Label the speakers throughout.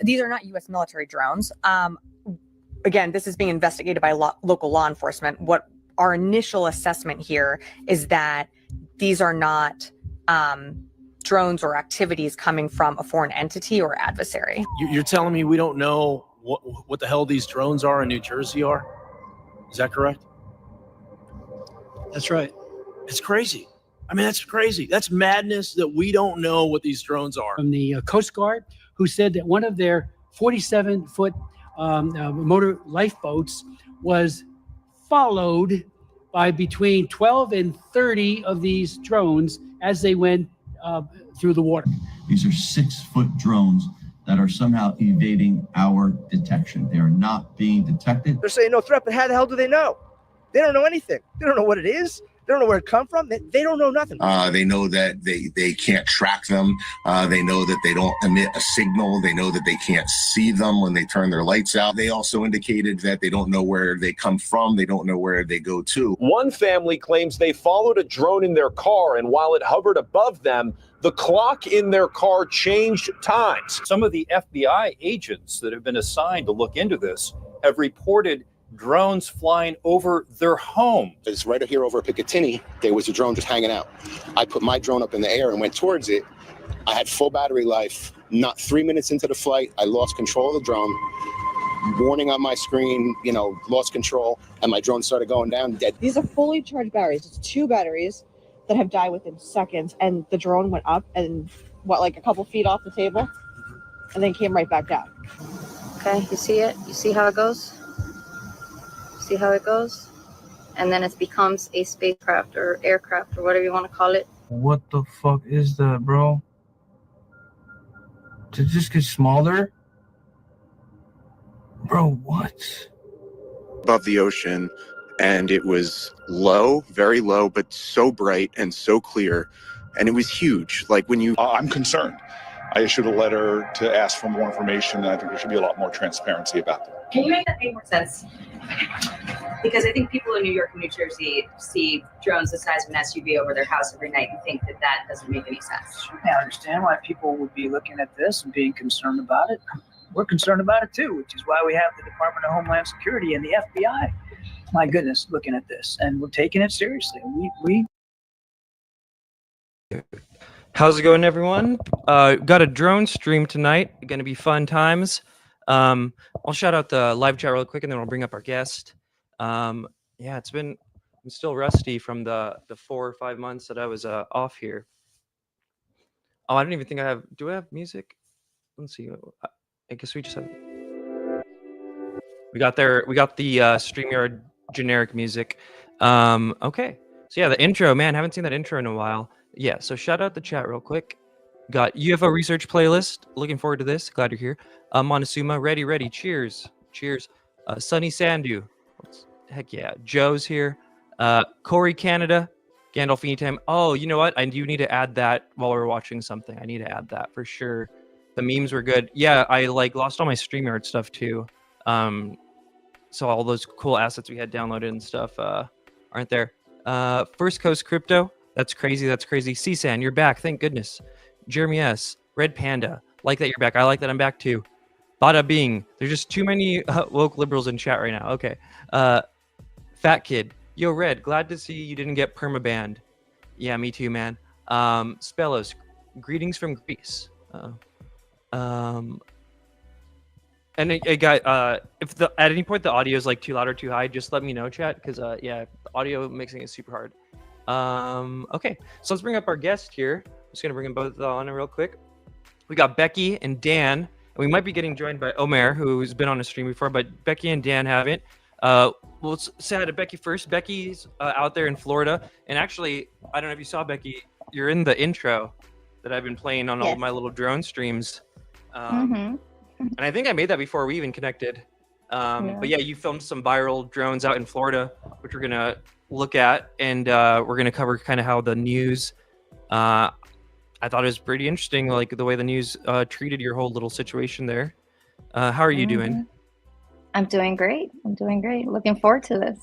Speaker 1: These are not U.S. military drones. Again, this is being investigated by local law enforcement. What our initial assessment here is that these are not drones or activities coming from a foreign entity or adversary.
Speaker 2: You're telling me we don't know what the hell these drones are in New Jersey are? Is that correct?
Speaker 3: That's right.
Speaker 2: It's crazy. I mean, that's crazy. That's madness that we don't know what these drones are.
Speaker 3: From the Coast Guard, who said that one of their 47-foot motor lifeboats was followed by between 12 and 30 of these drones as they went through the water.
Speaker 4: These are 6-foot drones that are somehow evading our detection. They are not being detected.
Speaker 5: They're saying no threat, but how the hell do they know? They don't know anything. They don't know what it is. They don't know where it come from. They don't know nothing.
Speaker 6: They know that they can't track them. They know that they don't emit a signal. They know that they can't see them when they turn their lights out. They also indicated that they don't know where they come from. They don't know where they go to.
Speaker 7: One family claims they followed a drone in their car, and while it hovered above them, the clock in their car changed times.
Speaker 8: Some of the FBI agents that have been assigned to look into this have reported drones flying over their home.
Speaker 6: It's right here over Picatinny. There was a drone just hanging out. I put my drone up in the air and went towards it. I had full battery life. Not 3 minutes into the flight, I lost control of the drone. Warning on my screen, lost control, and my drone started going down dead.
Speaker 9: These are fully charged batteries. It's 2 batteries that have died within seconds, and the drone went up and like a couple feet off the table, and then came right back down.
Speaker 10: Okay, you see it? You see how it goes? See how it goes? And then it becomes a spacecraft or aircraft or whatever you want to call it.
Speaker 11: What the fuck is that, bro? Did it just get smaller? Bro, what?
Speaker 12: Above the ocean, and it was low, very low, but so bright and so clear, and it was huge. Like when you...
Speaker 13: I'm concerned. I issued a letter to ask for more information, and I think there should be a lot more transparency about that.
Speaker 14: Can you make that make more sense? Because I think people in New York and New Jersey see drones the size of an SUV over their house every night and think that that doesn't make any sense.
Speaker 15: I understand why people would be looking at this and being concerned about it. We're concerned about it too, which is why we have the Department of Homeland Security and the FBI. My goodness, looking at this, and we're taking it seriously.
Speaker 16: How's it going, everyone? Got a drone stream tonight. Going to be fun times. I'll shout out the live chat real quick, and then we'll bring up our guest. Yeah, I'm still rusty from the 4 or 5 months that I was off here. Oh, I don't even think I have. Do I have music? Let's see. I guess we just have. We got the StreamYard generic music. Okay. So yeah, the intro, man, haven't seen that intro in a while. Yeah, so shout out the chat real quick. Got UFO research playlist. Looking forward to this. Glad you're here. Montezuma, ready. Cheers. Sunny Sandu. Heck yeah. Joe's here. Corey Canada. Gandolfini time. Oh, you know what? I do need to add that while we're watching something. I need to add that for sure. The memes were good. Yeah, I lost all my StreamYard stuff too. So all those cool assets we had downloaded and stuff aren't there. First Coast Crypto. That's crazy. CSAN, you're back. Thank goodness. Jeremy S. Red Panda. Like that you're back. I like that I'm back too. Bada Bing. There's just too many woke liberals in chat right now. Okay. Fat Kid. Yo, Red. Glad to see you didn't get permabanned. Yeah, me too, man. Spellos. Greetings from Greece. And a guy, if at any point the audio is like too loud or too high, just let me know, chat, because yeah, the audio mixing is super hard. Okay, so let's bring up our guest here. I'm just gonna bring them both on real quick. We got Becky and Dan, and we might be getting joined by Omer, who's been on a stream before, but Becky and Dan haven't. We'll say hi to Becky first. Becky's out there in Florida, and actually, I don't know if you saw Becky. You're in the intro that I've been playing on all of my little drone streams. And I think I made that before we even connected. But yeah, you filmed some viral drones out in Florida, which we're gonna look at, and we're gonna cover kind of how the news. I thought it was pretty interesting, like the way the news treated your whole little situation there. How are you doing?
Speaker 10: I'm doing great. Looking forward to this.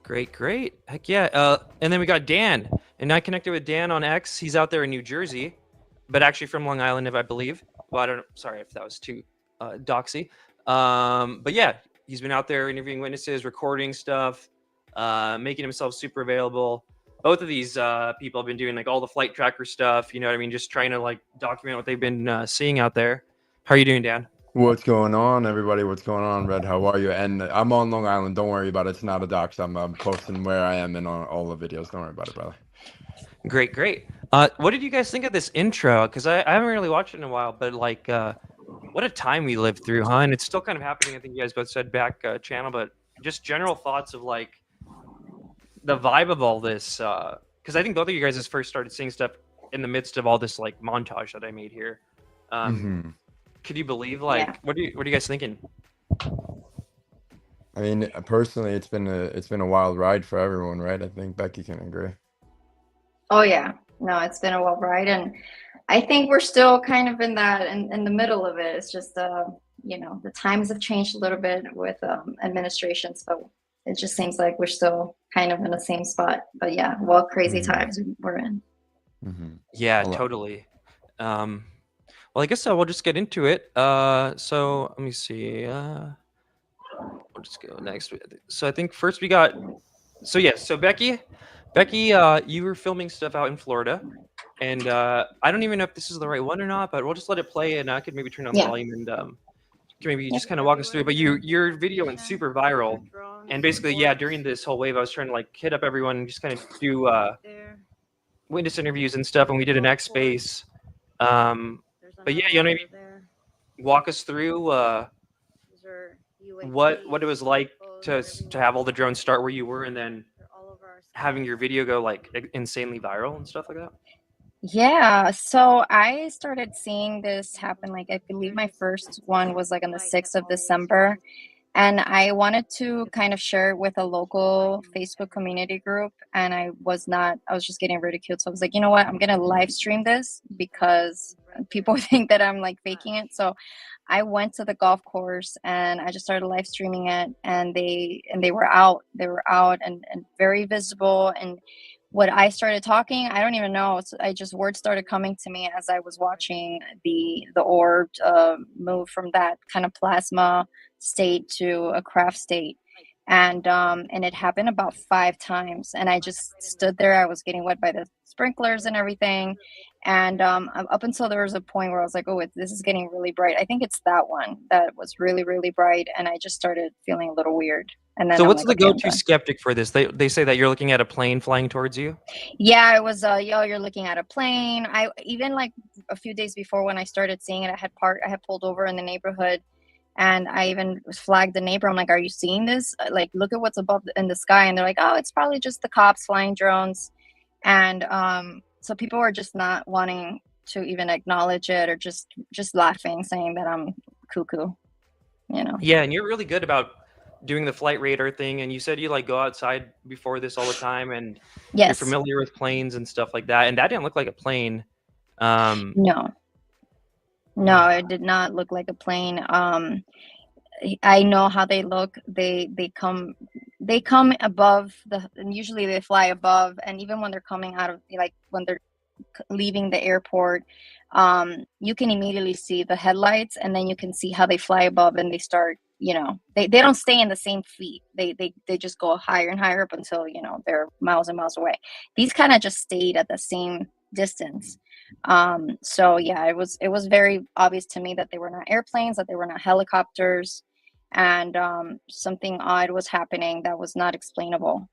Speaker 16: Great. Heck yeah. And then we got Dan, and I connected with Dan on X. He's out there in New Jersey, but actually from Long Island, if I believe. Well, sorry if that was too Doxy. But yeah, he's been out there interviewing witnesses, recording stuff, making himself super available. Both of these people have been doing like all the flight tracker stuff. You know what I mean? Just trying to like document what they've been seeing out there. How are you doing, Dan?
Speaker 17: What's going on, everybody? What's going on, Red? How are you? And I'm on Long Island. Don't worry about it. It's not a dox. I'm posting where I am in all the videos. Don't worry about it, brother.
Speaker 16: Great, great. What did you guys think of this intro? Because I haven't really watched it in a while, but like, what a time we lived through, huh? And it's still kind of happening. I think you guys both said back channel, but just general thoughts of like the vibe of all this. Because I think both of you guys first started seeing stuff in the midst of all this like montage that I made here. Could you believe like what are you guys thinking?
Speaker 17: I mean, personally, it's been a wild ride for everyone, right? I think Becky can agree.
Speaker 10: Oh yeah, no, it's been a wild ride, and I think we're still kind of in the middle of it. It's just you know, the times have changed a little bit with administration, so it just seems like we're still kind of in the same spot. But yeah, well, crazy times we're in.
Speaker 16: Yeah, totally. Well, I guess we'll just get into it. So let me see. We'll just go next. So I think first we got. So Becky, you were filming stuff out in Florida, and I don't even know if this is the right one or not, but we'll just let it play, and I could maybe turn on the volume and can maybe just kind of walk us through it. But your video went super viral, and basically, during this whole wave, I was trying to like hit up everyone and just kind of do witness interviews and stuff, and we did an X space. But yeah, you know, maybe walk us through what it was like to have all the drones start where you were, and then having your video go like insanely viral and stuff like that.
Speaker 10: Yeah, so I started seeing this happen. Like, I believe my first one was like on the 6th of December. And I wanted to kind of share it with a local Facebook community group. And I was just getting ridiculed. So I was like, you know what? I'm going to live stream this because people think that I'm like faking it. So I went to the golf course and I just started live streaming it. And they were out. They were out and very visible. And what I started talking, I don't even know. Words started coming to me as I was watching the orb move from that kind of plasma state to a craft state, and it happened about 5 times. And I just stood there. I was getting wet by the sprinklers and everything, and up until there was a point where I was like, oh, this is getting really bright. I think it's that one that was really, really bright, and I just started feeling a little weird. And then
Speaker 16: so what's the go-to skeptic for this? They say that you're looking at a plane flying towards you?
Speaker 10: Yeah, it was you're looking at a plane. I even like a few days before when I started seeing it, I had pulled over in the neighborhood, and I even flagged the neighbor. I'm like, are you seeing this? Like, look at what's above in the sky. And they're like, oh, it's probably just the cops flying drones. And so people were just not wanting to even acknowledge it, or just laughing, saying that I'm cuckoo, you know?
Speaker 16: Yeah, and you're really good about doing the flight radar thing, and you said you like go outside before this all the time, and you're familiar with planes and stuff like that, and that didn't look like a plane.
Speaker 10: No, it did not look like a plane. I know how they look. They come above and usually they fly above, and even when they're coming out of, like when they're leaving the airport, you can immediately see the headlights, and then you can see how they fly above, and they start, you know, they don't stay in the same feet. They just go higher and higher up until, you know, they're miles and miles away. These kind of just stayed at the same distance. So yeah, it was very obvious to me that they were not airplanes, that they were not helicopters, and something odd was happening that was not explainable.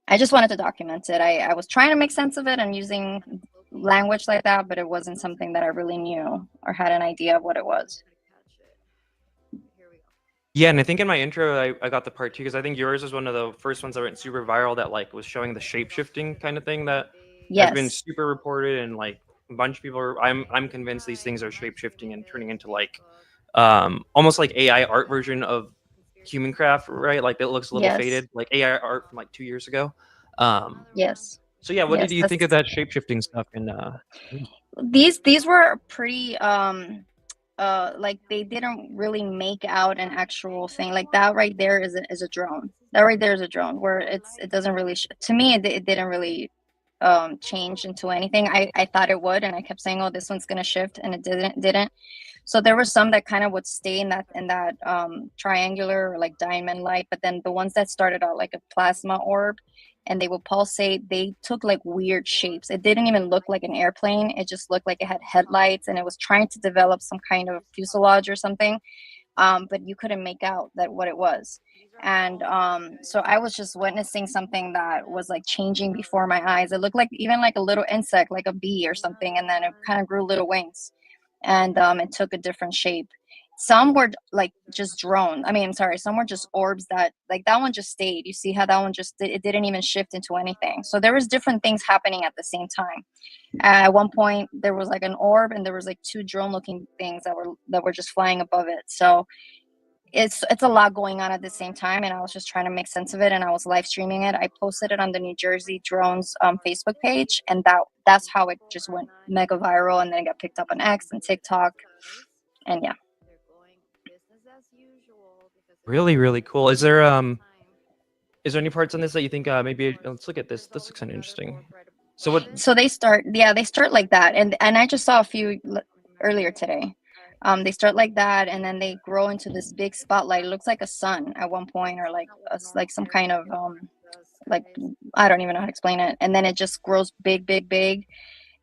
Speaker 10: I just wanted to document it. I was trying to make sense of it and using language like that, but it wasn't something that I really knew or had an idea of what it was.
Speaker 16: Yeah, and I think in my intro, I got the part too, because I think yours was one of the first ones that went super viral that like was showing the shape-shifting kind of thing that has been super reported, and like a bunch of people are, I'm convinced these things are shape-shifting and turning into like almost like AI art version of human craft, right? Like it looks a little faded, like AI art from like 2 years ago.
Speaker 10: Yes.
Speaker 16: So yeah, what did you think of that shape-shifting stuff? And
Speaker 10: these were pretty like they didn't really make out an actual thing. Like that right there is a drone. That right there is a drone, where it doesn't really to me it didn't really change into anything. I thought it would, and I kept saying, oh, this one's gonna shift, and it didn't. So there were some that kind of would stay in that triangular or like diamond light, but then the ones that started out like a plasma orb and they would pulsate, they took like weird shapes. It didn't even look like an airplane. It just looked like it had headlights, and it was trying to develop some kind of fuselage or something, but you couldn't make out what it was. And so I was just witnessing something that was like changing before my eyes. It looked like even like a little insect, like a bee or something, and then it kind of grew little wings, and it took a different shape. Some were like just drones. I mean, I'm sorry, some were just orbs that like that one just stayed. You see how that one just it didn't even shift into anything. So there was different things happening at the same time. At one point there was like an orb, and there was like two drone looking things that were just flying above it. So it's a lot going on at the same time, and I was just trying to make sense of it, and I was live streaming it. I posted it on the New Jersey Drones Facebook page, and that's how it just went mega viral, and then it got picked up on X and TikTok, and yeah.
Speaker 16: Really, really cool. Is there any parts on this that you think maybe let's look at this. This looks kind of interesting. So
Speaker 10: they start like that, and I just saw a few earlier today. They start like that, and then they grow into this big spotlight. It looks like a sun at one point, or like some kind of like I don't even know how to explain it. And then it just grows big,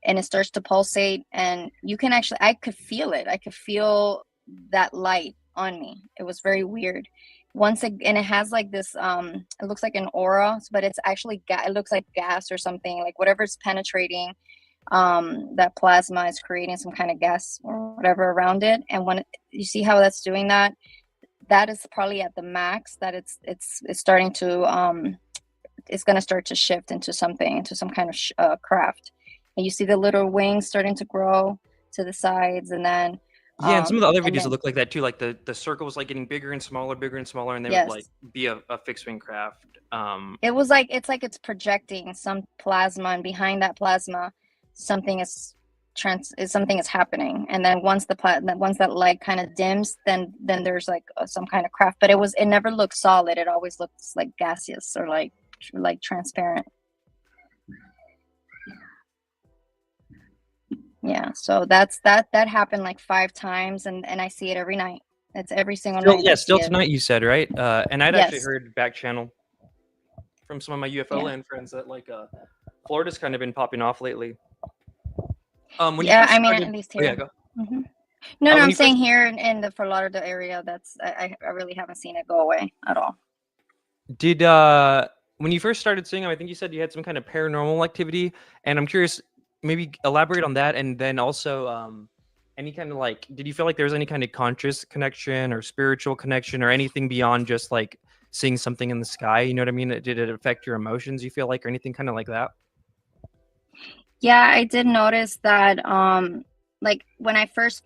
Speaker 10: and it starts to pulsate, and you can actually I could feel it. I could feel that light on me. It was very weird. And it has like this it looks like an aura, but it's actually it looks like gas or something, like whatever's penetrating that plasma is creating some kind of gas or whatever around it. And when you see how that's doing that is probably at the max that it's starting to it's going to start to shift into some kind of craft. And you see the little wings starting to grow to the sides, and then
Speaker 16: yeah, and some of the other videos that look like that too, like the circle was like getting bigger and smaller, and they would like be a fixed wing craft.
Speaker 10: It was like it's projecting some plasma, and behind that plasma something is happening. And then once that light kind of dims, then there's like some kind of craft, but it never looked solid. It always looks like gaseous or like transparent. Yeah, so that happened like 5 times, and I see it every night. It's every single night.
Speaker 16: Yeah, still tonight, you said, right? And I'd actually heard back channel from some of my UFO land friends that like Florida's kind of been popping off lately. When you
Speaker 10: I mean, at least here.
Speaker 16: Oh, yeah, go.
Speaker 10: Mm-hmm. No, I'm saying here in the Fort Lauderdale area, I really haven't seen it go away at all.
Speaker 16: Did when you first started seeing them, I think you said you had some kind of paranormal activity, and I'm curious, maybe elaborate on that, and then also any kind of like, did you feel like there was any kind of conscious connection or spiritual connection or anything beyond just like seeing something in the sky? You know what I mean? Did it affect your emotions, you feel like, or anything kind of like that?
Speaker 10: Yeah, I did notice that like when I first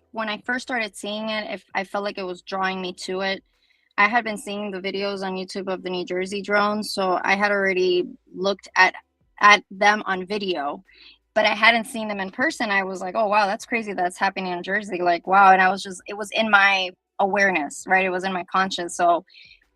Speaker 10: started seeing it, I felt like it was drawing me to it. I had been seeing the videos on YouTube of the New Jersey drones, so I had already looked at them on video, but I hadn't seen them in person. I was like, oh wow, that's crazy that's happening in Jersey, like wow. And it was in my awareness, right? It was in my conscious. So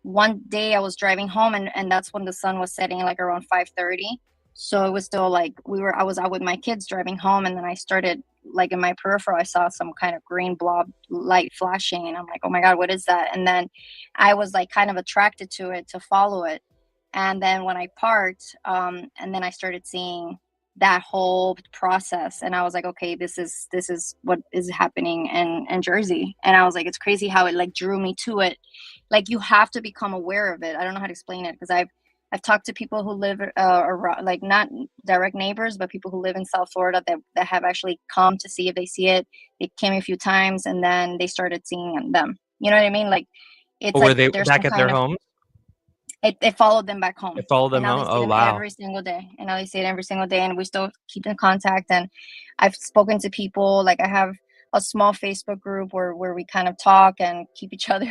Speaker 10: one day I was driving home, and that's when the sun was setting, like around 5:30. So it was still like I was out with my kids driving home, and then I started, like in my peripheral, I saw some kind of green blob light flashing, and I'm like, oh my God, what is that? And then I was like kind of attracted to it, to follow it. And then when I parked, and then I started seeing that whole process, and I was like, okay, this is what is happening in Jersey. And I was like, it's crazy how it like drew me to it. Like you have to become aware of it. I don't know how to explain it, because I've talked to people who live around, like not direct neighbors, but people who live in South Florida that have actually come to see if they see it. They came a few times, and then they started seeing them. You know what I mean? Like it's
Speaker 16: or were
Speaker 10: like
Speaker 16: they back at their homes?
Speaker 10: It followed them back home.
Speaker 16: It followed them home. Oh wow!
Speaker 10: Every single day, and now they see it every single day, and we still keep in contact. And I've spoken to people. Like I have a small Facebook group where we kind of talk and keep each other,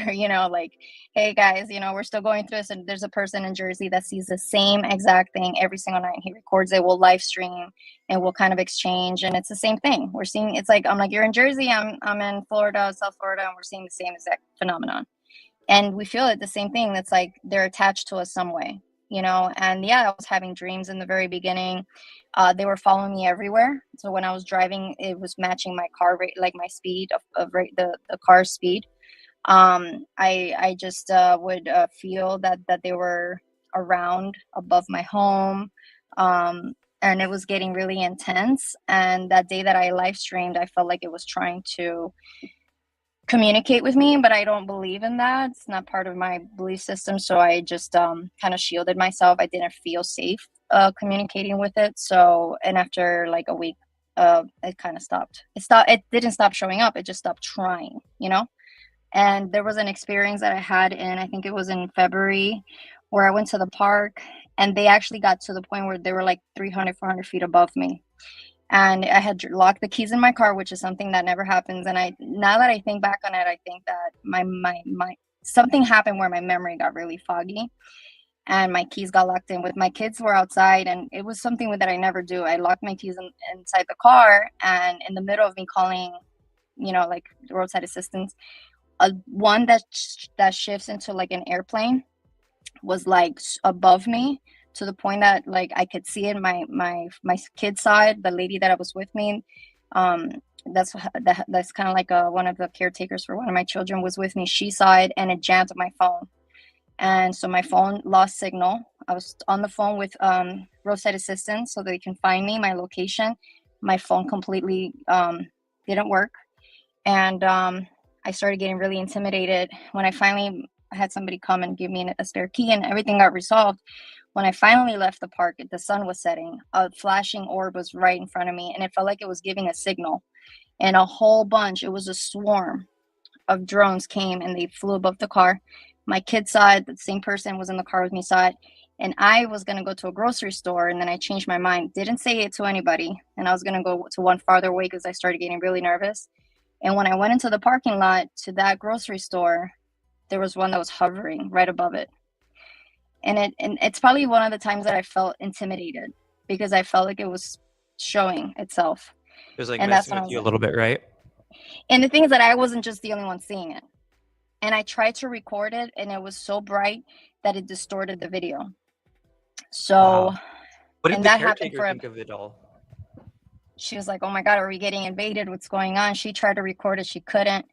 Speaker 10: like, hey guys, we're still going through this, and there's a person in Jersey that sees the same exact thing every single night. He records it, we'll live stream, and we'll kind of exchange, and it's the same thing. We're seeing, it's like, I'm like, you're in Jersey, I'm in Florida, South Florida, and we're seeing the same exact phenomenon. And we feel it the same thing. That's like they're attached to us some way, and yeah, I was having dreams in the very beginning. They were following me everywhere. So when I was driving, it was matching my car rate, like my speed of the car's speed. I just would feel that they were around above my home. And it was getting really intense. And that day that I live streamed, I felt like it was trying to communicate with me, but I don't believe in that. It's not part of my belief system. So I just kind of shielded myself. I didn't feel safe communicating with it. So, and after like a week, it kind of stopped. It didn't stop showing up. It just stopped trying, you know? And there was an experience that I had I think it was in February, where I went to the park and they actually got to the point where they were like 300, 400 feet above me. And I had locked the keys in my car, which is something that never happens. And now that I think back on it, I think that my something happened where my memory got really foggy and my keys got locked in. With my kids were outside, and it was something that I never do. I locked my keys inside the car, and in the middle of me calling, like roadside assistance, one that shifts into like an airplane was like above me, to the point that like I could see it. My kid's side, the lady that I was with me, that's kind of like one of the caretakers for one of my children was with me. She saw it, and it jammed my phone, and so my phone lost signal. I was on the phone with roadside assistance so they can find me, my location. My phone completely didn't work, and I started getting really intimidated. When I finally had somebody come and give me a spare key, and everything got resolved. When I finally left the park, the sun was setting. A flashing orb was right in front of me, and it felt like it was giving a signal. And a whole bunch, it was a swarm of drones came, and they flew above the car. My kid saw it. The same person was in the car with me saw it. And I was going to go to a grocery store, and then I changed my mind. Didn't say it to anybody. And I was going to go to one farther away because I started getting really nervous. And when I went into the parking lot to that grocery store, there was one that was hovering right above it. And it's probably one of the times that I felt intimidated, because I felt like it was showing itself.
Speaker 16: It was like
Speaker 10: And
Speaker 16: messing with you a little bit, right?
Speaker 10: And the thing is that I wasn't just the only one seeing it. And I tried to record it, and it was so bright that it distorted the video. So,
Speaker 16: Wow. What did
Speaker 10: and
Speaker 16: the
Speaker 10: that happened
Speaker 16: caretaker
Speaker 10: for
Speaker 16: think of it all?
Speaker 10: She was like, "Oh my God, are we getting invaded? What's going on?" She tried to record it. She couldn't.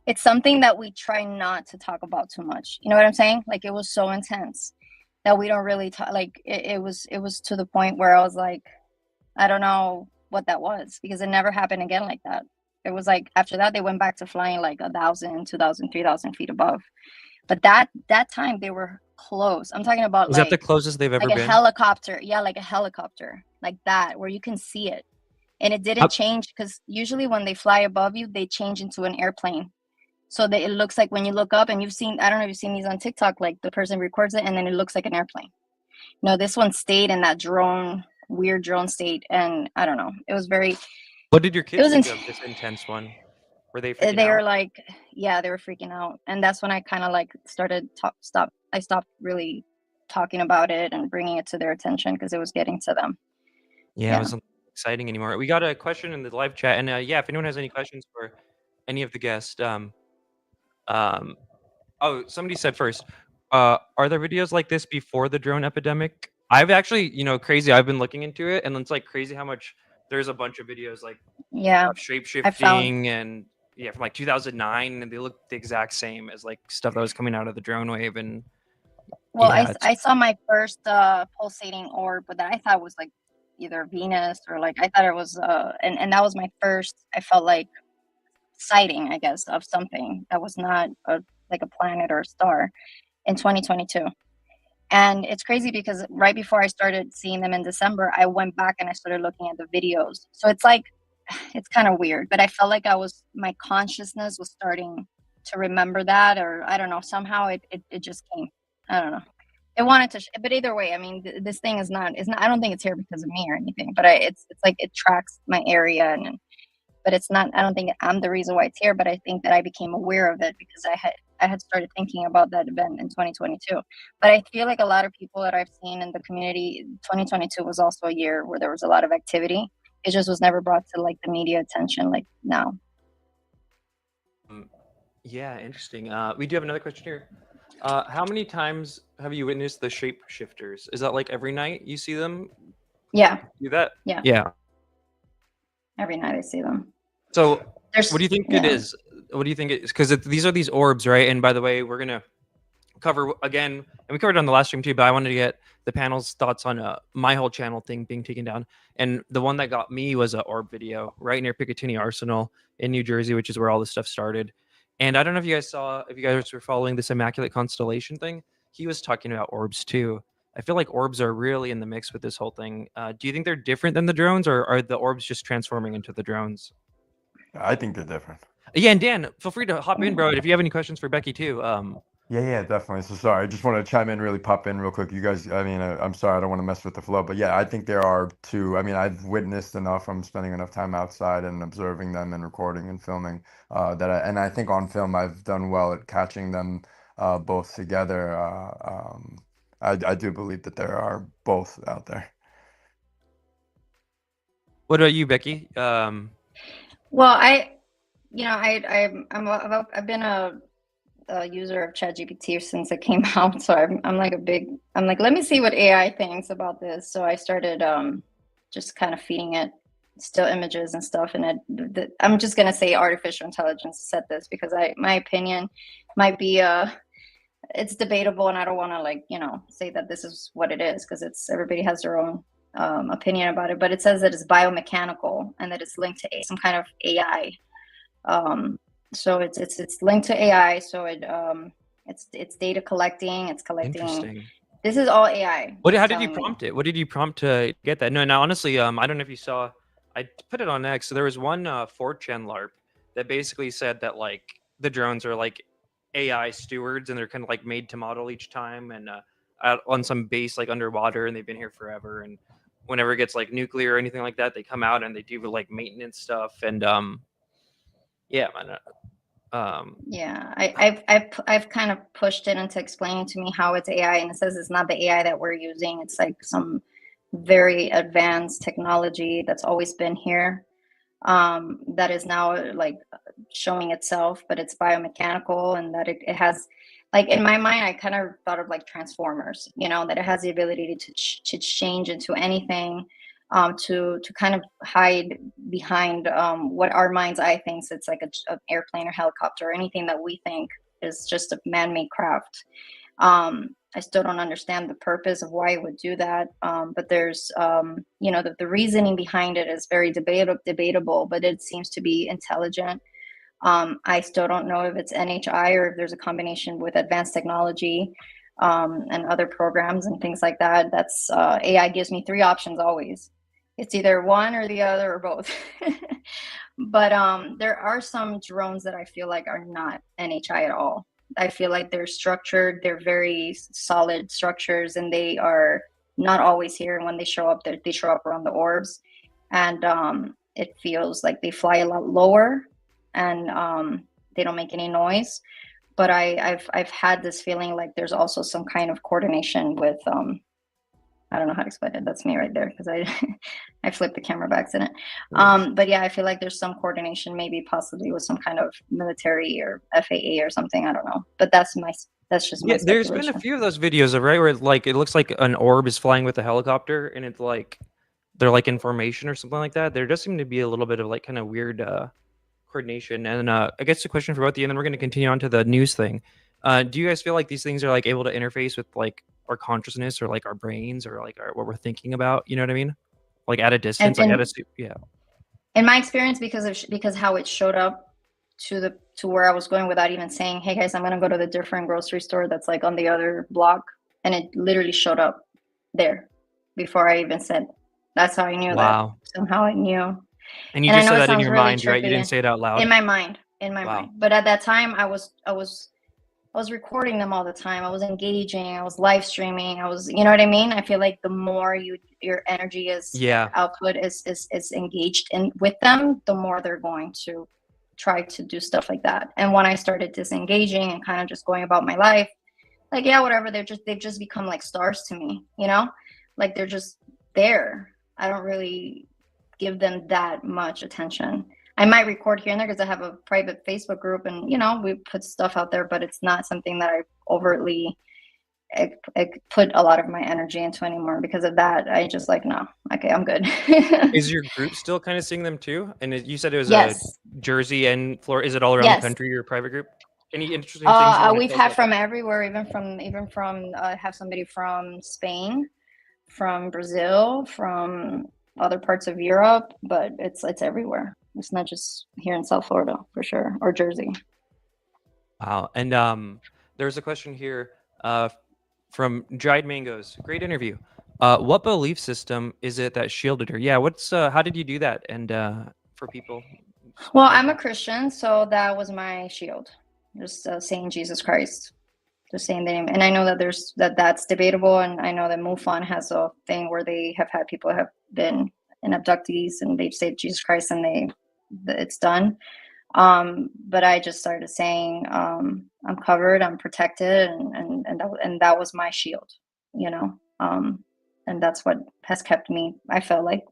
Speaker 10: It's something that we try not to talk about too much. You know what I'm saying? Like, it was so intense that we don't really talk. Like, it was to the point where I was like, I don't know what that was, because it never happened again like that. It was like after that they went back to flying like 1,000, 2,000, 3,000 feet above. But that time they were close. I'm talking about
Speaker 16: Is
Speaker 10: like
Speaker 16: that the closest they've ever
Speaker 10: like a
Speaker 16: been?
Speaker 10: helicopter. Yeah, like a helicopter, like that, where you can see it. And it didn't change, because usually when they fly above you, they change into an airplane. So that it looks like when you look up, and I don't know if you've seen these on TikTok, like the person records it and then it looks like an airplane. No, this one stayed in that weird drone state. And I don't know. It was very.
Speaker 16: What did your
Speaker 10: It
Speaker 16: kids
Speaker 10: was
Speaker 16: think of this intense one? Were they freaking
Speaker 10: They
Speaker 16: out?
Speaker 10: were like, yeah, they were freaking out. And that's when I kind of like I stopped really talking about it and bringing it to their attention, because it was getting to them.
Speaker 16: Yeah, it wasn't exciting anymore. We got a question in the live chat, and yeah, if anyone has any questions for any of the guests, oh, somebody said first, are there videos like this before the drone epidemic? I've actually, crazy. I've been looking into it, and it's like crazy how much there's a bunch of videos like of shape shifting and from like 2009, and they look the exact same as like stuff that was coming out of the drone wave. And
Speaker 10: Well,
Speaker 16: yeah,
Speaker 10: I saw my first pulsating orb, but that I thought was like either Venus, or like I thought it was and that was my first, I felt like, sighting, I guess, of something that was not like a planet or a star, in 2022. And it's crazy because right before I started seeing them in December, I went back and I started looking at the videos. So it's like, it's kind of weird, but I felt like my consciousness was starting to remember that, or I don't know, somehow it just came. I don't know. It wanted to, but either way, I mean, this thing is not, I don't think it's here because of me or anything, but it's like it tracks my area, but it's not, I don't think I'm the reason why it's here, but I think that I became aware of it because I had started thinking about that event in 2022. But I feel like a lot of people that I've seen in the community, 2022 was also a year where there was a lot of activity. It just was never brought to like the media attention like now.
Speaker 16: Yeah, interesting. We do have another question here. How many times have you witnessed the shapeshifters? Is that like every night you see them
Speaker 10: Yeah.
Speaker 16: Do that?
Speaker 10: Yeah.
Speaker 16: Yeah.
Speaker 10: Every night I see them.
Speaker 16: So
Speaker 10: There's,
Speaker 16: what do you think it is? What do you think it is? Because these are these orbs, right? And by the way, we're gonna cover again, and we covered it on the last stream too, but I wanted to get the panel's thoughts on my whole channel thing being taken down. And the one that got me was a orb video right near Picatinny Arsenal in New Jersey, which is where all this stuff started. And I don't know if you guys saw, if you guys were following this Immaculate Constellation thing, he was talking about orbs too. I feel like orbs are really in the mix with this whole thing. Do you think they're different than the drones, or are the orbs just transforming into the drones?
Speaker 17: I think they're different.
Speaker 16: Yeah, and Dan, feel free to hop in, bro. If you have any questions for Becky too.
Speaker 17: Yeah, definitely. So sorry, I just want to chime in, really pop in real quick. You guys, I mean, I'm sorry, I don't want to mess with the flow, but yeah, I think there are two. I mean, I've witnessed enough. I'm spending enough time outside and observing them and recording and filming and I think on film I've done well at catching them both together. I do believe that there are both out there.
Speaker 16: What about you, Becky?
Speaker 10: Well, I've been a user of ChatGPT since it came out, so I'm like let me see what AI thinks about this. So I started just kind of feeding it still images and stuff, and I'm just gonna say artificial intelligence said this because my opinion might be it's debatable, and I don't want to say that this is what it is, because everybody has their own opinion about it. But it says that it's biomechanical and that it's linked to some kind of AI. So it's linked to AI. So it's data collecting. It's collecting.
Speaker 16: Interesting.
Speaker 10: This is all AI.
Speaker 16: How did you prompt it? What did you prompt to get that? No, now honestly, I don't know if you saw. I put it on X. So there was one 4chan LARP that basically said that like the drones are like AI stewards, and they're kind of like made to model each time, and out on some base like underwater, and they've been here forever. And whenever it gets like nuclear or anything like that, they come out and they do like maintenance stuff. And yeah, man.
Speaker 10: Yeah, I've kind of pushed it into explaining to me how it's AI, and it says it's not the AI that we're using. It's like some very advanced technology that's always been here, that is now like showing itself, but it's biomechanical, and that it has, like, in my mind, I kind of thought of like Transformers, that it has the ability to change into anything, to kind of hide behind what our mind's eye thinks it's like an airplane or helicopter, or anything that we think is just a man-made craft. I still don't understand the purpose of why it would do that, but there's the reasoning behind it is very debatable, but it seems to be intelligent. I still don't know if it's NHI or if there's a combination with advanced technology and other programs and things like that. That's AI gives me three options always. It's either one or the other or both. But there are some drones that I feel like are not NHI at all. I feel like they're structured, they're very solid structures, and they are not always here. And when they show up, they show up around the orbs. And it feels like they fly a lot lower, and they don't make any noise. But I've had this feeling like there's also some kind of coordination with I don't know how to explain it. That's me right there, because I flipped the camera by accident. But yeah, I feel like there's some coordination, maybe possibly with some kind of military or FAA or something. I don't know. But that's just my
Speaker 16: There's been a few of those videos, right, where it looks like an orb is flying with a helicopter, and it's like they're like in formation or something like that. There does seem to be a little bit of like kind of weird coordination. And I guess the question for both of you, and then we're going to continue on to the news thing. Do you guys feel like these things are like able to interface with like our consciousness, or like our brains, or like what we're thinking about? You know what I mean? Like at a distance, yeah.
Speaker 10: In my experience, because how it showed up to where I was going without even saying, "Hey guys, I'm gonna go to the different grocery store that's like on the other block," and it literally showed up there before I even said. That's how I knew that. Somehow I knew.
Speaker 16: And you just said that in your mind, right? You didn't say it out loud.
Speaker 10: In my mind. But at that time, I was recording them all the time. I was engaging. I was live streaming. I was, you know what I mean? I feel like the more your energy is output is engaged in with them, the more they're going to try to do stuff like that. And when I started disengaging and kind of just going about my life, like, yeah, whatever, they've just become like stars to me, like they're just there. I don't really give them that much attention. I might record here and there because I have a private Facebook group, and we put stuff out there, but it's not something that I overtly put a lot of my energy into anymore. Because of that, I just like, no, okay, I'm good.
Speaker 16: Is your group still kind of seeing them too? And you said it was
Speaker 10: Yes.
Speaker 16: Jersey and Florida. Is it all around the
Speaker 10: Yes.
Speaker 16: country, your private group? Any interesting things you want to
Speaker 10: We've
Speaker 16: tell us
Speaker 10: had
Speaker 16: about
Speaker 10: from
Speaker 16: that?
Speaker 10: everywhere, even from have somebody from Spain, from Brazil, from other parts of Europe, but it's everywhere. It's not just here in South Florida for sure, or Jersey.
Speaker 16: Wow. And there's a question here from Dried Mangoes. Great interview. What belief system is it that shielded her? Yeah, how did you do that? And for people.
Speaker 10: Well, I'm a Christian, so that was my shield. Just saying Jesus Christ, just saying the name. And I know that that's debatable, and I know that MUFON has a thing where they have had people have been in abductees, and they've said Jesus Christ, and it's done. But I just started saying, I'm covered, I'm protected, and that was my shield, you know. And that's what has kept me, I felt like,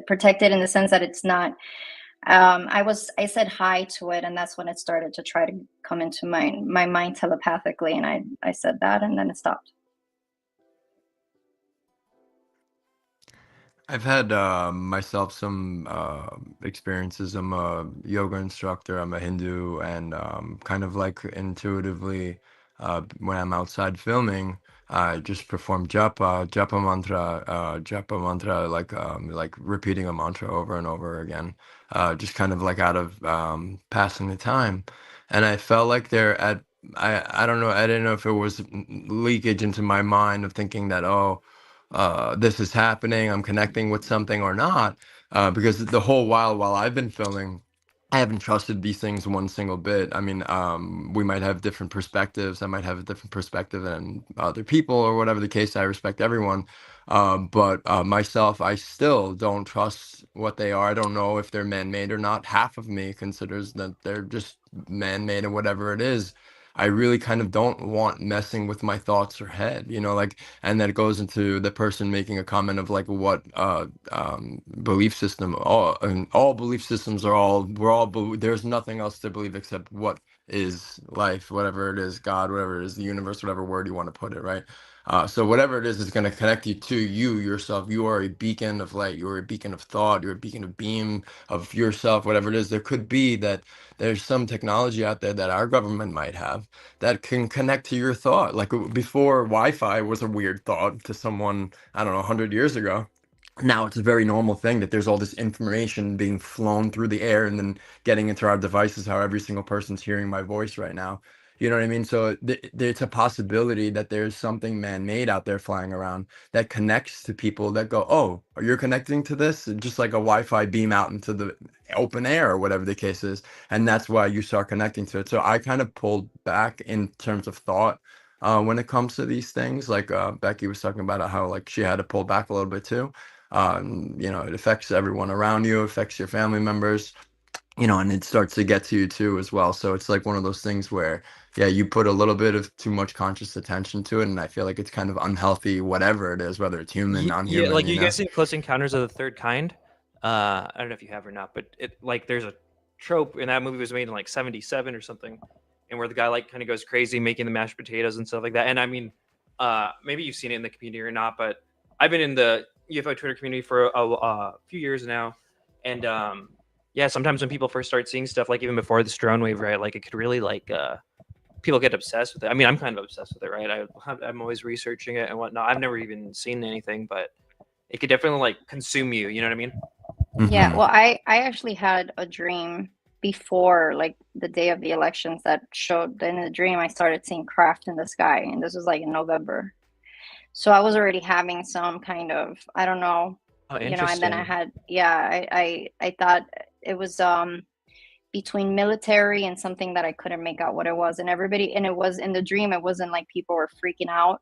Speaker 10: protected, in the sense that it's not. I said hi to it, and that's when it started to try to come into my mind telepathically, and I said that, and then it stopped.
Speaker 17: I've had myself some experiences. I'm a yoga instructor. I'm a Hindu, and kind of like intuitively, when I'm outside filming, I just perform japa mantra, like repeating a mantra over and over again, just kind of like out of passing the time. And I felt like I don't know, I didn't know if it was leakage into my mind of thinking that, oh, this is happening, I'm connecting with something or not, because the whole while I've been filming, I haven't trusted these things one single bit. I mean, we might have different perspectives. I might have a different perspective than other people, or whatever the case. I respect everyone, but myself, I still don't trust what they are. I don't know if they're man-made or not. Half of me considers that they're just man-made, and whatever it is, I really kind of don't want messing with my thoughts or head, like. And then it goes into the person making a comment of like what belief system. All belief systems are there's nothing else to believe except what is life, whatever it is, God, whatever it is, the universe, whatever word you want to put it, right? So whatever it is going to connect you to you yourself. You are a beacon of light. You are a beacon of thought. You're a beacon of beam of yourself, whatever it is. There could be that there's some technology out there that our government might have that can connect to your thought. Like before, Wi-Fi was a weird thought to someone, I don't know, 100 years ago. Now it's a very normal thing that there's all this information being flown through the air and then getting into our devices, how every single person's hearing my voice right now. You know what I mean? So it's a possibility that there's something man-made out there flying around that connects to people that go, oh, you're connecting to this? Just like a Wi-Fi beam out into the open air or whatever the case is. And that's why you start connecting to it. So I kind of pulled back in terms of thought when it comes to these things. Like Becky was talking about how like she had to pull back a little bit too. It affects everyone around you, affects your family members, and it starts to get to you too as well. So it's like one of those things where, yeah, you put a little bit of too much conscious attention to it, and I feel like it's kind of unhealthy, whatever it is, whether it's human,
Speaker 16: Yeah,
Speaker 17: non-human.
Speaker 16: like you guys seen Close Encounters of the Third Kind? I don't know if you have or not, but there's a trope, and that movie was made in like 77 or something, and where the guy like kind of goes crazy making the mashed potatoes and stuff like that. And I mean, maybe you've seen it in the community or not, but I've been in the UFO Twitter community for a few years now, and yeah, sometimes when people first start seeing stuff, like even before this drone wave, right, like it could really like people get obsessed with it. I mean, I'm kind of obsessed with it, right? I'm always researching it and whatnot. I've never even seen anything, but it could definitely like consume you. You know what I mean?
Speaker 10: Yeah. Well, I actually had a dream before, like the day of the elections, that showed. In the dream, I started seeing craft in the sky, and this was like in November. So I was already having some kind of, I don't know,
Speaker 16: Oh,
Speaker 10: and then I
Speaker 16: interesting.
Speaker 10: had, I thought it was between military and something that I couldn't make out what it was. And it was in the dream, it wasn't like people were freaking out,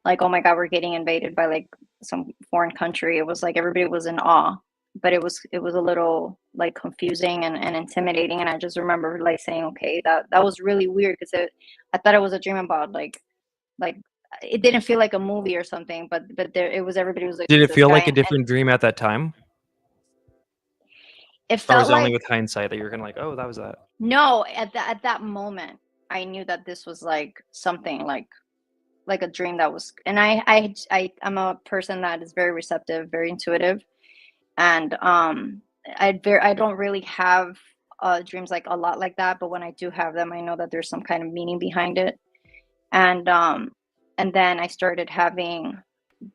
Speaker 10: like, oh my God, we're getting invaded by like some foreign country. It was like everybody was in awe, but it was a little like confusing and intimidating. And I just remember like saying, okay, that was really weird, because I thought it was a dream about like it didn't feel like a movie or something, but there it was. Everybody was like,
Speaker 16: Did it
Speaker 10: this
Speaker 16: feel
Speaker 10: guy,
Speaker 16: like a
Speaker 10: and
Speaker 16: different dream at that time,
Speaker 10: it
Speaker 16: or
Speaker 10: felt
Speaker 16: is it only
Speaker 10: like,
Speaker 16: with hindsight that you're gonna like, oh, that was that?
Speaker 10: no, at that moment I knew that this was like something like like a dream that was, and I'm a person that is very receptive, very intuitive, and I don't really have dreams like a lot like that, but when I do have them, I know that there's some kind of meaning behind it. And then I started having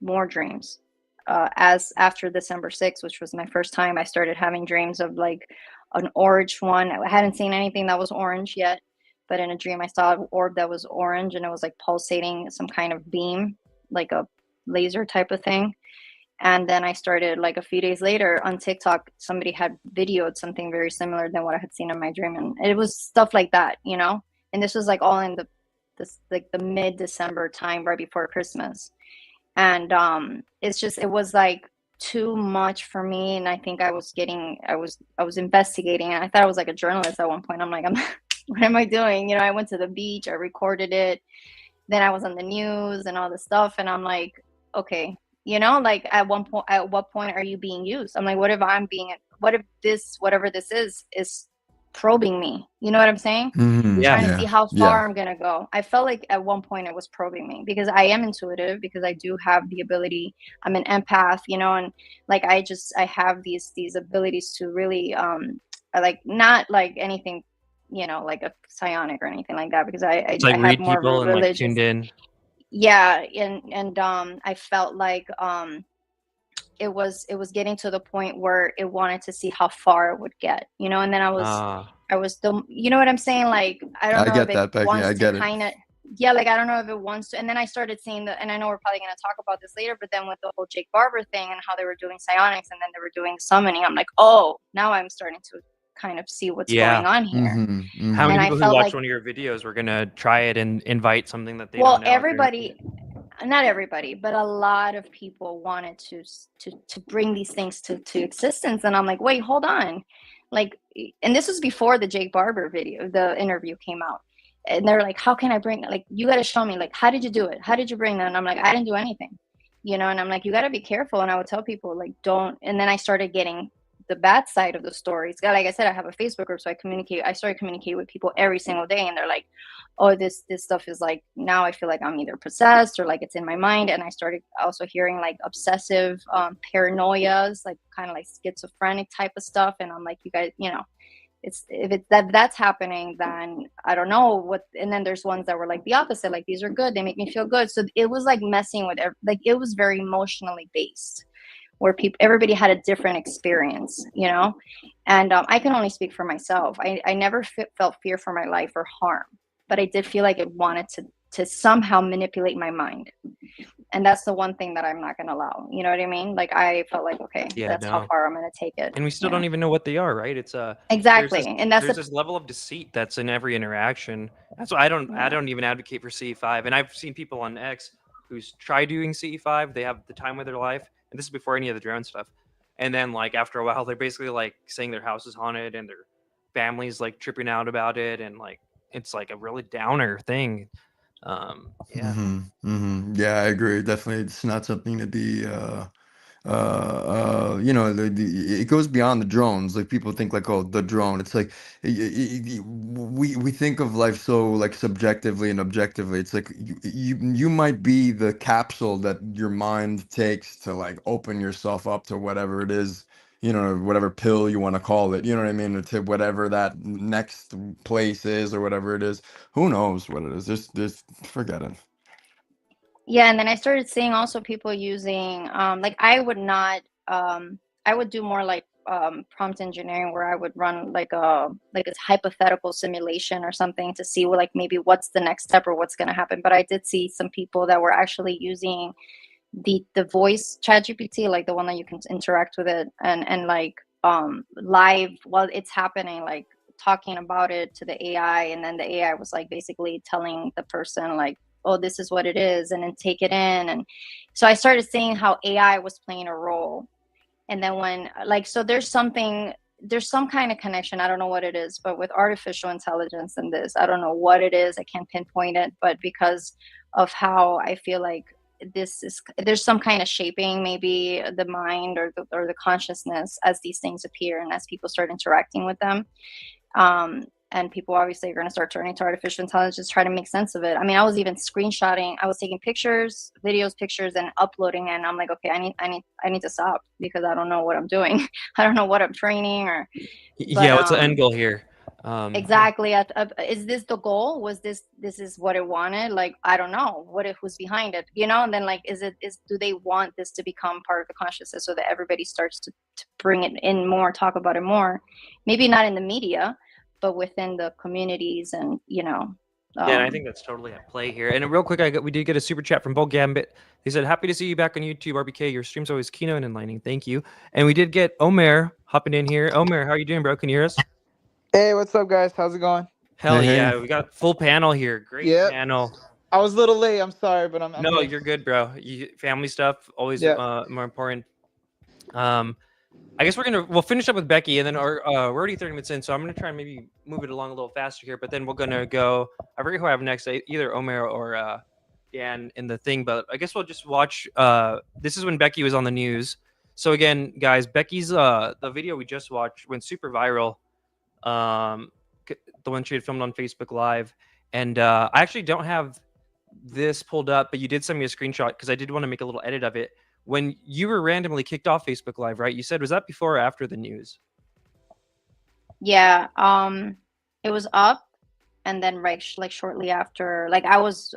Speaker 10: more dreams. As after December 6th, which was my first time, I started having dreams of like an orange one. I hadn't seen anything that was orange yet, but in a dream I saw an orb that was orange, and it was like pulsating some kind of beam, like a laser type of thing. And then I started, like a few days later on TikTok, somebody had videoed something very similar than what I had seen in my dream, and it was stuff like that, you know. And this was like all in the mid-December time, right before Christmas. And it was like too much for me, and I think I was investigating, and I thought I was like a journalist at one point. I'm like, what am I doing? You know, I went to the beach, I recorded it, then I was on the news and all this stuff, and I'm like, okay, you know, like at what point are you being used? I'm like, what if this, whatever this is probing me? You know what I'm saying? Trying to see how far I'm gonna go. I felt like at one point it was probing me, because I am intuitive, because I do have the ability. I'm an empath, you know, and like I have these abilities to really like, not like anything, you know, like a psionic or anything like that, because I
Speaker 16: It's like
Speaker 10: have
Speaker 16: read
Speaker 10: more of a
Speaker 16: people and like
Speaker 10: religious.
Speaker 16: tuned in.
Speaker 10: Yeah, and I felt like it was getting to the point where it wanted to see how far it would get, you know. And then I was the, you know what I'm saying, like I don't
Speaker 17: I
Speaker 10: know
Speaker 17: get
Speaker 10: if
Speaker 17: that,
Speaker 10: it
Speaker 17: Becky.
Speaker 10: wants
Speaker 17: I
Speaker 10: to
Speaker 17: get it.
Speaker 10: kind of, yeah, like I don't know if it wants to. And then I started seeing and I know we're probably going to talk about this later, but then with the whole Jake Barber thing and how they were doing psionics and then they were doing summoning, I'm like, oh, now I'm starting to kind of see what's going on here.
Speaker 16: How many
Speaker 10: And I
Speaker 16: people who
Speaker 10: felt
Speaker 16: watch
Speaker 10: like,
Speaker 16: one of your videos were gonna try it and invite something that they
Speaker 10: well,
Speaker 16: don't know?
Speaker 10: everybody, not everybody, but a lot of people wanted to bring these things to existence. And I'm like, wait, hold on. Like, and this was before the Jake Barber the interview came out. And they're like, how can I bring, like, you got to show me, like, how did you do it? How did you bring that? And I'm like, I didn't do anything, you know? And I'm like, you got to be careful. And I would tell people, like, don't. And then I started getting the bad side of the stories. Like I said, I have a Facebook group, so I started communicating with people every single day, and they're like, oh, this stuff is like, now I feel like I'm either possessed or like it's in my mind. And I started also hearing like obsessive paranoias, like kind of like schizophrenic type of stuff. And I'm like, you guys, you know, if that's happening, then I don't know what. And then there's ones that were like the opposite, like these are good, they make me feel good. So it was like messing with like, it was very emotionally based, where everybody had a different experience, you know. And I can only speak for myself. I never felt fear for my life or harm, but I did feel like it wanted to somehow manipulate my mind. And that's the one thing that I'm not going to allow. You know what I mean? Like I felt like, okay, that's how far I'm going to take it.
Speaker 16: And we still don't even know what they are, right? It's
Speaker 10: exactly. And that's
Speaker 16: there's this level of deceit that's in every interaction. That's why I don't even advocate for CE5. And I've seen people on X who's tried doing CE5. They have the time of their life, and this is before any of the drone stuff. And then like after a while, they're basically like saying their house is haunted and their family's like tripping out about it, and like it's like a really downer thing. Yeah.
Speaker 17: Yeah, I agree. Definitely, it's not something to be. You know, it goes beyond the drones. Like people think like, oh, the drone. It's like we think of life so like subjectively and objectively. It's like you might be the capsule that your mind takes to like open yourself up to whatever it is. You know, whatever pill you want to call it. You know what I mean? Or to whatever that next place is, or whatever it is. Who knows what it is? Just forget it.
Speaker 10: Yeah, and then I started seeing also people using like I would do more like prompt engineering, where I would run like a hypothetical simulation or something to see like maybe what's the next step or what's going to happen. But I did see some people that were actually using the voice chat GPT, like the one that you can interact with it and like live while it's happening, like talking about it to the AI, and then the AI was like basically telling the person like, oh, this is what it is, and then take it in. And so I started seeing how AI was playing a role. And then when like, so there's some kind of connection, I don't know what it is, but with artificial intelligence and this, I don't know what it is, I can't pinpoint it, but because of how I feel like there's some kind of shaping, maybe the mind or the consciousness as these things appear and as people start interacting with them. and people obviously are going to start turning to artificial intelligence, just try to make sense of it. I mean, I was even screenshotting, I was taking pictures, videos, pictures, and uploading, and I'm like, okay, I need to stop because I don't know what I'm doing. I don't know what I'm training or.
Speaker 16: Yeah, what's the end goal here?
Speaker 10: Exactly. Is this the goal? Was this is what it wanted? Like, I don't know what it was behind it, you know? And then like, do they want this to become part of the consciousness so that everybody starts to bring it in more, talk about it more? Maybe not in the media, but within the communities and, you know.
Speaker 16: Yeah, and I think that's totally at play here. And real quick, we did get a super chat from Bo Gambit. He said, happy to see you back on YouTube, RBK. Your stream's always keynote and enlightening. Thank you. And we did get Omer hopping in here. Omer, how are you doing, bro? Can you hear us?
Speaker 18: Hey, what's up, guys? How's it going?
Speaker 16: Hell yeah, we got full panel here. Great panel.
Speaker 18: I was a little late. I'm sorry, but I'm
Speaker 16: No,
Speaker 18: here.
Speaker 16: you're good, bro. Family stuff always more important. I guess we'll finish up with Becky, and then we're already 30 minutes in, so I'm gonna try and maybe move it along a little faster here. But then we're gonna go. I forget who I have next, either Omer or Dan in the thing. But I guess we'll just watch. This is when Becky was on the news. So again, guys, Becky's the video we just watched went super viral. The one she had filmed on Facebook Live, and I actually don't have this pulled up, but you did send me a screenshot because I did want to make a little edit of it. When you were randomly kicked off Facebook Live, right? You said, was that before or after the news?
Speaker 10: Yeah, it was up, and then like shortly after, like I was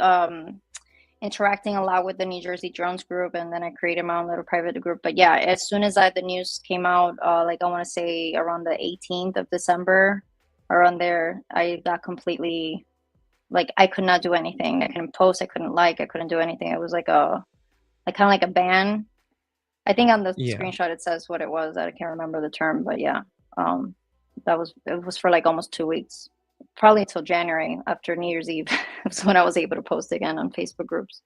Speaker 10: interacting a lot with the New Jersey Drones group, and then I created my own little private group. But yeah, as soon as the news came out, like I want to say around the 18th of December, around there, I got completely, like I could not do anything. I couldn't post, I couldn't like, I couldn't do anything. It was like kind of like a ban. I think on the screenshot it says what it was. I can't remember the term, but yeah, it was for like almost 2 weeks, probably until January after New Year's Eve. That's when I was able to post again on Facebook groups.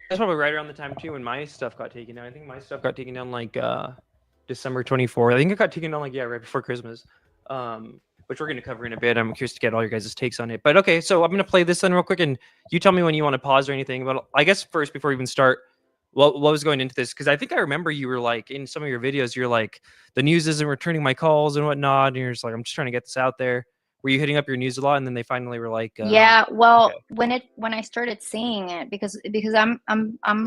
Speaker 16: That's probably right around the time too when my stuff got taken down. I think my stuff got taken down like December 24th. I think it got taken down like right before Christmas. Which we're going to cover in a bit. I'm curious to get all your guys' takes on it. But okay, so I'm going to play this then real quick, and you tell me when you want to pause or anything. But I guess first, before we even start, what was going into this? Because I think I remember you were like, in some of your videos, you're like, the news isn't returning my calls and whatnot. And you're just like, I'm just trying to get this out there. Were you hitting up your news a lot? And then they finally were like,
Speaker 10: yeah, well, okay. when I started seeing it, because I'm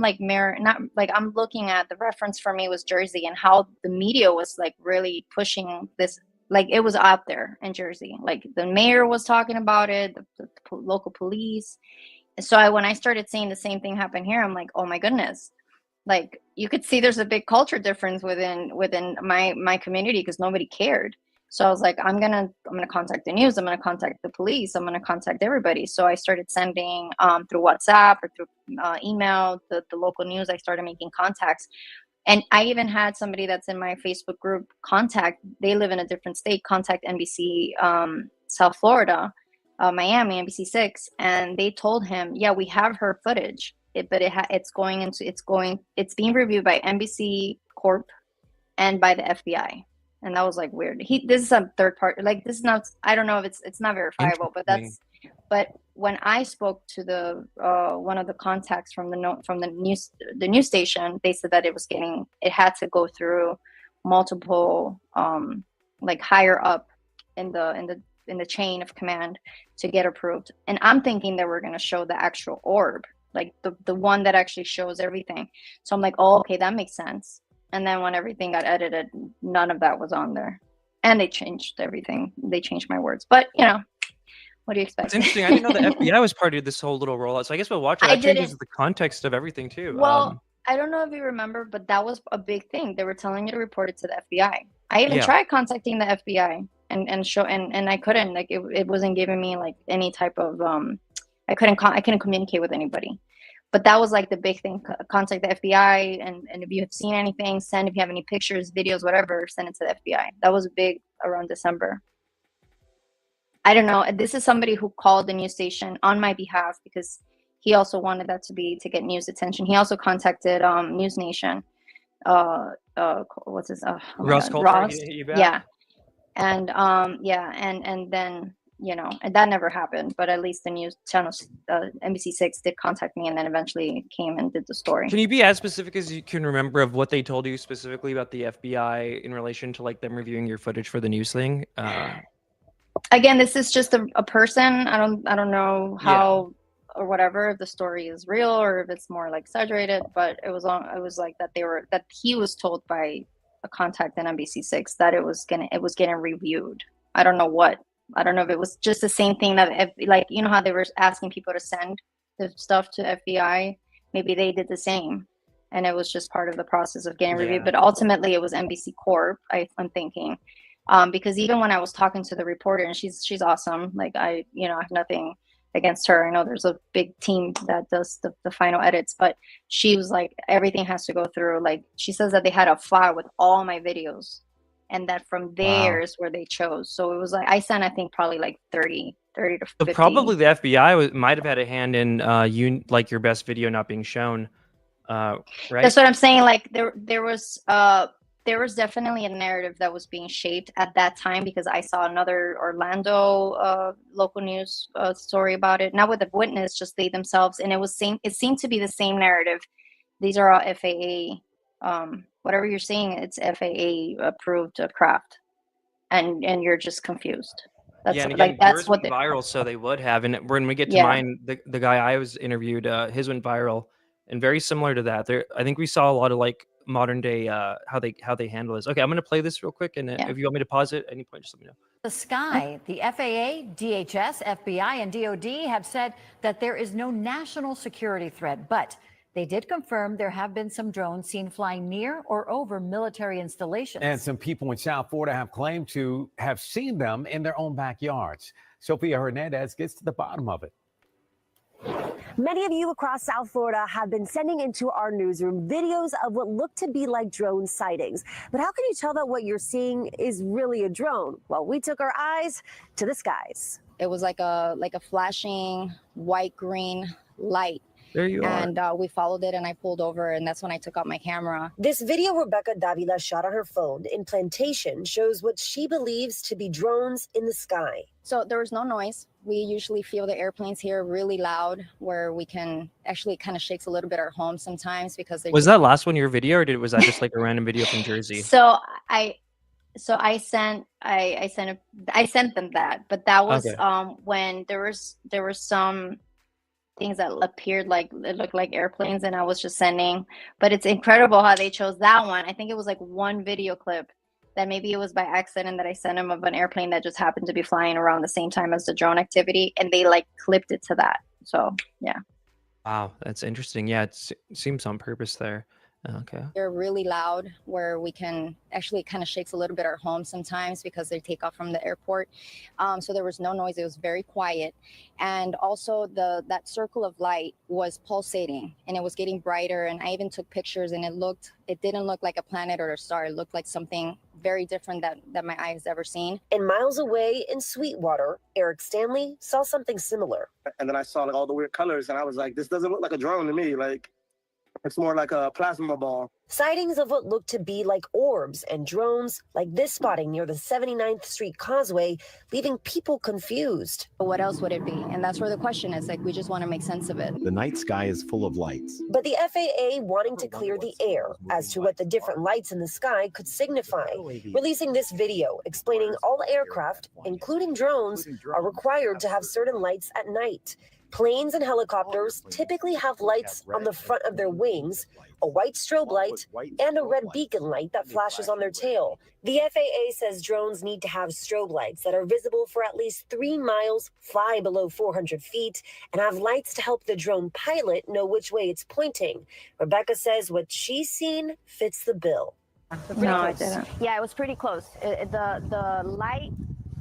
Speaker 10: like I'm looking at the reference for me was Jersey, and how the media was like really pushing this. Like it was out there in Jersey, like the mayor was talking about it, the local police. So when I started seeing the same thing happen here, I'm like, oh my goodness, like you could see there's a big culture difference within my community because nobody cared. So I was like, I'm gonna contact the news, I'm gonna contact the police, I'm gonna contact everybody. So I started sending through WhatsApp or through email the local news. I started making contacts. And I even had somebody that's in my Facebook group they live in a different state, contact NBC South Florida, Miami, NBC 6, and they told him, yeah, we have her footage, but it's being reviewed by NBC Corp and by the FBI. And that was like weird. This is a third party, like this is not, I don't know if it's not verifiable, but when I spoke to the one of the contacts from the news station, they said that it had to go through multiple like higher up in the chain of command to get approved. And I'm thinking that we're gonna show the actual orb, like the one that actually shows everything. So I'm like, oh, okay, that makes sense. And then when everything got edited, none of that was on there, and they changed everything. They changed my words, but you know. What do you expect?
Speaker 16: It's interesting. I didn't know the FBI was part of this whole little rollout. So I guess we'll watch it. That changes the context of everything too.
Speaker 10: Well, I don't know if you remember, but that was a big thing. They were telling you to report it to the FBI. I even tried contacting the FBI and I couldn't. Like it wasn't giving me like any type of I couldn't communicate with anybody. But that was like the big thing. Contact the FBI, and if you have seen anything, if you have any pictures, videos, whatever, send it to the FBI. That was big around December. I don't know. This is somebody who called the news station on my behalf because he also wanted that to get news attention. He also contacted News Nation. What's his?
Speaker 16: Ross Coulter.
Speaker 10: Ross. Yeah. And and then and that never happened. But at least the news channels, NBC 6, did contact me, and then eventually came and did the story.
Speaker 16: Can you be as specific as you can remember of what they told you specifically about the FBI in relation to like them reviewing your footage for the news thing?
Speaker 10: Again, this is just a person. I don't know how or whatever, if the story is real or if it's more like exaggerated, but it was like that he was told by a contact in NBC6 that it was getting reviewed. I don't know if it was just the same thing that like, you know how they were asking people to send the stuff to FBI, maybe they did the same, and it was just part of the process of getting reviewed. But ultimately it was NBC Corp, I'm thinking. Because even when I was talking to the reporter, and she's awesome, like I have nothing against her. I know there's a big team that does the final edits, but she was like, everything has to go through. Like, she says that they had a file with all my videos, and that from there is where they chose. So it was like, I sent, I think, probably like 30 to 50.
Speaker 16: So probably the FBI might have had a hand in your best video not being shown, right?
Speaker 10: That's what I'm saying. Like there was definitely a narrative that was being shaped at that time, because I saw another Orlando local news story about it, not with a witness, just they themselves, and it seemed to be the same narrative. These are all FAA, whatever you're seeing, it's FAA approved craft, and you're just confused. That's
Speaker 16: and again,
Speaker 10: like that's
Speaker 16: yours
Speaker 10: what
Speaker 16: went viral, so they would have. And when we get to mine, the guy I was interviewed, his went viral, and very similar to that. I think we saw a lot of like modern day how they handle this. Okay, I'm gonna play this real quick, and if you want me to pause it at any point, just let me know.
Speaker 19: The sky, the FAA, DHS, FBI, and DOD have said that there is no national security threat, but they did confirm there have been some drones seen flying near or over military installations.
Speaker 20: And some people in South Florida have claimed to have seen them in their own backyards. Sophia Hernandez gets to the bottom of it.
Speaker 21: Many of you across South Florida have been sending into our newsroom videos of what look to be like drone sightings. But how can you tell that what you're seeing is really a drone? Well, we took our eyes to the skies.
Speaker 10: It was like a flashing white-green light.
Speaker 16: There you are.
Speaker 10: And we followed it, and I pulled over, and that's when I took out my camera.
Speaker 21: This video Rebecca Davila shot on her phone in Plantation shows what she believes to be drones in the sky.
Speaker 10: So there was no noise. We usually feel the airplanes here really loud, where we can actually kind of shakes a little bit our home sometimes, because they
Speaker 16: Was that last one your video, or was that just like a random video from Jersey?
Speaker 10: So I sent them that, but that was when there were some things that appeared like it looked like airplanes, and I was just sending. But it's incredible how they chose that one. I think it was like one video clip that maybe it was by accident that I sent them of an airplane that just happened to be flying around the same time as the drone activity, and they like clipped it to that. So yeah.
Speaker 16: Wow, that's interesting. Yeah, it seems on purpose there. Okay.
Speaker 10: They're really loud, where we can actually kind of shakes a little bit our home sometimes, because they take off from the airport. So there was no noise. It was very quiet. And also that circle of light was pulsating, and it was getting brighter. And I even took pictures, and it didn't look like a planet or a star. It looked like something very different that my eye has ever seen.
Speaker 21: And miles away in Sweetwater, Eric Stanley saw something similar.
Speaker 22: And then I saw like all the weird colors, and I was like, this doesn't look like a drone to me. Like, it's more like a plasma ball.
Speaker 21: Sightings of what looked to be like orbs and drones, like this spotting near the 79th Street Causeway, leaving people confused.
Speaker 10: What else would it be? And that's where the question is. Like, we just want to make sense of it.
Speaker 23: The night sky is full of lights.
Speaker 21: But the FAA wanting to clear the air as to what the different lights in the sky could signify, releasing this video explaining all aircraft, including drones, are required to have certain lights at night. Planes and helicopters typically have lights on the front of their wings, a white strobe light, and a red beacon light that flashes on their tail. The FAA says drones need to have strobe lights that are visible for at least 3 miles, fly below 400 feet, and have lights to help the drone pilot know which way it's pointing. Rebecca says what she's seen fits the bill.
Speaker 10: No, I didn't.
Speaker 21: Yeah, it was pretty close. The light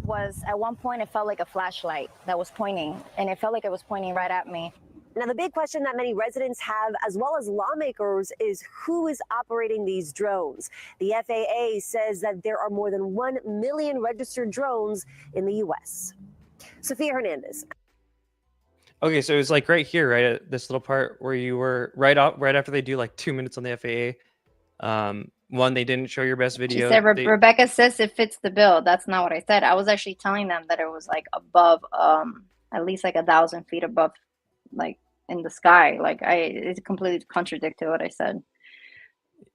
Speaker 21: was, at one point, it felt like a flashlight that was pointing, and it felt like it was pointing right at me. Now, the big question that many residents have, as well as lawmakers, is who is operating these drones? The FAA says that there are more than 1 million registered drones in the U.S. Sophia Hernandez.
Speaker 16: Okay, so it was like right here, right at this little part where you were right after they do like 2 minutes on the FAA. One, they didn't show your best video.
Speaker 10: She said Rebecca says it fits the bill. That's not what I said. I was actually telling them that it was like above, at least like 1,000 feet above, like in the sky. Like it completely contradicted what I said.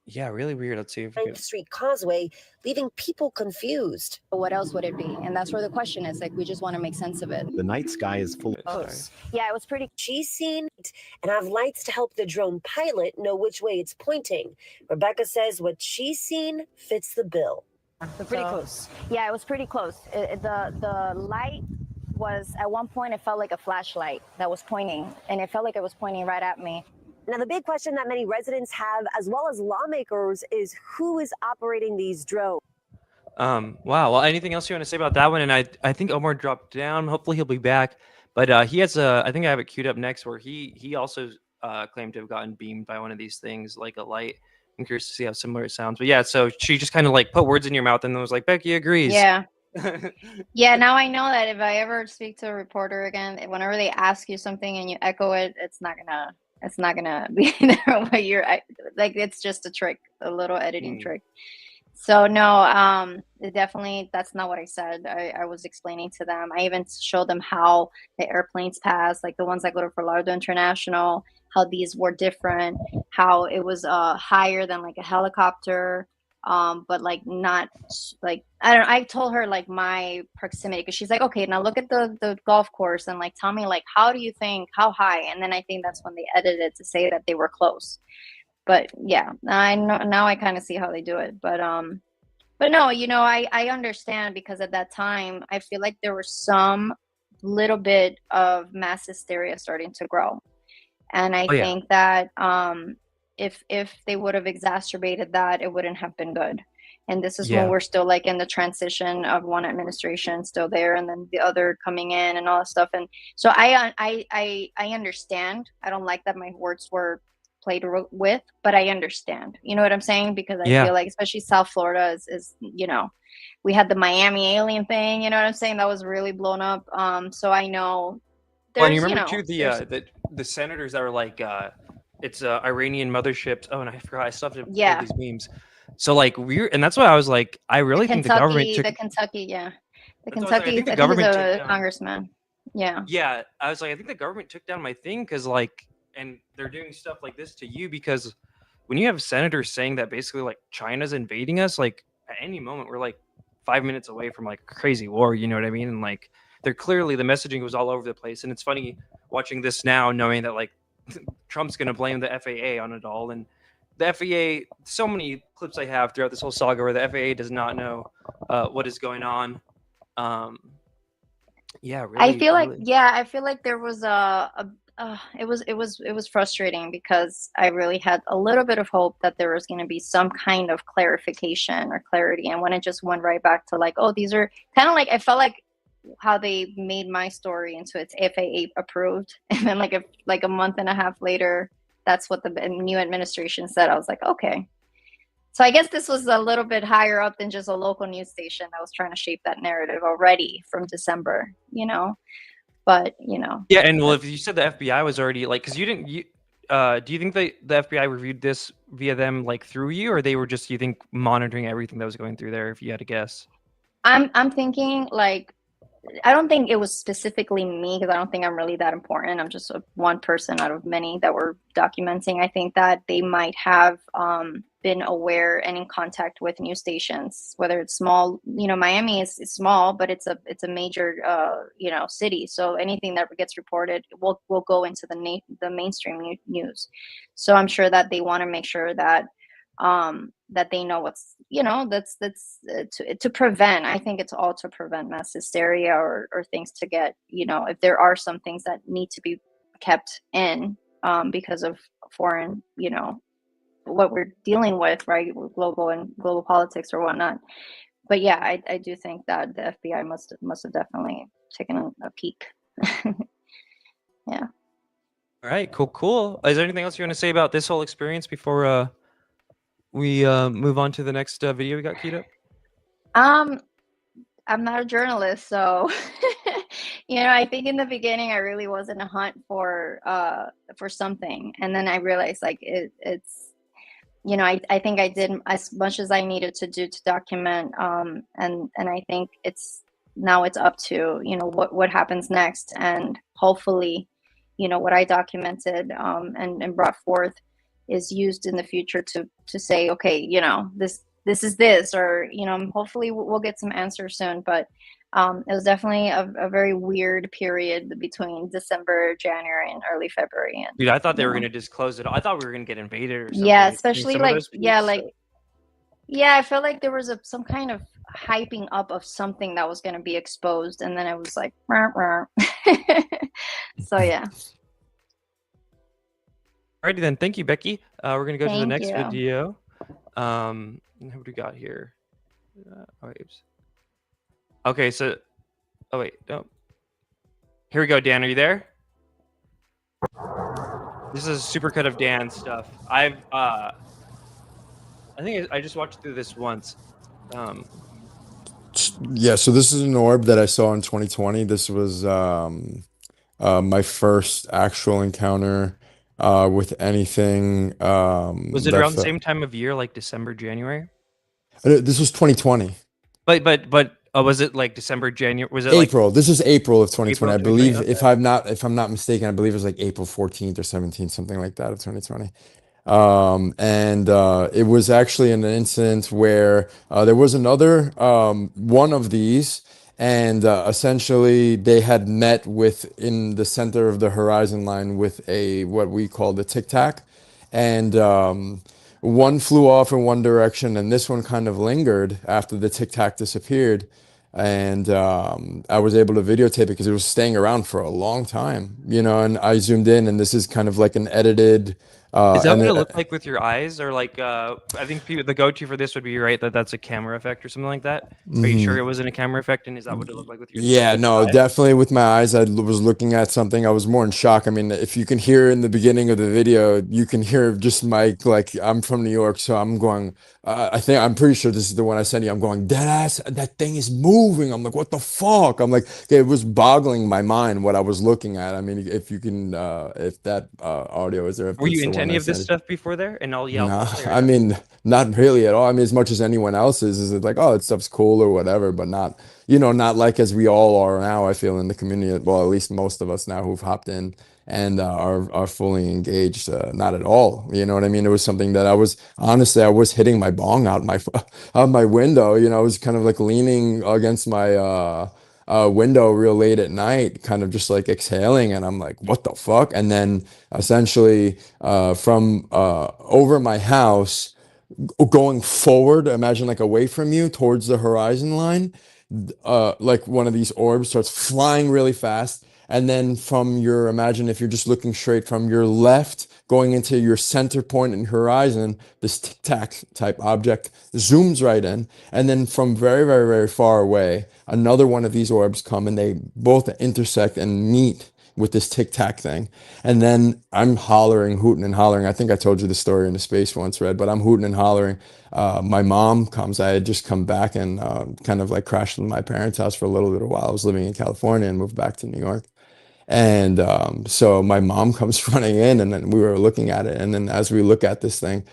Speaker 16: Yeah, really weird. Let's see if we
Speaker 21: 9th
Speaker 16: can.
Speaker 21: Street Causeway, leaving people confused.
Speaker 1: What else would it be? And that's where the question is. Like, we just want to make sense of it.
Speaker 23: The night sky is full.
Speaker 21: Yeah, it was pretty. She's seen and have lights to help the drone pilot know which way it's pointing. Rebecca says what she's seen fits the bill.
Speaker 1: So pretty close. Yeah, it was pretty close. The light was, at one point, it felt like a flashlight that was pointing, and it felt like it was pointing right at me.
Speaker 21: Now, the big question that many residents have, as well as lawmakers, is who is operating these drones?
Speaker 16: Wow. Well, anything else you want to say about that one? And I think Omer dropped down. Hopefully he'll be back. But he has I think I have it queued up next where he also claimed to have gotten beamed by one of these things, like a light. I'm curious to see how similar it sounds. But yeah, so she just kind of like put words in your mouth and then was like, Becky agrees.
Speaker 10: Yeah. Yeah, now I know that if I ever speak to a reporter again, whenever they ask you something and you echo it, it's not gonna be there what you're like. It's just a trick, a little editing trick. So no, definitely that's not what I said. I was explaining to them. I even showed them how the airplanes pass, like the ones that go to Fort Lauderdale International, how these were different, how it was higher than like a helicopter. But like not like I told her like my proximity, because she's like, okay, now look at the golf course and like tell me like how do you think, how high? And then I think that's when they edited to say that they were close. But yeah, I know now I kind of see how they do it. But no, you know, I understand, because at that time I feel like there was some little bit of mass hysteria starting to grow, and I think that if they would have exacerbated that, it wouldn't have been good. And this is when we're still like in the transition of one administration still there and then the other coming in and all that stuff. And so I understand. I don't like that my words were played with, but I understand. You know what I'm saying? Because I feel like especially South Florida is you know, we had the Miami alien thing, you know what I'm saying? That was really blown up. So I know
Speaker 16: Well, and you remember too the senators that were like it's Iranian motherships. Oh, and I forgot I still have to pull these memes. So like and that's why I was like, I really think the government took
Speaker 10: the Kentucky I think
Speaker 16: government
Speaker 10: he's
Speaker 16: took
Speaker 10: a
Speaker 16: down.
Speaker 10: congressman. Yeah.
Speaker 16: Yeah, I was like, I think the government took down my thing because like, and they're doing stuff like this to you because when you have senators saying that basically like China's invading us, like at any moment we're like 5 minutes away from like a crazy war, you know what I mean? And like they're clearly the messaging was all over the place. And it's funny watching this now, knowing that like Trump's gonna blame the FAA on it all. And the FAA, so many clips I have throughout this whole saga where the FAA does not know what is going on. Yeah, really.
Speaker 10: I feel like there was it was frustrating because I really had a little bit of hope that there was going to be some kind of clarification or clarity, and when it just went right back to like, oh, these are kind of like, I felt like how they made my story into its FAA approved, and then like a month and a half later, that's what the new administration said. I was like, okay. So I guess this was a little bit higher up than just a local news station that was trying to shape that narrative already from December, you know. But you know.
Speaker 16: Yeah, and well, if you said the FBI was already like, because you didn't, do you think the FBI reviewed this via them like through you, or they were just, you think, monitoring everything that was going through there? If you had to guess,
Speaker 10: I'm thinking like, I don't think it was specifically me because I don't think I'm really that important. I'm just one person out of many that were documenting. I think that they might have been aware and in contact with news stations, whether it's small. You know, Miami is small, but it's a major you know, city. So anything that gets reported will go into the mainstream news. So I'm sure that they want to make sure that that they know what's, you know, that's to prevent. I think it's all to prevent mass hysteria or things to get, you know, if there are some things that need to be kept in because of foreign, you know, what we're dealing with, right, with global politics or whatnot. But yeah, I do think that the FBI must have definitely taken a peek. Yeah.
Speaker 16: All right, cool. Is there anything else you want to say about this whole experience before we move on to the next video we got queued up?
Speaker 10: I'm not a journalist, so you know, I think in the beginning I really was in a hunt for something, and then I realized like it's, you know, I think I did as much as I needed to do to document, and I think it's up to, you know, what happens next, and hopefully, you know, what I documented and brought forth is used in the future to say, okay, you know, this is this, or, you know, hopefully we'll get some answers soon. But it was definitely a very weird period between December, January, and early February. And
Speaker 16: Dude, I thought they
Speaker 10: you
Speaker 16: were
Speaker 10: know.
Speaker 16: gonna disclose it. I thought we were gonna get invaded or something.
Speaker 10: Yeah,
Speaker 16: in
Speaker 10: especially
Speaker 16: some of
Speaker 10: like,
Speaker 16: those
Speaker 10: yeah,
Speaker 16: peaks.
Speaker 10: like, yeah, I felt like there was some kind of hyping up of something that was going to be exposed, and then it was like, rah, rah. So yeah.
Speaker 16: Alrighty then, thank you, Becky. We're gonna go to the
Speaker 10: Thank
Speaker 16: next
Speaker 10: you.
Speaker 16: video. What do we got here? Oh, wait, oops. Okay, so, oh wait, no. Here we go, Dan. Are you there? This is a supercut of Dan's stuff. I think I just watched through this once.
Speaker 2: Yeah, so this is an orb that I saw in 2020. This was my first actual encounter with anything.
Speaker 16: Was it around the same time of year, like December, January?
Speaker 2: This was 2020.
Speaker 16: But was it like December, January? Was it
Speaker 2: April? This is April of 2020.
Speaker 16: April
Speaker 2: I believe,
Speaker 16: 2020,
Speaker 2: if I'm not mistaken, I believe it was like April 14th or 17th, something like that of 2020. It was actually an incident where there was another one of these, and essentially they had met with in the center of the horizon line with a what we call the tic tac, and one flew off in one direction, and this one kind of lingered after the tic tac disappeared. And I was able to videotape it because it was staying around for a long time, you know. And I zoomed in, and this is kind of like an edited.
Speaker 16: Is that
Speaker 2: and
Speaker 16: what it
Speaker 2: it-
Speaker 16: looked like with your eyes, or like? I think the go-to for this would be right that that's a camera effect or something like that. Are you sure
Speaker 2: Mhm.
Speaker 16: it wasn't a camera effect, and is that what it looked like with your?
Speaker 2: Yeah,
Speaker 16: with your
Speaker 2: no,
Speaker 16: eyes?
Speaker 2: definitely with my eyes. Was looking at something. I was more in shock. I mean, if you can hear in the beginning of the video, you can hear just my, like, I'm from New York, so I'm going, I'm pretty sure this is the one I sent you. I'm going, dead ass, that thing is moving. I'm like, what the fuck? I'm like, okay, it was boggling my mind what I was looking at. I mean, if you can, if that audio is there. If
Speaker 16: Were you
Speaker 2: it's the
Speaker 16: into
Speaker 2: one
Speaker 16: any
Speaker 2: I
Speaker 16: of this
Speaker 2: sent you.
Speaker 16: stuff before there? And I'll
Speaker 2: No,
Speaker 16: play or
Speaker 2: I
Speaker 16: no?
Speaker 2: mean, not really at all. I mean, as much as anyone else is it like, oh, that stuff's cool or whatever, but not, you know, not like as we all are now, I feel, in the community. Well, at least most of us now who've hopped in and are fully engaged, not at all. You know what I mean? It was something that I was, honestly, I was hitting my bong out out my window. You know, I was kind of like leaning against my window real late at night, kind of just like exhaling, and I'm like, what the fuck? And then essentially from over my house going forward, imagine like away from you towards the horizon line, like one of these orbs starts flying really fast, and then from your, imagine if you're just looking straight from your left going into your center point and horizon, this tic tac type object zooms right in, and then from very, very, very far away, another one of these orbs come, and they both intersect and meet with this tic tac thing. And then I'm hollering, hooting and hollering. I think I told you the story in the space once, Red, but I'm hooting and hollering. My mom comes. I had just come back and kind of like crashed in my parents' house for a little bit of while. I was living in California and moved back to New York. And so my mom comes running in, and then we were looking at it. And then as we look at this thing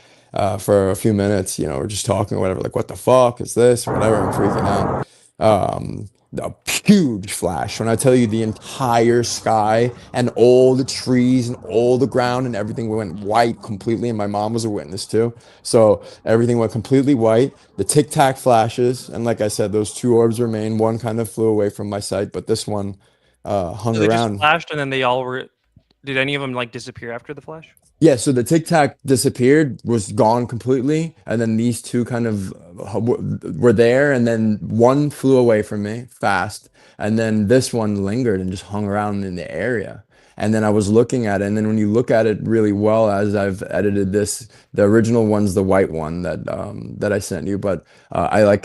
Speaker 2: for a few minutes, you know, we're just talking or whatever, like, what the fuck is this? Or whatever, I'm freaking out. A huge flash. When I tell you the entire sky and all the trees and all the ground and everything went white completely, and my mom was a witness too. So everything went completely white. The tic tac flashes, and like I said, those two orbs remain. One kind of flew away from my sight, but this one hung
Speaker 16: So they just
Speaker 2: around.
Speaker 16: flashed, and then they all were. Did any of them like disappear after the flash?
Speaker 2: Yeah, so the tic tac disappeared, was gone completely, and then these two kind of were there, and then one flew away from me fast, and then this one lingered and just hung around in the area. And then I was looking at it, and then when you look at it really well, as I've edited this, the original one's the white one that I sent you, but I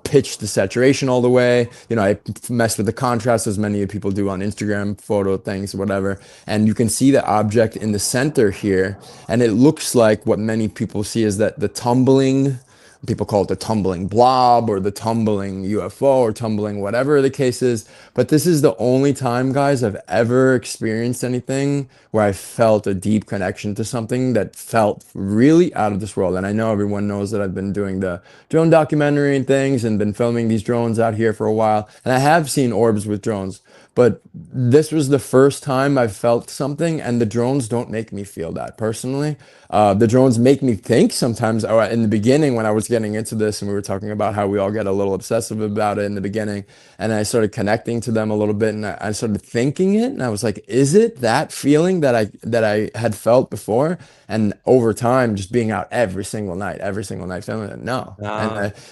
Speaker 2: pitched the saturation all the way. You know, I messed with the contrast as many people do on Instagram photo things, whatever. And you can see the object in the center here, and it looks like what many people see is that the tumbling. People call it the tumbling blob or the tumbling UFO or tumbling whatever the case is. But this is the only time, guys, I've ever experienced anything where I felt a deep connection to something that felt really out of this world. And I know everyone knows that I've been doing the drone documentary and things and been filming these drones out here for a while. And I have seen orbs with drones. but this was the first time I felt something, and the drones don't make me feel that personally. The drones make me think sometimes. In the beginning, when I was getting into this, and we were talking about how we all get a little obsessive about it in the beginning, and I started connecting to them a little bit, and I started thinking it, and I was like, is it that feeling that I had felt before? And over time, just being out every single night, feeling it, no,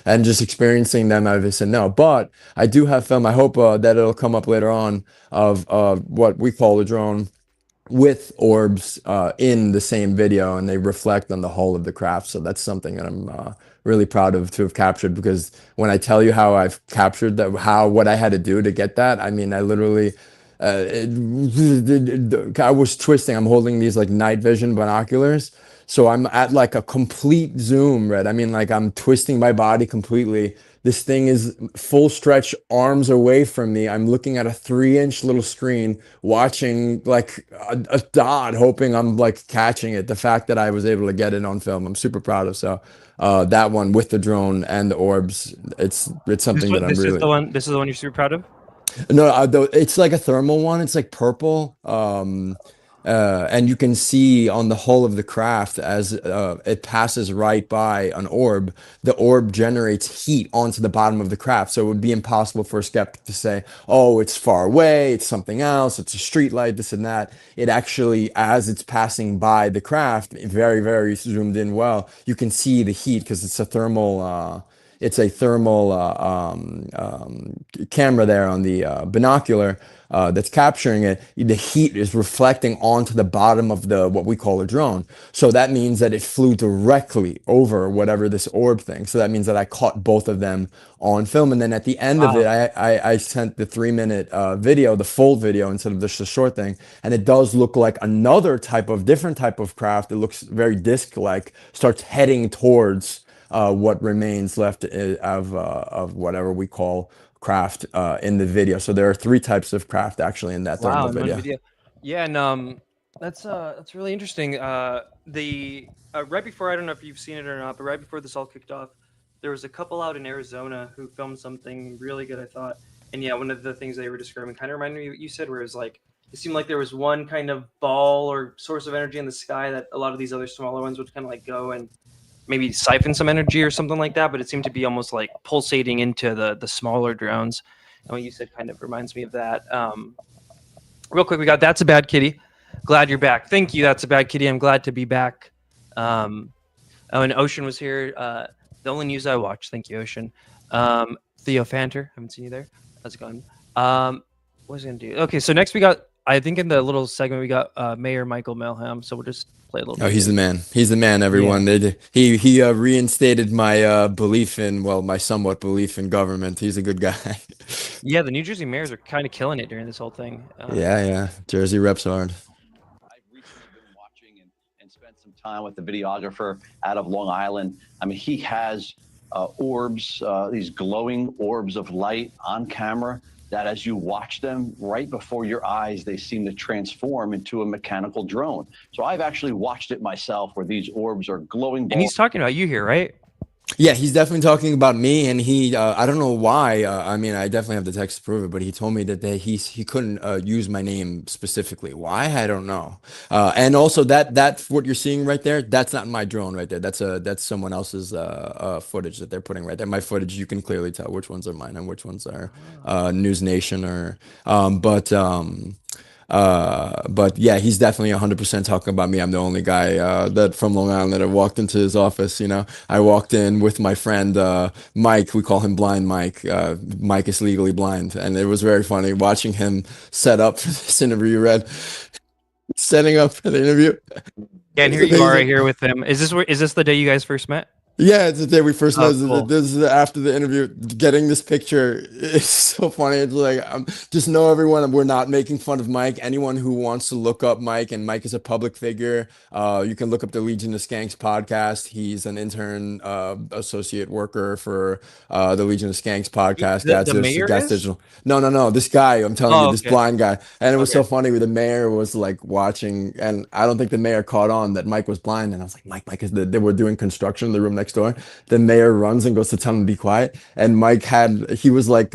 Speaker 2: and just experiencing them, I said no. But I do have film. I hope that it'll come up later on of what we call a drone with orbs in the same video, and they reflect on the whole of the craft. So that's something that I'm really proud of to have captured, because when I tell you how I've captured that, what I had to do to get that, I mean, I literally I was twisting. I'm holding these like night vision binoculars, so I'm at like a complete zoom, right? I mean, like I'm twisting my body completely. This thing is full stretch, arms away from me. I'm looking at a 3-inch little screen, watching like a dot, hoping I'm like catching it. The fact that I was able to get it on film, I'm super proud of. So that one with the drone and the orbs, it's something that I'm
Speaker 16: This is
Speaker 2: really.
Speaker 16: the one. This is the one you're super proud of.
Speaker 2: No, it's like a thermal one. It's like purple. And you can see on the hull of the craft as it passes right by an orb, the orb generates heat onto the bottom of the craft. So it would be impossible for a skeptic to say, oh, it's far away, it's something else, it's a street light, this and that. It actually, as it's passing by the craft, very, very zoomed in well, you can see the heat because it's a thermal. It's a thermal camera there on the binocular that's capturing it. The heat is reflecting onto the bottom of the what we call a drone. So that means that it flew directly over whatever this orb thing. So that means that I caught both of them on film. And then at the end of it, I sent the 3-minute video, the full video instead of just the short thing. And it does look like another different type of craft. It looks very disc-like, starts heading towards what remains left of whatever we call craft in the video. So there are 3 types of craft actually in that thermal
Speaker 16: in one
Speaker 2: video.
Speaker 16: Yeah, and that's really interesting. The right before, I don't know if you've seen it or not, but right before this all kicked off, there was a couple out in Arizona who filmed something really good, I thought. And yeah, one of the things they were describing kind of reminded me of what you said, where it was like it seemed like there was one kind of ball or source of energy in the sky that a lot of these other smaller ones would kind of like go and maybe siphon some energy or something like that, but it seemed to be almost like pulsating into the smaller drones. And what you said kind of reminds me of that. Real quick, we got That's a Bad Kitty. Glad you're back. Thank you, That's a Bad Kitty. I'm glad to be back. And Ocean was here. The only news I watched. Thank you, Ocean. Theo Fanter, haven't seen you there. How's it going? What was I gonna do? Okay, so next we got, I think in the little segment we got Mayor Michael Melham. So we'll just play a little bit.
Speaker 2: Oh, he's the man. He's the man, everyone.
Speaker 16: Yeah.
Speaker 2: He reinstated my belief in, well, my somewhat belief in government. He's a good guy.
Speaker 16: Yeah, the New Jersey mayors are kind of killing it during this whole thing.
Speaker 2: Yeah. Jersey reps hard.
Speaker 3: Some time with the videographer out of Long Island. I mean, he has orbs, these glowing orbs of light on camera that as you watch them right before your eyes, they seem to transform into a mechanical drone. So I've actually watched it myself where these orbs are glowing.
Speaker 16: And he's talking about you here, right?
Speaker 2: Yeah, he's definitely talking about me, and he I don't know why. I mean, I definitely have the text to prove it, but he told me that he couldn't use my name specifically. Why? I don't know. And also that's what you're seeing right there. That's not my drone right there. That's someone else's footage that they're putting right there. My footage, you can clearly tell which ones are mine and which ones are News Nation or but yeah, he's definitely 100% talking about me. I'm the only guy that from Long Island that I walked into his office. You know, I walked in with my friend Mike. We call him Blind Mike. Mike is legally blind, and it was very funny watching him set up for this interview. Red setting up for the interview.
Speaker 16: Yeah, and here you are right here with him. Is this the day you guys first met?
Speaker 2: Yeah, it's the day we first met.
Speaker 16: Cool.
Speaker 2: This is after the interview. Getting this picture is so funny. It's like, just know everyone, we're not making fun of Mike. Anyone who wants to look up Mike, and Mike is a public figure, you can look up the Legion of Skanks podcast. He's an intern, associate worker for the Legion of Skanks podcast.
Speaker 16: The mayor
Speaker 2: Gas
Speaker 16: is?
Speaker 2: Digital. No. This guy, I'm telling you, this
Speaker 16: okay.
Speaker 2: blind guy. And it was so funny. The mayor was like watching, and I don't think the mayor caught on that Mike was blind. And I was like, Mike is they were doing construction in the room next door. The mayor runs and goes to tell him to be quiet. And Mike he was like,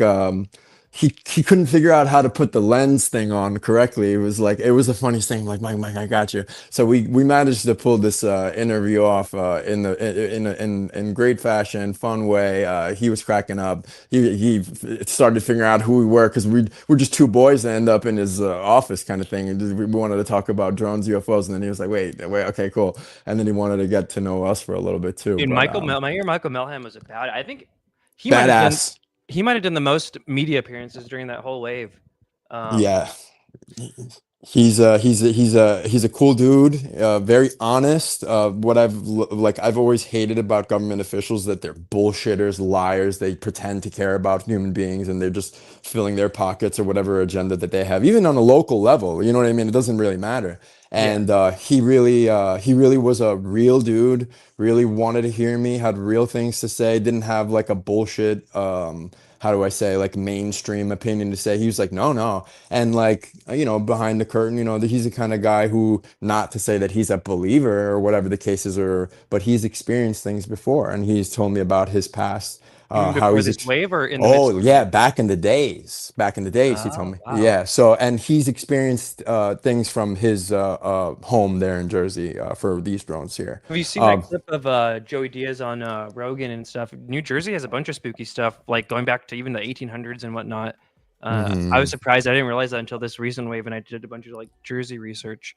Speaker 2: he couldn't figure out how to put the lens thing on correctly. It was the funniest thing. Like, Mike, I got you. So we managed to pull this interview off in great fashion, fun way. He was cracking up. He started figuring out who we were because we're just two boys that end up in his office kind of thing, and we wanted to talk about drones, UFOs, and then he was like, wait, okay, cool. And then he wanted to get to know us for a little bit too.
Speaker 16: Dude,
Speaker 2: But,
Speaker 16: Michael Melham was about it. I think he might have done the most media appearances during that whole wave.
Speaker 2: Yeah, he's a cool dude, very honest. What I've always hated about government officials, that they're bullshitters, liars. They pretend to care about human beings, and they're just filling their pockets or whatever agenda that they have, even on a local level. You know what I mean? It doesn't really matter. And he really was a real dude. Really wanted to hear me. Had real things to say. Didn't have like a bullshit. How do I say, like, mainstream opinion to say. He was like, no. And like, behind the curtain, he's the kind of guy who, not to say that he's a believer or whatever the case is, but he's experienced things before, and he's told me about his past.
Speaker 16: Even
Speaker 2: How
Speaker 16: before
Speaker 2: he's
Speaker 16: this wave or in the midst of
Speaker 2: yeah, back in the days, he told me.
Speaker 16: wow.
Speaker 2: Yeah, so, and he's experienced things from his home there in Jersey for these drones here.
Speaker 16: Have you seen that clip of Joey Diaz on Rogan and stuff? New Jersey has a bunch of spooky stuff, like going back to even the 1800s and whatnot. I was surprised. I didn't realize that until this recent wave, and I did a bunch of like Jersey research.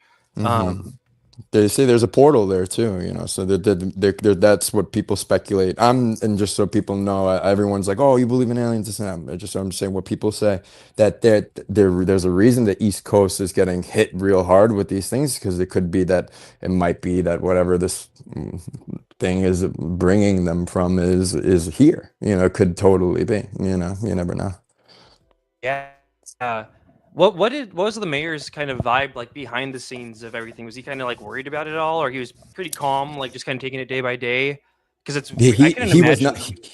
Speaker 2: They say there's a portal there too, so that's what people speculate. And just so people know, everyone's like, oh, you believe in aliens, this and that. I'm just saying what people say, that there's a reason the East Coast is getting hit real hard with these things, because it could be that, it might be that whatever this thing is bringing them from is here. It could totally be. You never know.
Speaker 16: Yeah. What was the mayor's kind of vibe like behind the scenes of everything? Was he kind of like worried about it all, or he was pretty calm, like just kind of taking it day by day? Because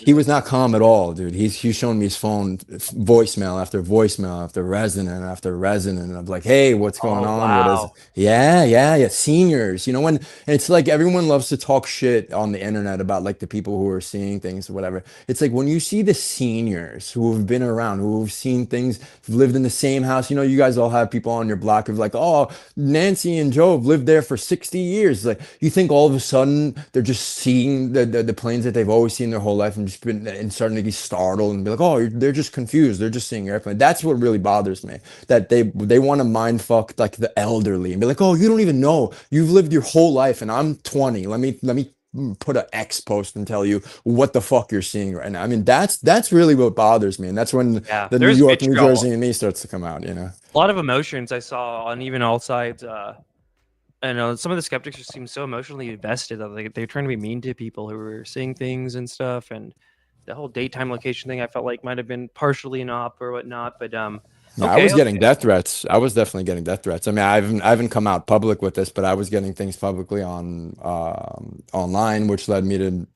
Speaker 2: he was not calm at all, dude. He's showing me his phone, voicemail after voicemail after resonant after resonant of like, hey, what's going on?
Speaker 16: Wow.
Speaker 2: What is it? Yeah, seniors. When, and it's like everyone loves to talk shit on the internet about like the people who are seeing things or whatever. It's like when you see the seniors who have been around, who have seen things, who've lived in the same house. You guys all have people on your block who've like, oh, Nancy and Joe have lived there for 60 years. Like, you think all of a sudden they're just seeing the planes that they've always seen their whole life, and just been and starting to be startled and be like, oh, they're just confused. They're just seeing airplane. That's what really bothers me. That they want to mind fuck like the elderly and be like, oh, you don't even know. You've lived your whole life, and I'm 20. Let me put an X post and tell you what the fuck you're seeing right now. I mean, that's really what bothers me, and that's when the New York, New Jersey, and me starts to come out. A
Speaker 16: lot of emotions I saw on even all sides. I know some of the skeptics just seem so emotionally invested that they're trying to be mean to people who are seeing things and stuff. And the whole daytime location thing, I felt like might have been partially an op or whatnot. But
Speaker 2: I was getting death threats. I was definitely getting death threats. I mean, I haven't come out public with this, but I was getting things publicly on online, which led me to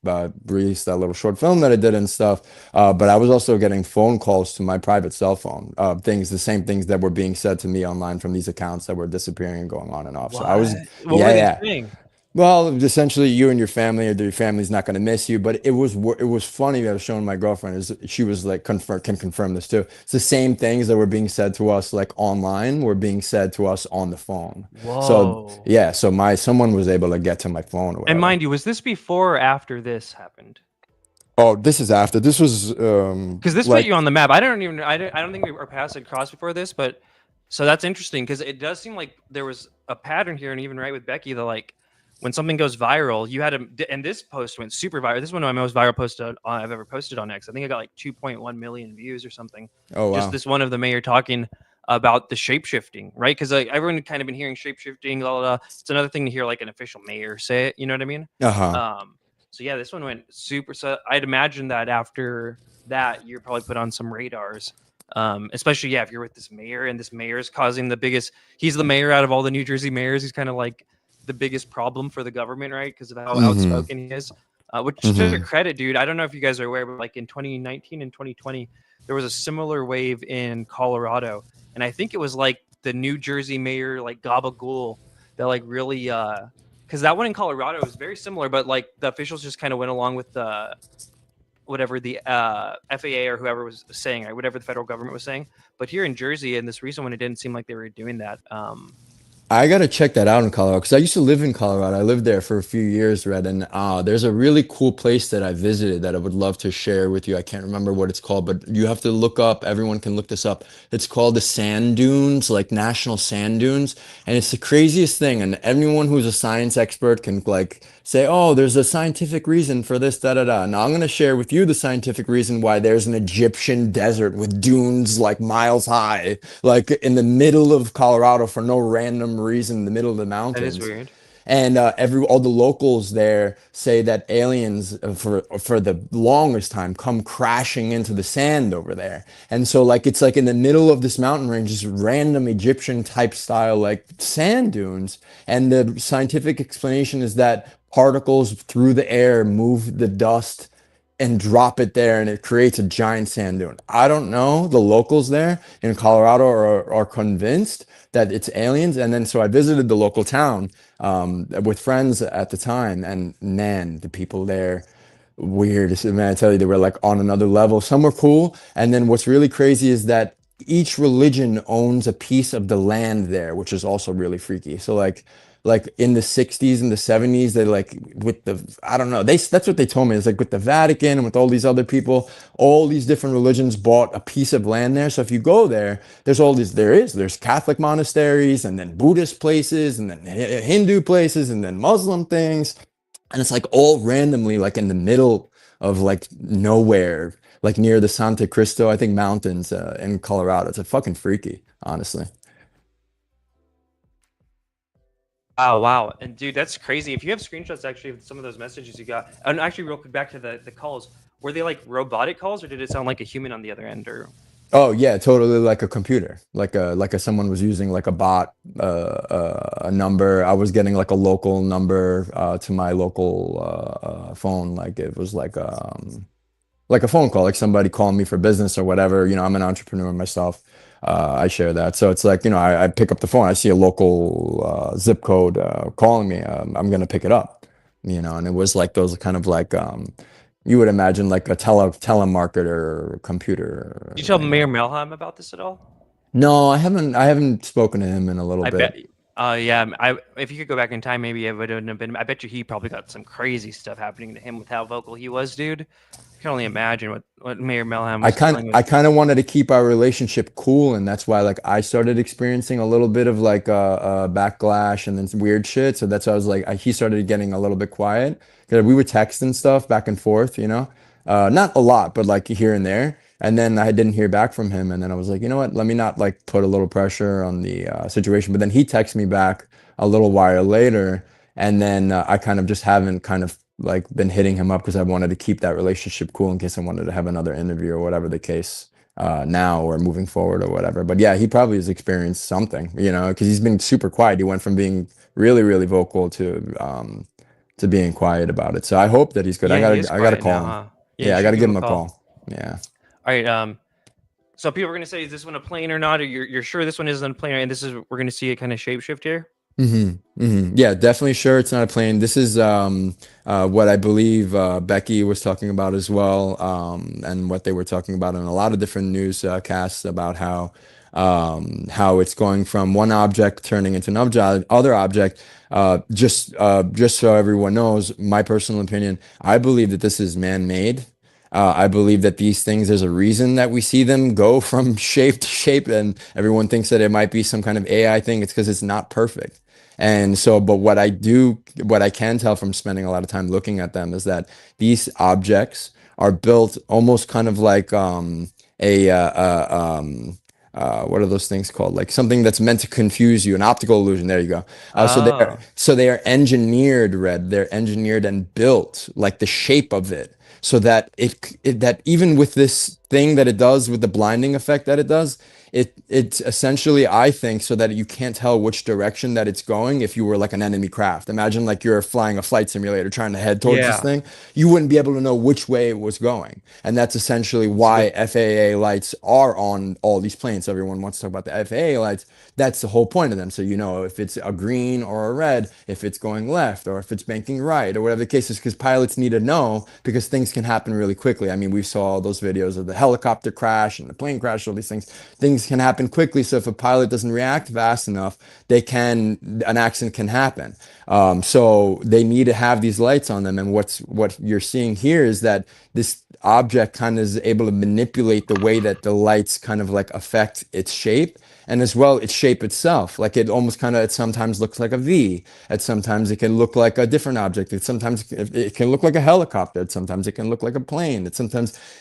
Speaker 2: release that little short film that I did and stuff. But I was also getting phone calls to my private cell phone, the same things that were being said to me online from these accounts that were disappearing and going on and off.
Speaker 16: What?
Speaker 2: So I was,
Speaker 16: What were they saying?
Speaker 2: Well, essentially, you and your family, or your family's not going to miss you. But it was funny. I was showing my girlfriend, is she was like, can confirm this too. It's the same things that were being said to us like online were being said to us on the phone.
Speaker 16: Whoa.
Speaker 2: So yeah, so someone was able to get to my phone. Or whatever.
Speaker 16: And mind you, was this before or after this happened?
Speaker 2: Oh, this is after. This was
Speaker 16: because this put you on the map. I don't think we were passed across before this, but so that's interesting because it does seem like there was a pattern here, and even right with Becky, the like. When something goes viral, you had and this post went super viral. This is one of my most viral posts I've ever posted on X. I think I got like 2.1 million views or something.
Speaker 2: Oh, wow.
Speaker 16: Just this one of the mayor talking about the shape-shifting, right? Because like everyone had kind of been hearing shape-shifting, blah, blah, blah. It's another thing to hear like an official mayor say it. You know what I mean? So yeah, this one went super. So I'd imagine that after that, you're probably put on some radars. Especially if you're with this mayor, and this mayor is causing the biggest. He's the mayor out of all the New Jersey mayors. He's kind of like the biggest problem for the government, right? Because of how outspoken he is. Which to credit, dude. I don't know if you guys are aware, but like in 2019 and 2020, there was a similar wave in Colorado, and I think it was like the New Jersey mayor, like Gabagool, that like really, because that one in Colorado was very similar, but like the officials just kind of went along with the whatever the FAA or whoever was saying, right? Whatever the federal government was saying. But here in Jersey, in this recent one, it didn't seem like they were doing that.
Speaker 2: I gotta check that out in Colorado because I used to live in Colorado. I lived there for a few years, Red, and there's a really cool place that I visited that I would love to share with you. I can't remember what it's called, but you have to look up. Everyone can look this up. It's called the Sand Dunes, like National Sand Dunes, and it's the craziest thing. And anyone who's a science expert can like say, "Oh, there's a scientific reason for this, da da da." Now I'm gonna share with you the scientific reason why there's an Egyptian desert with dunes like miles high, like in the middle of Colorado for no random reason in the middle of the
Speaker 16: That is
Speaker 2: mountains.
Speaker 16: weird.
Speaker 2: And all the locals there say that aliens for the longest time come crashing into the sand over there. And so like it's like in the middle of this mountain range, just random Egyptian type style like sand dunes. And the scientific explanation is that particles through the air move the dust and drop it there and it creates a giant sand dune. I don't know. The locals there in Colorado are convinced that it's aliens. And then so I visited the local town with friends at the time, and man, the people there weird. Man, I tell you, they were like on another level. Some were cool. And then what's really crazy is that each religion owns a piece of the land there, which is also really freaky. So like in the 60s and the 70s, they like with the I don't know, that's what they told me. It's like with the Vatican and with all these other people, all these different religions bought a piece of land there. So if you go there, there's Catholic monasteries and then Buddhist places and then Hindu places and then Muslim things. And it's like all randomly like in the middle of like nowhere, like near the Santa Cristo, I think mountains in Colorado. It's a fucking freaky, honestly.
Speaker 16: Oh wow, and dude, that's crazy. If you have screenshots actually of some of those messages you got, and actually real quick back to the calls, were they like robotic calls or did it sound like a human on the other end? Or
Speaker 2: Oh yeah, totally like a computer, like a someone was using like a bot, a number. I was getting like a local number to my local phone, like it was like a phone call, like somebody calling me for business or whatever. You know, I'm an entrepreneur myself. I share that, so it's like I pick up the phone, I see a local zip code calling me. I'm gonna pick it up, and it was like those kind of like you would imagine like a telemarketer computer.
Speaker 16: did you tell Mayor Melham about this at all?
Speaker 2: No, I haven't spoken to him in a little
Speaker 16: I
Speaker 2: bit.
Speaker 16: bet. Yeah. If you could go back in time, maybe it wouldn't have been. I bet you he probably got some crazy stuff happening to him with how vocal he was, dude. I can only imagine what Mayor Melham was dealing with.
Speaker 2: I kind of wanted to keep our relationship cool, and that's why like I started experiencing a little bit of like backlash and then some weird shit. So that's why I was like he started getting a little bit quiet because we would text and stuff back and forth, not a lot, but like here and there. And then I didn't hear back from him, and then I was like, you know what? Let me not like put a little pressure on the situation. But then he texted me back a little while later, and then I kind of just haven't kind of like been hitting him up because I wanted to keep that relationship cool in case I wanted to have another interview or whatever the case now or moving forward or whatever. But yeah, he probably has experienced something, because he's been super quiet. He went from being really, really vocal to being quiet about it. So I hope that he's good.
Speaker 16: Yeah,
Speaker 2: I
Speaker 16: he is
Speaker 2: gotta
Speaker 16: quiet
Speaker 2: call
Speaker 16: now,
Speaker 2: him.
Speaker 16: huh?
Speaker 2: Yeah,
Speaker 16: you
Speaker 2: I
Speaker 16: should
Speaker 2: gotta give him a call. Yeah.
Speaker 16: All right. So people are gonna say, is this one a plane or not? Or you're sure this one isn't a plane? And we're gonna see a kind of shapeshift here.
Speaker 2: Yeah, definitely sure it's not a plane. This is what I believe Becky was talking about as well, and what they were talking about in a lot of different newscasts about how it's going from one object turning into another other object. Just so everyone knows, my personal opinion, I believe that this is man-made. I believe that these things, there's a reason that we see them go from shape to shape, and everyone thinks that it might be some kind of AI thing. It's because it's not perfect. And so, but what I can tell from spending a lot of time looking at them is that these objects are built almost kind of like what are those things called? Like something that's meant to confuse you, an optical illusion. There you go. So they are engineered, They're engineered and built like the shape of it, so that that even with this thing that it does with the blinding effect that it does, it's essentially, I think, so that you can't tell which direction that it's going if you were like an enemy craft. Imagine like you're flying a flight simulator trying to head towards this
Speaker 16: Yeah.
Speaker 2: thing. You wouldn't be able to know which way it was going. And that's essentially why FAA lights are on all these planes. So everyone wants to talk about the FAA lights. That's the whole point of them. So you know if it's a green or a red, if it's going left or if it's banking right or whatever the case is, because pilots need to know because things can happen really quickly. I mean, we saw those videos of the helicopter crash and the plane crash, all these things. Things can happen quickly. So if a pilot doesn't react fast enough, an accident can happen. So they need to have these lights on them. And what you're seeing here is that this object kind of is able to manipulate the way that the lights kind of like affect its shape and as well its shape itself. Like it almost kind of, it sometimes looks like a V. At sometimes it can look like a different object. It can look like a helicopter. Sometimes it can look like a plane.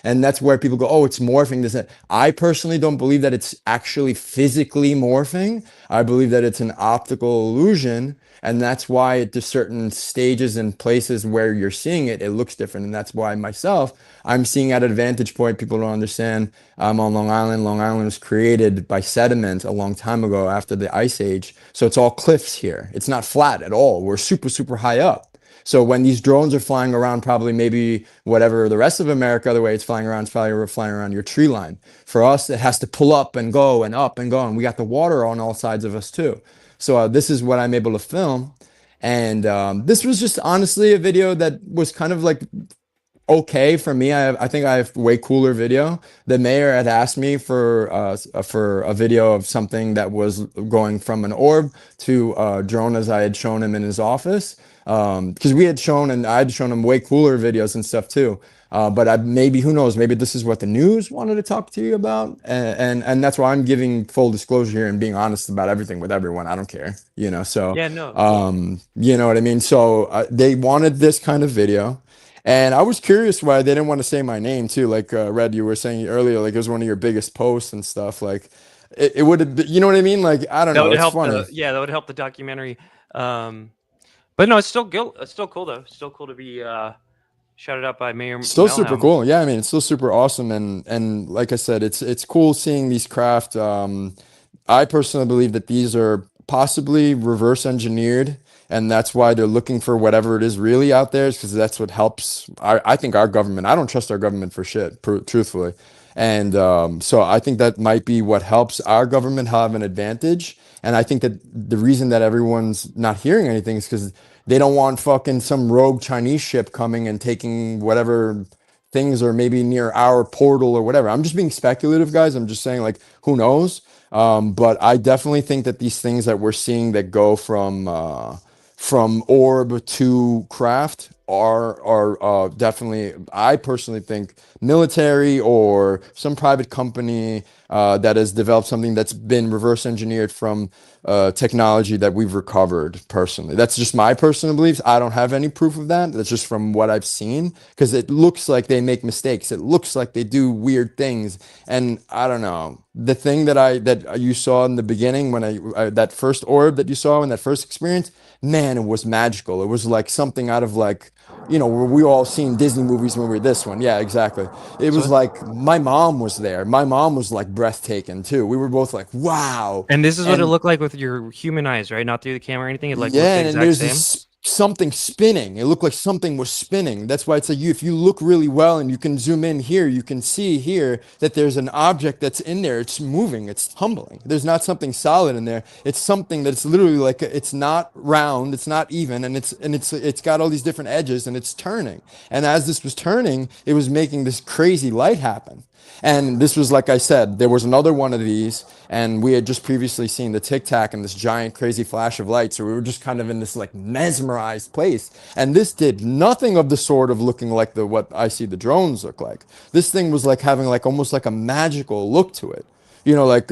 Speaker 2: And that's where people go, oh, it's morphing this. I personally don't believe that it's actually physically morphing. I believe that it's an optical illusion. And that's why at the certain stages and places where you're seeing it, it looks different. And that's why myself, I'm seeing at a vantage point. People don't understand. I'm on Long Island. Long Island was created by sediment a long time ago after the ice age. So it's all cliffs here. It's not flat at all. We're super, super high up. So when these drones are flying around, probably maybe whatever the rest of America, the way it's flying around, it's probably flying around your tree line. For us, it has to pull up and go and up and go. And we got the water on all sides of us too. So this is what I'm able to film. And this was just honestly a video that was kind of like okay for me. I think I have way cooler video. The mayor had asked me for a video of something that was going from an orb to a drone, as I had shown him in his office. Because we had shown, and I'd shown him way cooler videos and stuff too. But maybe, who knows, maybe this is what the news wanted to talk to you about. And that's why I'm giving full disclosure here and being honest about everything with everyone. I don't care, you know, so,
Speaker 16: Yeah, no.
Speaker 2: you know what I mean? So they wanted this kind of video. And I was curious why they didn't want to say my name too. Like Red, you were saying earlier, like it was one of your biggest posts and stuff. Like it would have been, you know what I mean? Like, I don't
Speaker 16: That
Speaker 2: know.
Speaker 16: would
Speaker 2: It's
Speaker 16: help
Speaker 2: funny.
Speaker 16: that would help the documentary. But no, it's still cool though. It's still cool to be shouted out by Mayor
Speaker 2: Still super
Speaker 16: Melham.
Speaker 2: cool. Yeah, I mean, it's still super awesome. And like I said, it's cool seeing these craft. I personally believe that these are possibly reverse engineered, and that's why they're looking for whatever it is really out there, because that's what helps. I think our government, I don't trust our government for shit, truthfully. And so I think that might be what helps our government have an advantage. And I think that the reason that everyone's not hearing anything is because they don't want fucking some rogue Chinese ship coming and taking whatever things are maybe near our portal or whatever. I'm just being speculative, guys. I'm just saying, like, who knows? But I definitely think that these things that we're seeing that go from orb to craft are definitely, I personally think, military or some private company that has developed something that's been reverse engineered from technology that we've recovered personally. That's just my personal beliefs. I don't have any proof of that. That's just from what I've seen, because it looks like they make mistakes. It looks like they do weird things. And I don't know. The thing that you saw in the beginning when that first orb that you saw in that first experience, man, it was magical. It was like something out of like, you know, we all seen Disney movies when we were this one. Yeah, exactly. It was like my mom was there. My mom was like breathtaking too. We were both like, wow.
Speaker 16: And this is what it looked like with your human eyes, right? Not through the camera or anything. It like
Speaker 2: Yeah,
Speaker 16: looked the
Speaker 2: and
Speaker 16: exact
Speaker 2: there's
Speaker 16: same.
Speaker 2: this something spinning. It looked like something was spinning. That's why it's like if you look really well and you can zoom in here, you can see here that there's an object that's in there. It's moving. It's tumbling. There's not something solid in there. It's something that's literally like it's not round. It's not even, and it's got all these different edges, and it's turning. And as this was turning, it was making this crazy light happen. And this was, like I said, there was another one of these, and we had just previously seen the Tic Tac and this giant crazy flash of light. So we were just kind of in this like mesmerized place. And this did nothing of the sort of looking like what I see the drones look like. This thing was like having like almost like a magical look to it. You know, like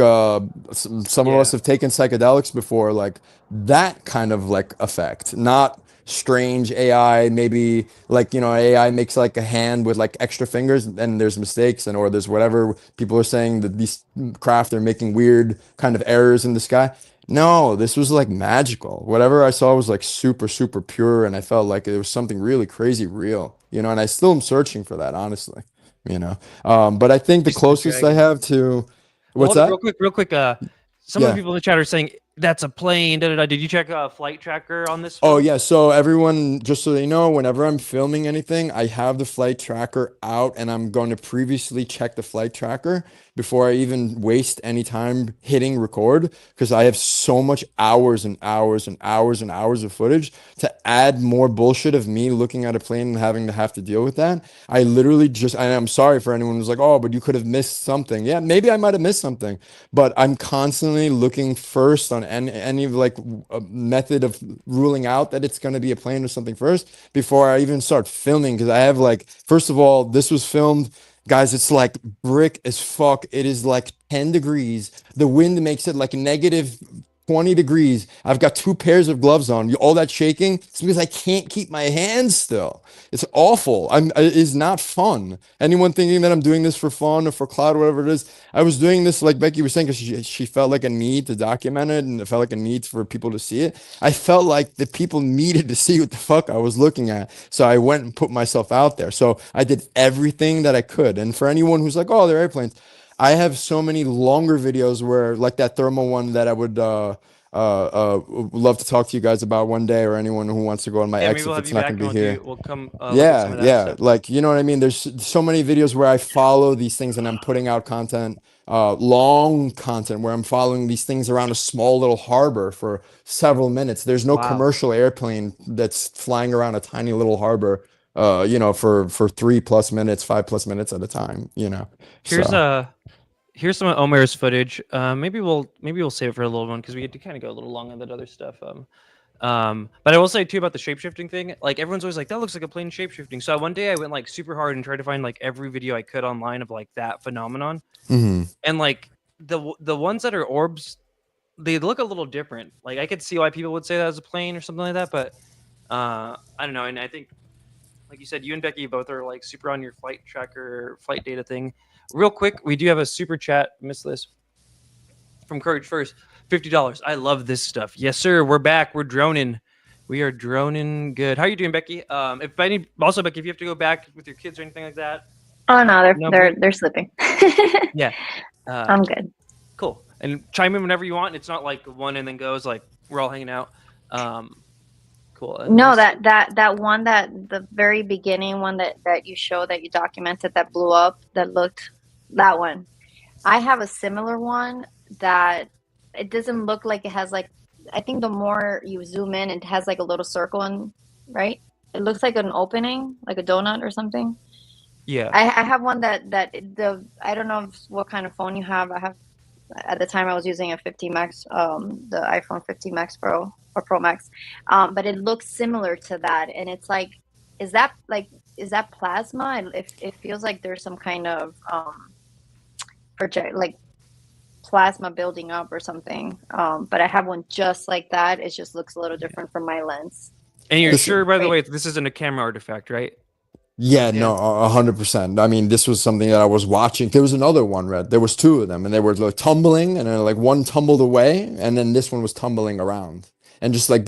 Speaker 2: some of us have taken psychedelics before, like that kind of like effect, not strange AI, maybe like, you know, AI makes like a hand with like extra fingers and there's mistakes or there's whatever people are saying that these craft are making weird kind of errors in the sky. No, this was like magical. Whatever I saw was like super, super pure, and I felt like it was something really crazy real, you know, and I still am searching for that, honestly, you know. But I think the closest I have to What's
Speaker 16: hold on,
Speaker 2: that?
Speaker 16: real quick. Some of
Speaker 2: Yeah.
Speaker 16: the people in the chat are saying that's a plane. Da, da, da. Did you check flight tracker on this?
Speaker 2: Oh
Speaker 16: film?
Speaker 2: yeah, so everyone, just so they know, whenever I'm filming anything, I have the flight tracker out and I'm going to previously check the flight tracker before I even waste any time hitting record, because I have so much hours and hours and hours and hours of footage to add more bullshit of me looking at a plane and having to have to deal with that. I literally just, and I'm sorry for anyone who's like, oh, but you could have missed something. Yeah, maybe I might have missed something, but I'm constantly looking first on any like method of ruling out that it's going to be a plane or something first before I even start filming, because I have like, first of all, this was filmed, guys, it's like brick as fuck. It is like 10 degrees. The wind makes it like negative 20 degrees. I've got 2 pairs of gloves on. All that shaking, it's because I can't keep my hands still. It's awful. It is not fun. Anyone thinking that I'm doing this for fun or for clout or whatever it is, I was doing this, like Becky was saying, because she felt like a need to document it, and it felt like a need for people to see it. I felt like the people needed to see what the fuck I was looking at. So I went and put myself out there. So I did everything that I could. And for anyone who's like, oh, they're airplanes, I have so many longer videos where, like that thermal one that I would love to talk to you guys about one day, or anyone who wants to go on my
Speaker 16: Yeah,
Speaker 2: X
Speaker 16: maybe
Speaker 2: if
Speaker 16: we'll have
Speaker 2: it's
Speaker 16: you
Speaker 2: not
Speaker 16: back
Speaker 2: going
Speaker 16: and
Speaker 2: to be here.
Speaker 16: we'll come look at some
Speaker 2: Yeah,
Speaker 16: of that
Speaker 2: yeah.
Speaker 16: stuff.
Speaker 2: Like, you know what I mean? There's so many videos where I follow these things and I'm putting out content, long content where I'm following these things around a small little harbor for several minutes. There's no
Speaker 16: Wow.
Speaker 2: commercial airplane that's flying around a tiny little harbor, you know, for 3+ minutes, 5+ minutes at a time, you know. So
Speaker 16: Here's some of Omer's footage. Maybe we'll save it for a little one because we get to kind of go a little long on that other stuff. But I will say too about the shapeshifting thing. Like everyone's always like, that looks like a plane shapeshifting. So one day I went like super hard and tried to find like every video I could online of like that phenomenon.
Speaker 2: Mhm.
Speaker 16: And like the ones that are orbs, they look a little different. Like I could see why people would say that was a plane or something like that. But I don't know. And I think, like you said, you and Becky both are like super on your flight tracker, flight data thing. Real quick, we do have a super chat, Miss Liz, from Courage First, $50. I love this stuff. Yes, sir. We're back. We're droning. We are droning good. How are you doing, Becky? If any, also Becky, if you have to go back with your kids or anything like that.
Speaker 10: Oh no,
Speaker 16: No,
Speaker 10: they're sleeping.
Speaker 16: yeah.
Speaker 10: I'm good.
Speaker 16: Cool. And chime in whenever you want. It's not like one and then goes. Like we're all hanging out. Cool. And
Speaker 10: No,
Speaker 16: this-
Speaker 10: that one, that the very beginning one that you showed, that you documented, that blew up, that looked, that one. I have a similar one that it doesn't look like it has like, I think the more you zoom in, it has like a little circle in, right? It looks like an opening, like a donut or something.
Speaker 16: Yeah.
Speaker 10: I have one that I don't know what kind of phone you have. I have, at the time I was using a 50 Max, the iPhone 50 Max Pro or Pro Max, but it looks similar to that, and it's like, is that plasma? It feels like there's some kind of project, like plasma building up or something. But I have one just like that. It just looks a little different from my lens.
Speaker 16: And you're
Speaker 2: This-
Speaker 16: sure, by the way, this isn't a camera artifact, right?
Speaker 2: Yeah, no, 100%. I mean, this was something that I was watching. There was another one, Red. There was 2 of them, and they were like tumbling, and then like one tumbled away, and then this one was tumbling around. And just like,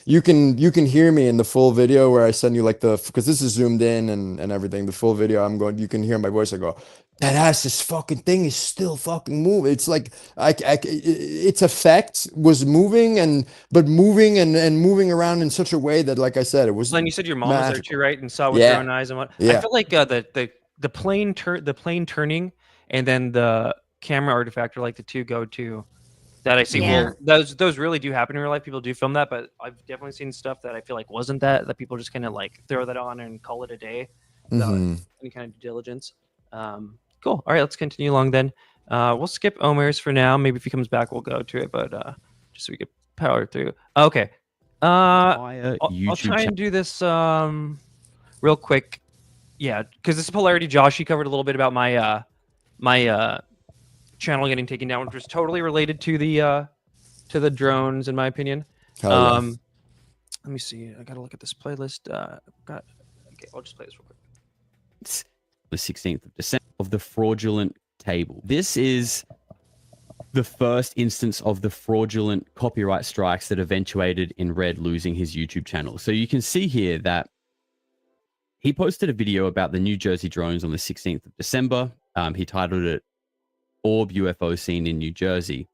Speaker 2: you can hear me in the full video where I send you like because this is zoomed in and everything. The full video, you can hear my voice. I go, that ass, this fucking thing is still fucking moving. It's like its effect was moving but moving and moving around in such a way that, like I said, it was.
Speaker 16: Glenn, you said your mom was there
Speaker 2: magical.
Speaker 16: too, right? And saw with
Speaker 2: Yeah.
Speaker 16: her own eyes and what? I
Speaker 2: Yeah.
Speaker 16: feel like the plane turning and then the camera artifact are like the 2 go-to that I see.
Speaker 10: Yeah.
Speaker 16: Well, those really do happen in real life. People do film that, but I've definitely seen stuff that I feel like wasn't that people just kind of like throw that on and call it a day without
Speaker 2: Mhm.
Speaker 16: any kind of due diligence. Cool. All right, let's continue along then. We'll skip Omer's for now. Maybe if he comes back, we'll go to it, but just so we could power through. Okay. I'll try and do this real quick. Yeah, because this is Polarity Josh. He covered a little bit about my my channel getting taken down, which was totally related to the drones, in my opinion.
Speaker 2: Hell yeah.
Speaker 16: Let me see. I gotta look at this playlist. Okay, I'll just play this real quick.
Speaker 4: The 16th of December of the fraudulent table. This is the first instance of the fraudulent copyright strikes that eventuated in Red losing his YouTube channel. So you can see here that he posted a video about the New Jersey drones on the 16th of December. He titled it orb UFO seen in New Jersey.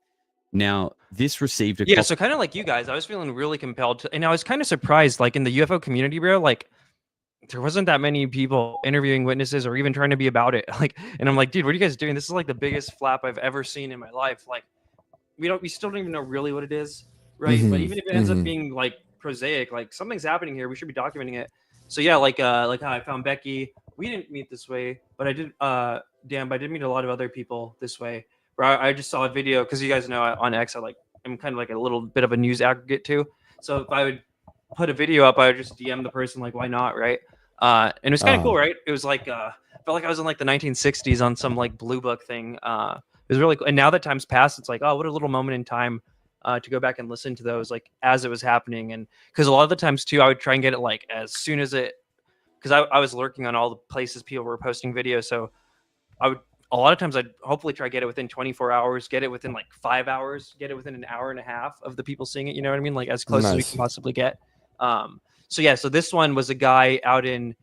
Speaker 4: Now, this received a
Speaker 16: Yeah, so kind of like you guys, I was feeling really compelled to, and I was kind of surprised, like in the UFO community, bro, like there wasn't that many people interviewing witnesses or even trying to be about it. Like, and I'm like, dude, what are you guys doing? This is like the biggest flap I've ever seen in my life. Like, we still don't even know really what it is, right? But even if it ends up being like prosaic, like something's happening here, we should be documenting it. So yeah, like how I found Becky. We didn't meet this way, but I did. But I did meet a lot of other people this way. Where I just saw a video because you guys know on X, I'm kind of like a little bit of a news aggregate too. So if I would put a video up, I would just DM the person like, why not, right? And it was kind of cool, right? It was like felt like I was in like the 1960s on some like blue book thing. It was really cool. And now that time's passed, it's like, oh, what a little moment in time to go back and listen to those like as it was happening. And because a lot of the times too, I would try and get it like as soon as it, because I was lurking on all the places people were posting videos. So I would, a lot of times I'd hopefully try to get it within 24 hours, get it within like 5 hours, get it within an hour and a half of the people seeing it. You know what I mean? Like as close as we can possibly get. So yeah, so this one was a guy out in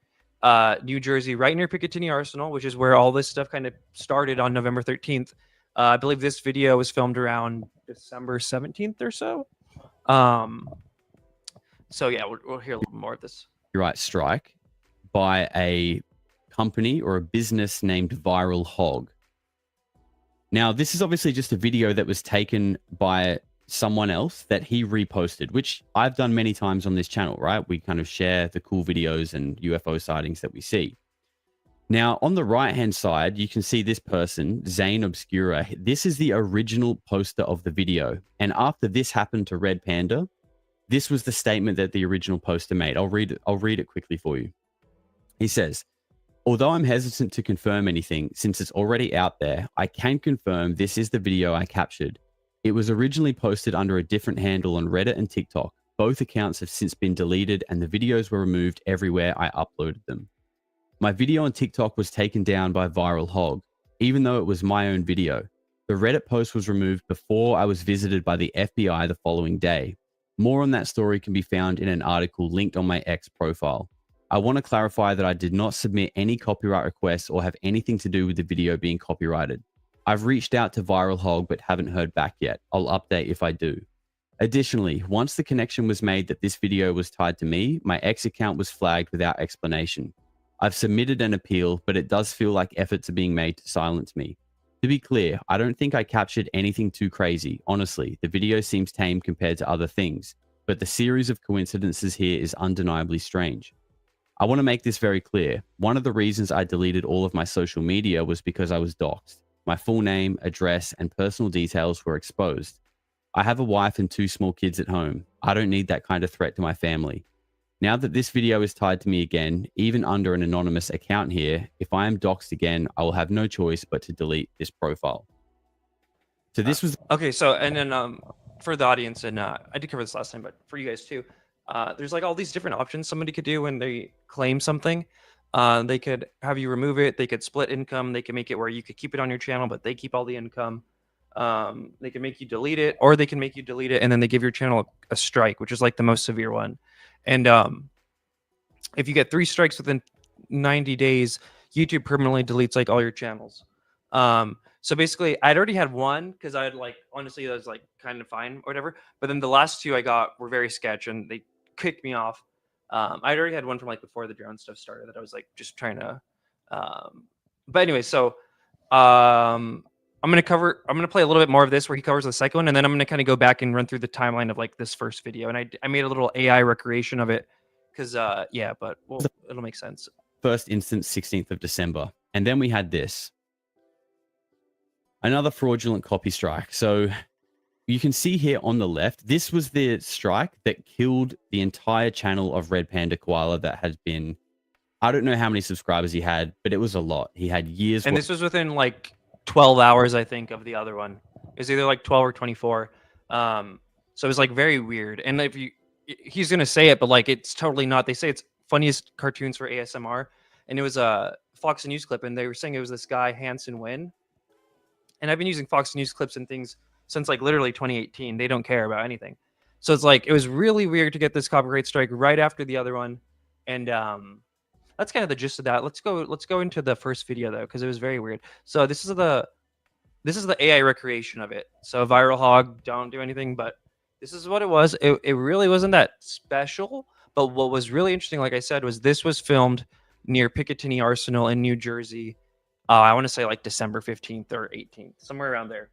Speaker 16: New Jersey, right near Picatinny Arsenal, which is where all this stuff kind of started on November 13th. I believe this video was filmed around December 17th or so. So yeah, we'll hear a little more of this.
Speaker 4: Copyright strike by a company or a business named Viral Hog. Now, this is obviously just a video that was taken by someone else that he reposted, which I've done many times on this channel, right? We kind of share the cool videos and UFO sightings that we see. Now, on the right-hand side, you can see this person, Zane Obscura. This is the original poster of the video. And after this happened to Red Panda, this was the statement that the original poster made. I'll read it quickly for you. He says, although I'm hesitant to confirm anything since it's already out there, I can confirm this is the video I captured. It was originally posted under a different handle on Reddit and TikTok. Both accounts have since been deleted and the videos were removed everywhere I uploaded them. My video on TikTok was taken down by Viral Hog, even though it was my own video. The Reddit post was removed before I was visited by the FBI the following day. More on that story can be found in an article linked on my X profile. I want to clarify that I did not submit any copyright requests or have anything to do with the video being copyrighted. I've reached out to Viral Hog but haven't heard back yet. I'll update if I do. Additionally, once the connection was made that this video was tied to me, my X account was flagged without explanation. I've submitted an appeal, but it does feel like efforts are being made to silence me. To be clear, I don't think I captured anything too crazy. Honestly, the video seems tame compared to other things, but the series of coincidences here is undeniably strange. I want to make this very clear. One of the reasons I deleted all of my social media was because I was doxxed. My full name, address, and personal details were exposed. I have a wife and 2 small kids at home. I don't need that kind of threat to my family. Now that this video is tied to me again, even under an anonymous account here, if I am doxxed again, I will have no choice but to delete this profile. So this was...
Speaker 16: Okay, so, and then for the audience, and I did cover this last time, but for you guys too, there's like all these different options somebody could do when they claim something. They could have you remove it. They could split income. They can make it where you could keep it on your channel, but they keep all the income. They can make you delete it, or they can make you delete it and then they give your channel a strike, which is like the most severe one. And if you get 3 strikes within 90 days, YouTube permanently deletes like all your channels. So basically, I'd already had one because I had like, honestly, that was like kind of fine or whatever. But then the last 2 I got were very sketch and they kicked me off. I'd already had one from like before the drone stuff started that I was like just trying to. But anyway, so I'm gonna play a little bit more of this where he covers the second one, and then I'm gonna kind of go back and run through the timeline of like this first video. And I made a little AI recreation of it because yeah, but well, it'll make sense.
Speaker 4: First instance, 16th of December, and then we had this. Another fraudulent copy strike. So you can see here on the left, this was the strike that killed the entire channel of Red Panda Koala that had been, I don't know how many subscribers he had, but it was a lot. He had years.
Speaker 16: And this was within like 12 hours, I think, of the other one. It was either like 12 or 24. So it was like very weird. And if you, he's going to say it, but like, it's totally not. They say it's funniest cartoons for ASMR. And it was a Fox News clip. And they were saying it was this guy, Hanson Wynn. And I've been using Fox News clips and things since like literally 2018. They don't care about anything. So it's like, it was really weird to get this copyright strike right after the other one. And that's kind of the gist of that. Let's go into the first video though, because it was very weird. So this is the this is the AI recreation of it. So Viral Hog, don't do anything, but this is what it was. It really wasn't that special. But what was really interesting, like I said, was this was filmed near Picatinny Arsenal in New Jersey. I want to say like December 15th or 18th, somewhere around there.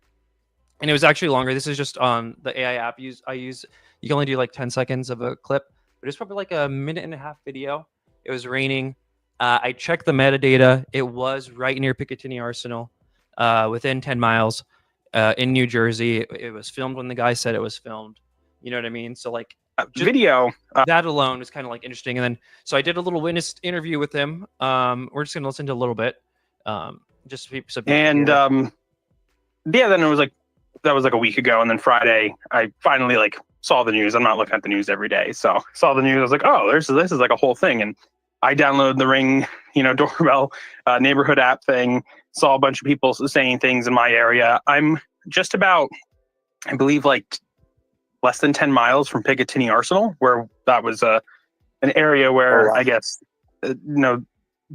Speaker 16: And it was actually longer. This is just on the AI app I use. You can only do like 10 seconds of a clip, but it's probably like a minute and a half video. It was raining. I checked the metadata. It was right near Picatinny Arsenal, within 10 miles in New Jersey. It was filmed when the guy said it was filmed. You know what I mean? So like
Speaker 5: video
Speaker 16: that alone is kind of like interesting. And then so I did a little witness interview with him. We're just gonna listen to a little bit, just so
Speaker 5: and yeah, then it was like that was like a week ago, and then Friday I finally like saw the news. I'm not looking at the news every day, so saw the news. I was like, oh, this is like a whole thing, and I downloaded the Ring, doorbell neighborhood app thing. Saw a bunch of people saying things in my area. I'm just about, I believe, like less than 10 miles from Picatinny Arsenal, where that was an area where I guess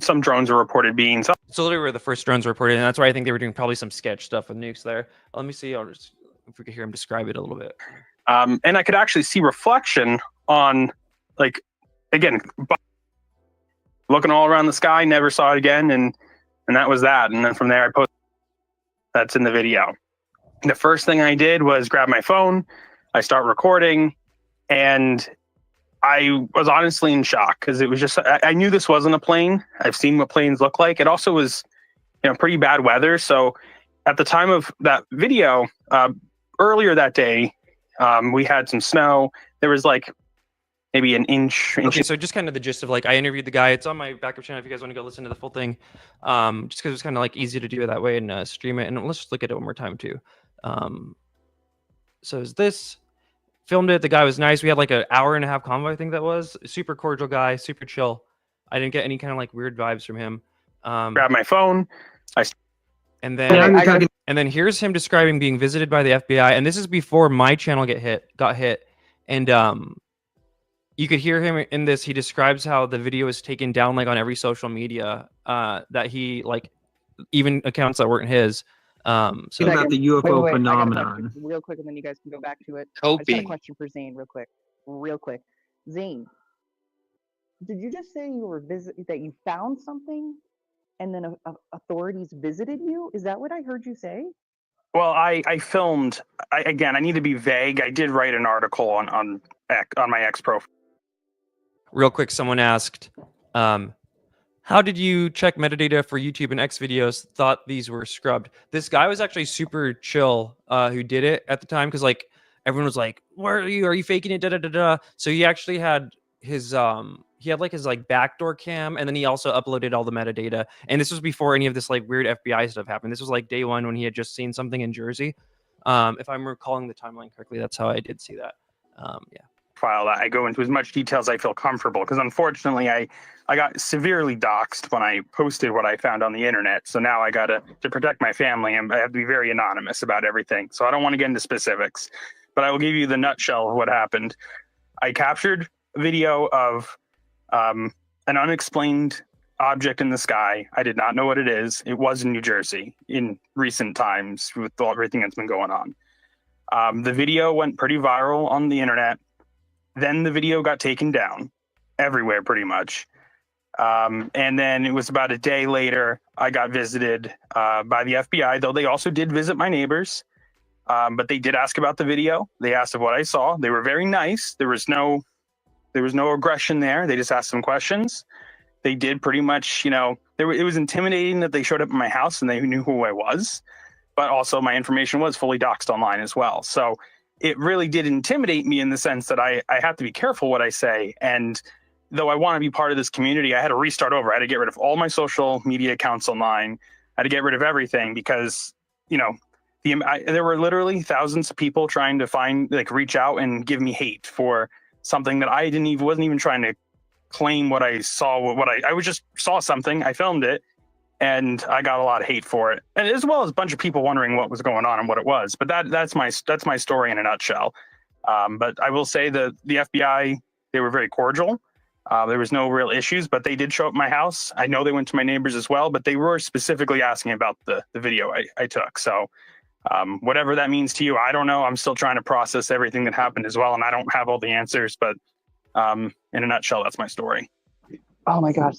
Speaker 5: some drones were reported being.
Speaker 16: It's literally where the first drones were reported, and that's why I think they were doing probably some sketch stuff with nukes there. Let me see. If we could hear him describe it a little bit.
Speaker 5: And I could actually see reflection on, like, again, looking all around the sky, never saw it again, and that was that. And then from there, I posted that's in the video. The first thing I did was grab my phone, I start recording, and I was honestly in shock because it was just, I knew this wasn't a plane. I've seen what planes look like. It also was, pretty bad weather. So at the time of that video, earlier that day, we had some snow. There was like maybe an inch.
Speaker 16: Okay, so just kind of the gist of like, I interviewed the guy. It's on my backup channel if you guys want to go listen to the full thing. Just because it's kind of like easy to do it that way and stream it. And let's just look at it one more time too. So is this, filmed it. The guy was nice. We had like an hour and a half convo, I think that was. Super cordial guy, super chill. I didn't get any kind of like weird vibes from him.
Speaker 5: Grab my phone.
Speaker 16: And then here's him describing being visited by the FBI. And this is before my channel got hit. And you could hear him in this. He describes how the video was taken down like on every social media that he like, even accounts that weren't his. So
Speaker 7: about the UFO
Speaker 8: wait,
Speaker 7: phenomenon.
Speaker 8: Real quick, and then you guys can go back to it. I
Speaker 7: Coping.
Speaker 8: just had a question for Zane, real quick. Zane, did you just say that you found something, and then authorities visited you? Is that what I heard you say?
Speaker 5: Well, I filmed. I need to be vague. I did write an article on my X profile.
Speaker 16: Real quick, someone asked, how did you check metadata for YouTube and X videos? Thought these were scrubbed. This guy was actually super chill who did it at the time because like everyone was like, "Where are you? Are you faking it?" Da da da da. So he actually had his his backdoor cam, and then he also uploaded all the metadata. And this was before any of this like weird FBI stuff happened. This was like day one when he had just seen something in Jersey. If I'm recalling the timeline correctly, that's how I did see that. Yeah.
Speaker 5: File that I go into as much detail as I feel comfortable because unfortunately I got severely doxxed when I posted what I found on the internet. So now I gotta to protect my family and I have to be very anonymous about everything. So I don't want to get into specifics, but I will give you the nutshell of what happened. I captured video of an unexplained object in the sky. I did not know what it is. It was in New Jersey in recent times with everything that's been going on. The video went pretty viral on the internet. Then the video got taken down everywhere pretty much. And then it was about a day later, I got visited by the FBI, though they also did visit my neighbors. But they did ask about the video. They asked of what I saw. They were very nice. There was no aggression there. They just asked some questions. They did pretty much, it was intimidating that they showed up at my house and they knew who I was. But also my information was fully doxed online as well. So it really did intimidate me in the sense that I have to be careful what I say. And though I want to be part of this community, I had to restart over. I had to get rid of all my social media accounts online. I had to get rid of everything because, there were literally thousands of people trying to reach out and give me hate for something that I wasn't even trying to claim what I saw. I just saw something, I filmed it, and I got a lot of hate for it, and as well as a bunch of people wondering what was going on and what it was. But that's my story in a nutshell. But I will say the FBI, they were very cordial. There was no real issues, but they did show up at my house. I know they went to my neighbors as well, but they were specifically asking about the video I took. So whatever that means to you, I don't know. I'm still trying to process everything that happened as well, and I don't have all the answers, but in a nutshell, that's my story.
Speaker 8: Oh my gosh,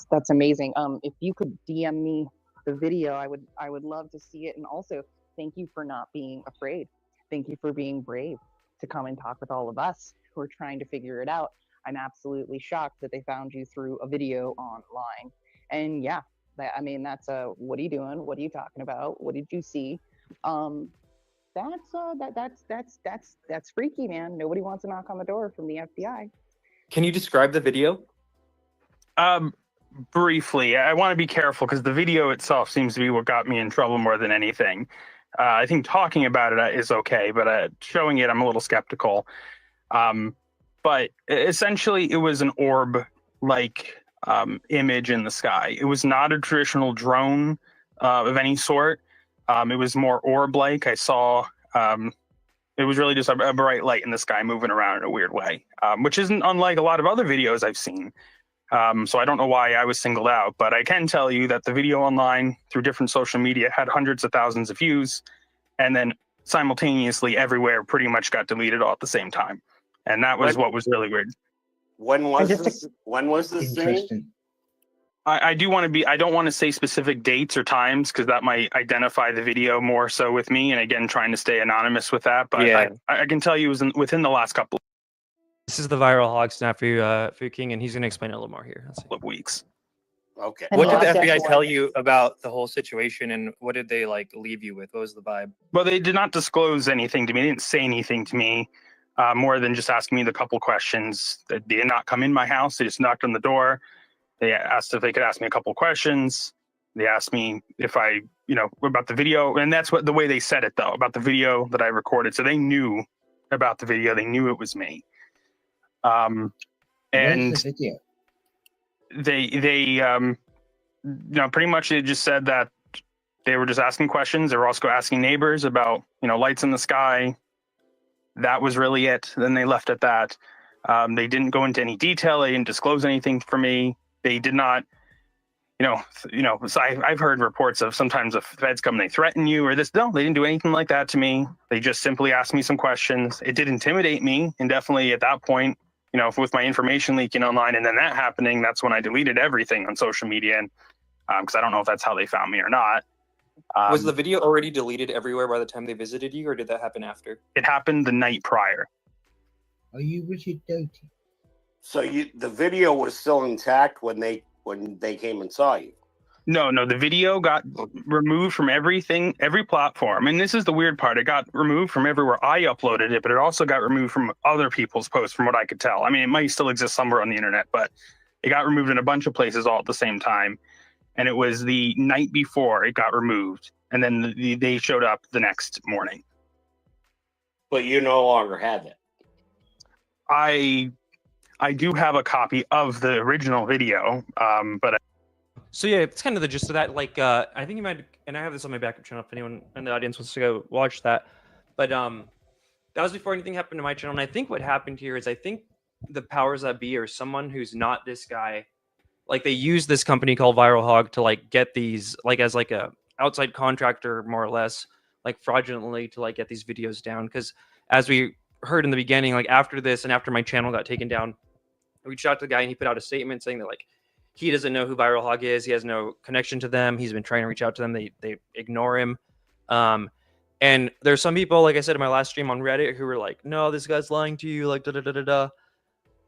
Speaker 8: that's amazing. If you could DM me the video, I would love to see it. And also, thank you for not being afraid. Thank you for being brave to come and talk with all of us who are trying to figure it out. I'm absolutely shocked that they found you through a video online. And yeah, I mean, that's what are you doing? What are you talking about? What did you see? That's freaky, man. Nobody wants to knock on the door from the FBI.
Speaker 16: Can you describe the video?
Speaker 5: Briefly, I want to be careful because the video itself seems to be what got me in trouble more than anything. I think talking about it is okay, but showing it, I'm a little skeptical. But essentially, it was an orb-like image in the sky. It was not a traditional drone of any sort. It was more orb-like. I saw it was really just a bright light in the sky moving around in a weird way, which isn't unlike a lot of other videos I've seen. So I don't know why I was singled out, but I can tell you that the video online through different social media had hundreds of thousands of views, and then simultaneously everywhere pretty much got deleted all at the same time. And that was what was really weird.
Speaker 6: When was this? When was this thing?
Speaker 5: I do want to be, I don't want to say specific dates or times because that might identify the video more so with me. And again, trying to stay anonymous with that. But
Speaker 16: Yeah.
Speaker 5: I can tell you it was within the last couple
Speaker 16: This is the viral hog snap for you, King, and he's going to explain it a little more here.
Speaker 5: of weeks.
Speaker 6: Okay.
Speaker 16: What did the FBI tell you about the whole situation, and what did they like leave you with? What was the vibe?
Speaker 5: Well, they did not disclose anything to me. They didn't say anything to me more than just asking me the couple questions. They did not come in my house. They just knocked on the door. They asked if they could ask me a couple questions. They asked me if I, about the video. And that's what the way they said it, though, about the video that I recorded. So they knew about the video. They knew it was me. And
Speaker 6: the
Speaker 5: they pretty much they just said that they were just asking questions. They were also asking neighbors about, lights in the sky. That was really it. Then they left at that. They didn't go into any detail. They didn't disclose anything for me. They did not, so I've heard reports of sometimes the feds come and they threaten you or this. No, they didn't do anything like that to me. They just simply asked me some questions. It did intimidate me. And definitely at that point, with my information leaking online and then that happening, that's when I deleted everything on social media. And because I don't know if that's how they found me or not.
Speaker 16: Was the video already deleted everywhere by the time they visited you, or did that happen after?
Speaker 5: It happened the night prior.
Speaker 6: Are you Richard Doty? So the video was still intact when they came and saw you?
Speaker 5: No, the video got removed from every platform. And this is the weird part. It got removed from everywhere I uploaded it, but it also got removed from other people's posts from what I could tell. I mean, it might still exist somewhere on the internet, but it got removed in a bunch of places all at the same time. And it was the night before it got removed. And then they showed up the next morning.
Speaker 6: But you no longer have it.
Speaker 5: I do have a copy of the original video, but
Speaker 16: So yeah, it's kind of the gist of that. Like, I think you might, and I have this on my backup channel if anyone in the audience wants to go watch that. But that was before anything happened to my channel. And I think what happened here is I think the powers that be or someone who's not this guy, like they use this company called Viral Hog to like get these like as like a outside contractor more or less, like fraudulently to like get these videos down. Because as we heard in the beginning, like after this and after my channel got taken down, I reached out to the guy and he put out a statement saying that like he doesn't know who Viral Hog is. He has no connection to them. He's been trying to reach out to them. They ignore him. And there's some people, like I said in my last stream on Reddit, who were like, no, this guy's lying to you, like da-da-da-da-da.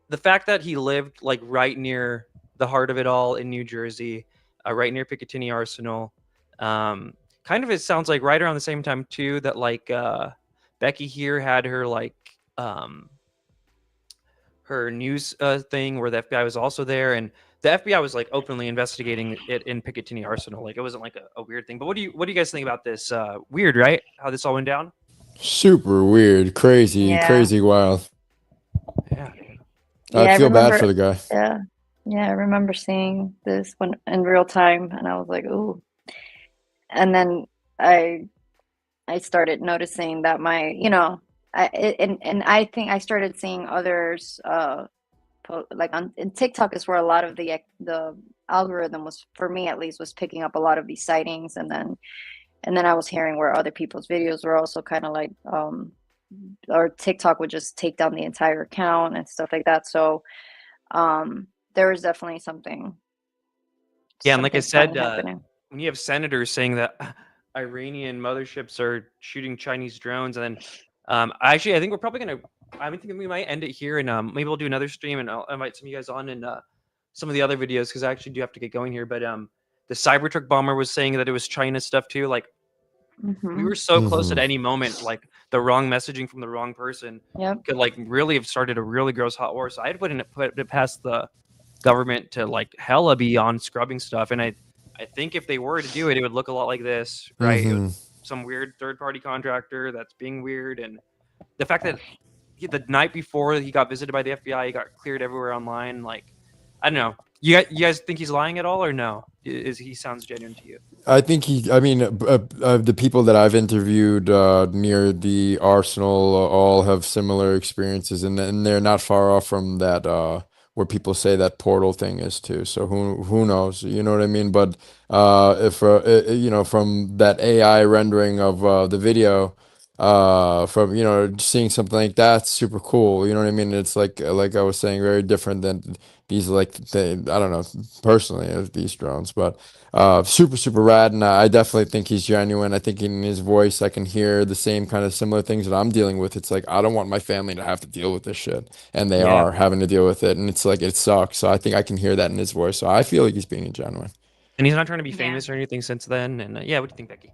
Speaker 16: The fact that he lived like right near the heart of it all in New Jersey, right near Picatinny Arsenal, kind of it sounds like right around the same time too that like Becky here had her like her news thing where the FBI was also there, and the FBI was like openly investigating it in Picatinny Arsenal. Like it wasn't like a weird thing. But what do you guys think about this? Weird, right? How this all went down?
Speaker 2: Super weird, crazy, crazy wild.
Speaker 16: Yeah.
Speaker 2: I feel bad for the guy.
Speaker 10: Yeah, I remember seeing this one in real time, and I was like, ooh. And then I started noticing that my, I think I started seeing others like on in TikTok is where a lot of the algorithm was, for me at least, was picking up a lot of these sightings, and then I was hearing where other people's videos were also kind of like or TikTok would just take down the entire account and stuff like that. So there is definitely something.
Speaker 16: Yeah, and like I said,
Speaker 10: happening.
Speaker 16: when you have senators saying that Iranian motherships are shooting Chinese drones, and then actually, I think we're probably gonna. I think we might end it here, and maybe we'll do another stream, and I'll invite some of you guys on and some of the other videos, because I actually do have to get going here. But the Cybertruck bomber was saying that it was China stuff too. Like we were so close at any moment, like the wrong messaging from the wrong person could like really have started a really gross hot war. So I wouldn't put it past the government to like hella be on scrubbing stuff. And I think if they were to do it, it would look a lot like this, right? It was some weird third-party contractor that's being weird, and the fact that the night before he got visited by the FBI, he got cleared everywhere online. Like, I don't know. You guys think he's lying at all, or no? He sounds genuine to you?
Speaker 2: I think I mean, the people that I've interviewed near the Arsenal all have similar experiences, and they're not far off from that where people say that portal thing is too. So who knows? You know what I mean? But if you know, from that AI rendering of the video, from seeing something like that's super cool. You know what I mean? It's like I was saying, very different than these I don't know personally of these drones, but super rad, and I definitely think he's genuine. I think in his voice I can hear the same kind of similar things that I'm dealing with. It's like I don't want my family to have to deal with this shit, and they are having to deal with it, and it's like it sucks. So I think I can hear that in his voice. So I feel like he's being genuine.
Speaker 16: And he's not trying to be famous or anything since then. And yeah, what do you think, Becky?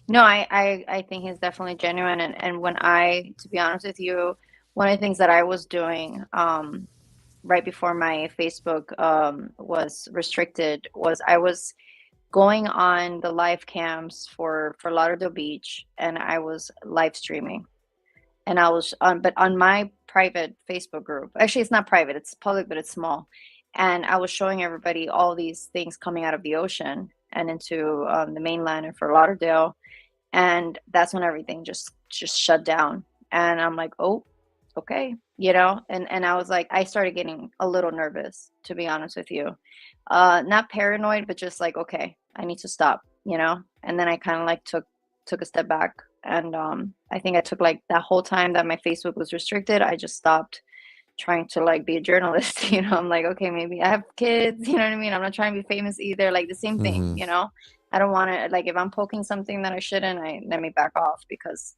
Speaker 10: No, I think he's definitely genuine. And when to be honest with you, one of the things that I was doing right before my Facebook was restricted was I was going on the live cams for Lauderdale Beach, and I was live streaming. And I was on my private Facebook group. Actually, it's not private, it's public, but it's small. And I was showing everybody all these things coming out of the ocean and into the mainland and for Lauderdale. And that's when everything just shut down. And I'm like, oh, okay, and I was like, I started getting a little nervous, to be honest with you. Not paranoid, but just like, okay, I need to stop, and then I kind of like took a step back, and I think I took like that whole time that my Facebook was restricted, I just stopped trying to like be a journalist. I'm like, okay, maybe I have kids, you know what I mean? I'm not trying to be famous either, like the same thing. I don't want to, like, if I'm poking something that I shouldn't, let me back off, because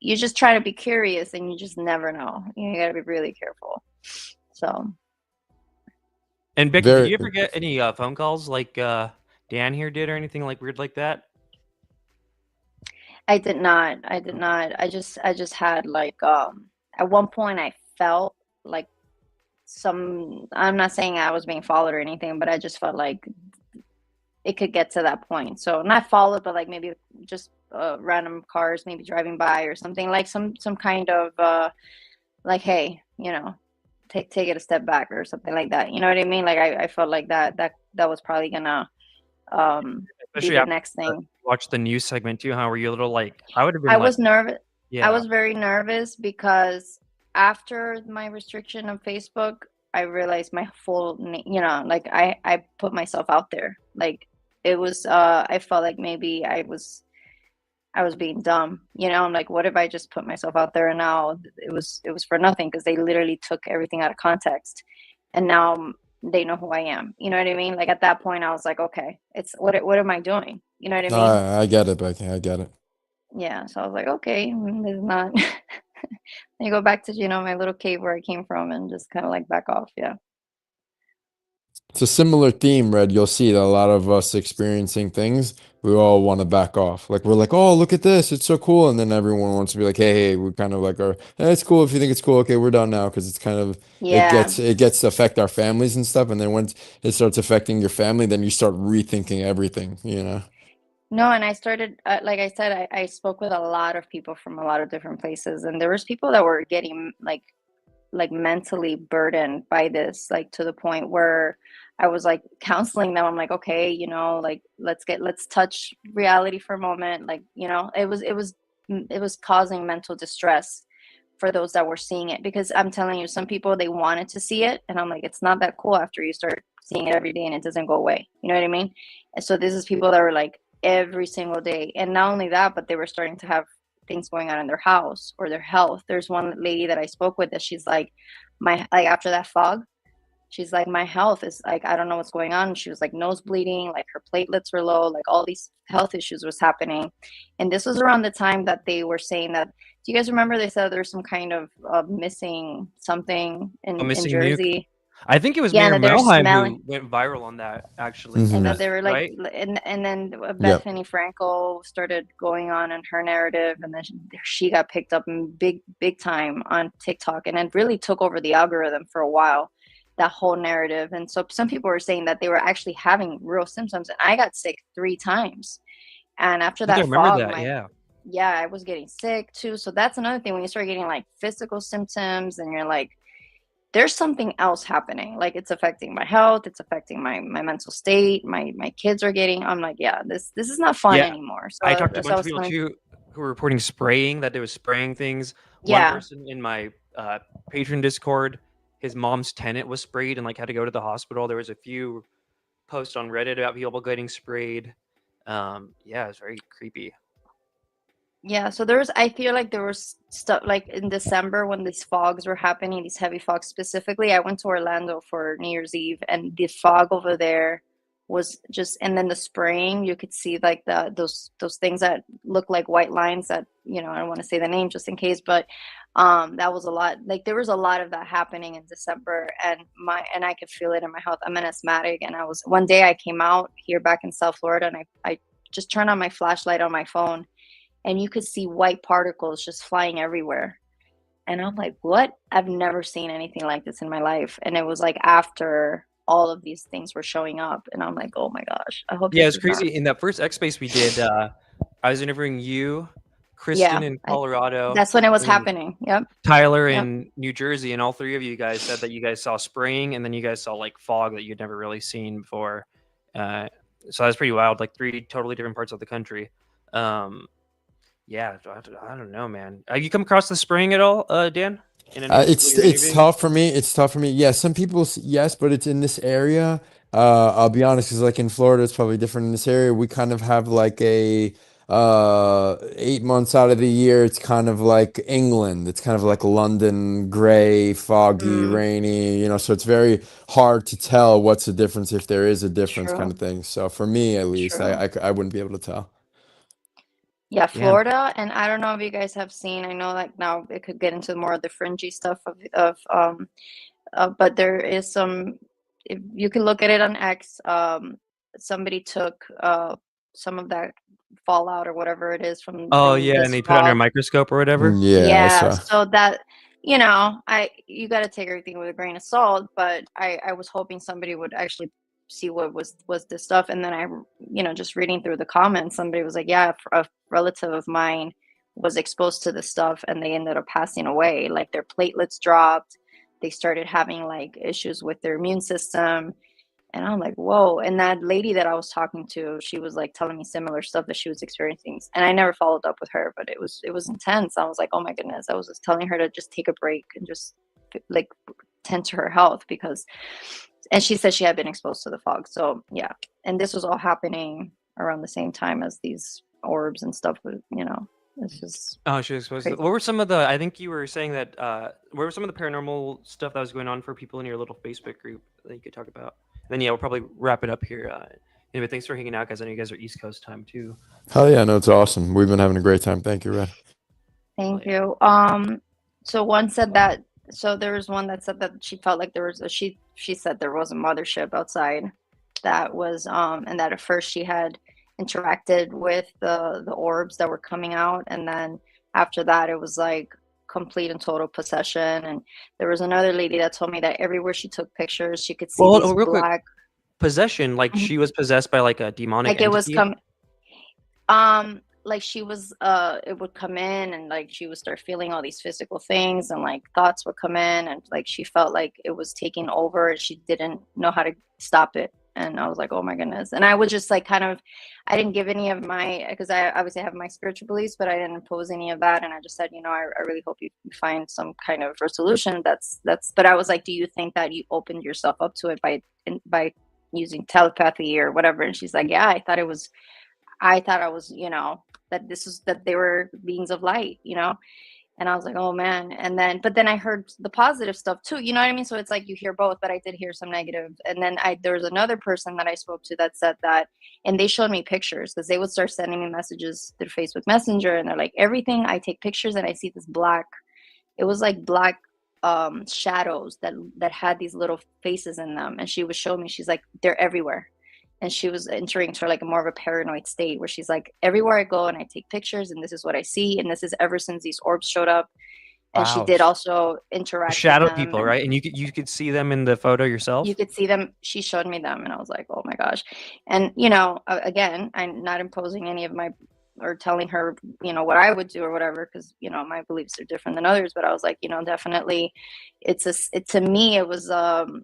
Speaker 10: you just try to be curious and you just never know. You got to be really careful. So.
Speaker 16: And Becky, did you ever get any phone calls like Dan here did, or anything like weird like that?
Speaker 10: I did not. I just had like at one point I felt like I'm not saying I was being followed or anything, but I just felt like it could get to that point. So not followed, but like maybe just random cars maybe driving by or something, like some kind of like, hey, take it a step back or something like that. You know what I mean? Like I felt like that was probably gonna be the next thing.
Speaker 16: Watch the news segment too. How were you a little like? I would have been.
Speaker 10: I was nervous.
Speaker 16: Yeah.
Speaker 10: I was very nervous because after my restriction of Facebook, I realized my full, like I put myself out there. Like it was, I felt like maybe I was being dumb. I'm like, what if I just put myself out there, and now it was for nothing, because they literally took everything out of context, and now they know who I am. You know what I mean? Like at that point, I was like, okay, it's what am I doing? You know what I mean?
Speaker 2: I get it, Becky. I get it.
Speaker 10: Yeah. So I was like, okay, this is not. I go back to my little cave where I came from, and just kind of like back off. Yeah.
Speaker 2: It's a similar theme, Red. You'll see that a lot of us experiencing things, we all want to back off. Like we're like, oh, look at this, it's so cool, and then everyone wants to be like, hey, we kind of like are, hey, it's cool if you think it's cool. Okay, we're done now, because it's kind of it gets to affect our families and stuff, and then once it starts affecting your family, then you start rethinking everything.
Speaker 10: No, and I started, like I said, I spoke with a lot of people from a lot of different places, and there was people that were getting like mentally burdened by this, like to the point where I was like counseling them. I'm like, okay, like let's touch reality for a moment. Like, it was causing mental distress for those that were seeing it, because I'm telling you, some people, they wanted to see it, and I'm like, it's not that cool after you start seeing it every day and it doesn't go away. You know what I mean? And so this is people that were like every single day, and not only that, but they were starting to have things going on in their house or their health. There's one lady that I spoke with that she's like, after that fog, she's like, my health is like, I don't know what's going on. She was like nose bleeding, like her platelets were low, like all these health issues was happening. And this was around the time that they were saying that, do you guys remember they said there's some kind of missing something in
Speaker 16: missing
Speaker 10: Jersey?
Speaker 16: nuke. I think it was
Speaker 10: Yeah,
Speaker 16: Mayor
Speaker 10: and that they're
Speaker 16: Melheim
Speaker 10: smelling,
Speaker 16: who went viral on that, actually.
Speaker 2: Mhm.
Speaker 10: and that they were like,
Speaker 16: Right?
Speaker 10: and then
Speaker 2: Yep.
Speaker 10: Bethany Frankel started going on in her narrative, and then she got picked up in big time on TikTok, and it really took over the algorithm for a while, that whole narrative. And so some people were saying that they were actually having real symptoms, and I got sick 3 times. And after
Speaker 16: I think I
Speaker 10: that
Speaker 16: remember
Speaker 10: fog,
Speaker 16: that,
Speaker 10: yeah, I was getting sick too. So that's another thing, when you start getting like physical symptoms and you're like, there's something else happening. Like, it's affecting my health, it's affecting my mental state. My kids are getting, I'm like, yeah, this is not fun
Speaker 16: Yeah.
Speaker 10: anymore. So
Speaker 16: I talked to a
Speaker 10: that's what I
Speaker 16: bunch of
Speaker 10: was
Speaker 16: people
Speaker 10: telling.
Speaker 16: too who were reporting spraying, that they was spraying things. One
Speaker 10: Yeah.
Speaker 16: person in my patron Discord, his mom's tenant was sprayed and like had to go to the hospital. There was a few posts on Reddit about people getting sprayed. Yeah, it's very creepy.
Speaker 10: Yeah, so I feel like there was stuff like in December when these fogs were happening, these heavy fogs specifically. I went to Orlando for New Year's Eve, and the fog over there was just, and then the spraying, you could see like those things that look like white lines that, I don't want to say the name just in case, but that was a lot. Like, there was a lot of that happening in December, and I could feel it in my health. I'm an asthmatic, and one day I came out here back in South Florida, and I just turned on my flashlight on my phone, and you could see white particles just flying everywhere. And I'm like, what? I've never seen anything like this in my life. And it was like after all of these things were showing up. And I'm like, oh my gosh, I hope
Speaker 16: Yeah,
Speaker 10: this
Speaker 16: it's
Speaker 10: is not.
Speaker 16: crazy. In that first X Space we did, I was interviewing you, Kristen
Speaker 10: Yeah,
Speaker 16: in Colorado.
Speaker 10: that's when it was
Speaker 16: and
Speaker 10: happening. Yep.
Speaker 16: Tyler
Speaker 10: Yep.
Speaker 16: in New Jersey, and all 3 of you guys said that you guys saw spraying, and then you guys saw like fog that you'd never really seen before. So that's pretty wild. Like 3 totally different parts of the country. Yeah, I don't know, man. Have you come across the spraying at all, Dan?
Speaker 2: It's tough for me. It's tough for me. Yeah, some people yes, but it's in this area. I'll be honest, because like in Florida, it's probably different. In this area, we kind of have like a 8 months out of the year. It's kind of like England. It's kind of like London, gray, foggy, rainy. So it's very hard to tell what's the difference, if there is a difference, kind of thing. So for me, at least, I wouldn't be able to tell.
Speaker 10: Yeah, Florida, and I don't know if you guys have seen. I know, like, now it could get into more of the fringy stuff but there is some. If you can look at it on X, somebody took some of that fallout or whatever it is from
Speaker 16: yeah,
Speaker 10: this
Speaker 16: and they put it under a
Speaker 10: fog.
Speaker 16: microscope or whatever.
Speaker 10: Yeah, so that, you got to take everything with a grain of salt. But I was hoping somebody would actually see what was this stuff. And then I just reading through the comments, somebody was like, yeah, a relative of mine was exposed to this stuff and they ended up passing away. Like, their platelets dropped, they started having like issues with their immune system. And I'm like, whoa. And that lady that I was talking to, she was like telling me similar stuff that she was experiencing. And I never followed up with her, but it was intense. I was like, oh my goodness. I was just telling her to just take a break and just like tend to her health, and she said she had been exposed to the fog. So yeah. And this was all happening around the same time as these orbs and stuff, it's just.
Speaker 16: Oh, she was supposed to. What were some of the? I think you were saying that. What were some of the paranormal stuff that was going on for people in your little Facebook group that you could talk about? And then we'll probably wrap it up here. Anyway, thanks for hanging out, guys. I know you guys are East Coast time too.
Speaker 2: Hell yeah, no, it's awesome. We've been having a great time. Thank you, Red.
Speaker 10: Thank you. So one said that. So there was one that said that she felt like there was she said there was a mothership outside that was and that at first she had interacted with the orbs that were coming out, and then after that it was like complete and total possession. And there was another lady that told me that everywhere she took pictures she could see these
Speaker 16: real
Speaker 10: black
Speaker 16: quick. Possession, like she was possessed by like a demonic
Speaker 10: like it was
Speaker 16: entity?
Speaker 10: like she was it would come in and like she would start feeling all these physical things, and like thoughts would come in, and like she felt like it was taking over and she didn't know how to stop it. And I was like, oh my goodness. And I was just like I didn't give any of my, because I obviously have my spiritual beliefs, but I didn't impose any of that. And I just said, I really hope you find some kind of resolution. But I was like, do you think that you opened yourself up to it by using telepathy or whatever? And she's like, yeah, I thought I was, that they were beings of light, And I was like, oh man. But then I heard the positive stuff too. You know what I mean? So it's like you hear both, but I did hear some negative. And then there was another person that I spoke to that said that, and they showed me pictures because they would start sending me messages through Facebook Messenger. And they're like, everything, I take pictures and I see this black, it was like black shadows that had these little faces in them. And she would show me, she's like, they're everywhere. And she was entering to like more of a paranoid state where she's like, everywhere I go and I take pictures and this is what I see. And this is ever since these orbs showed up. And she did also interact with
Speaker 16: shadow
Speaker 10: them,
Speaker 16: people,
Speaker 10: and
Speaker 16: right? And you could see them in the photo yourself.
Speaker 10: you could see them. She showed me them and I was like, oh my gosh. And, again, I'm not imposing any of my, or telling her, what I would do or whatever, because, my beliefs are different than others. But I was like, definitely to me, it was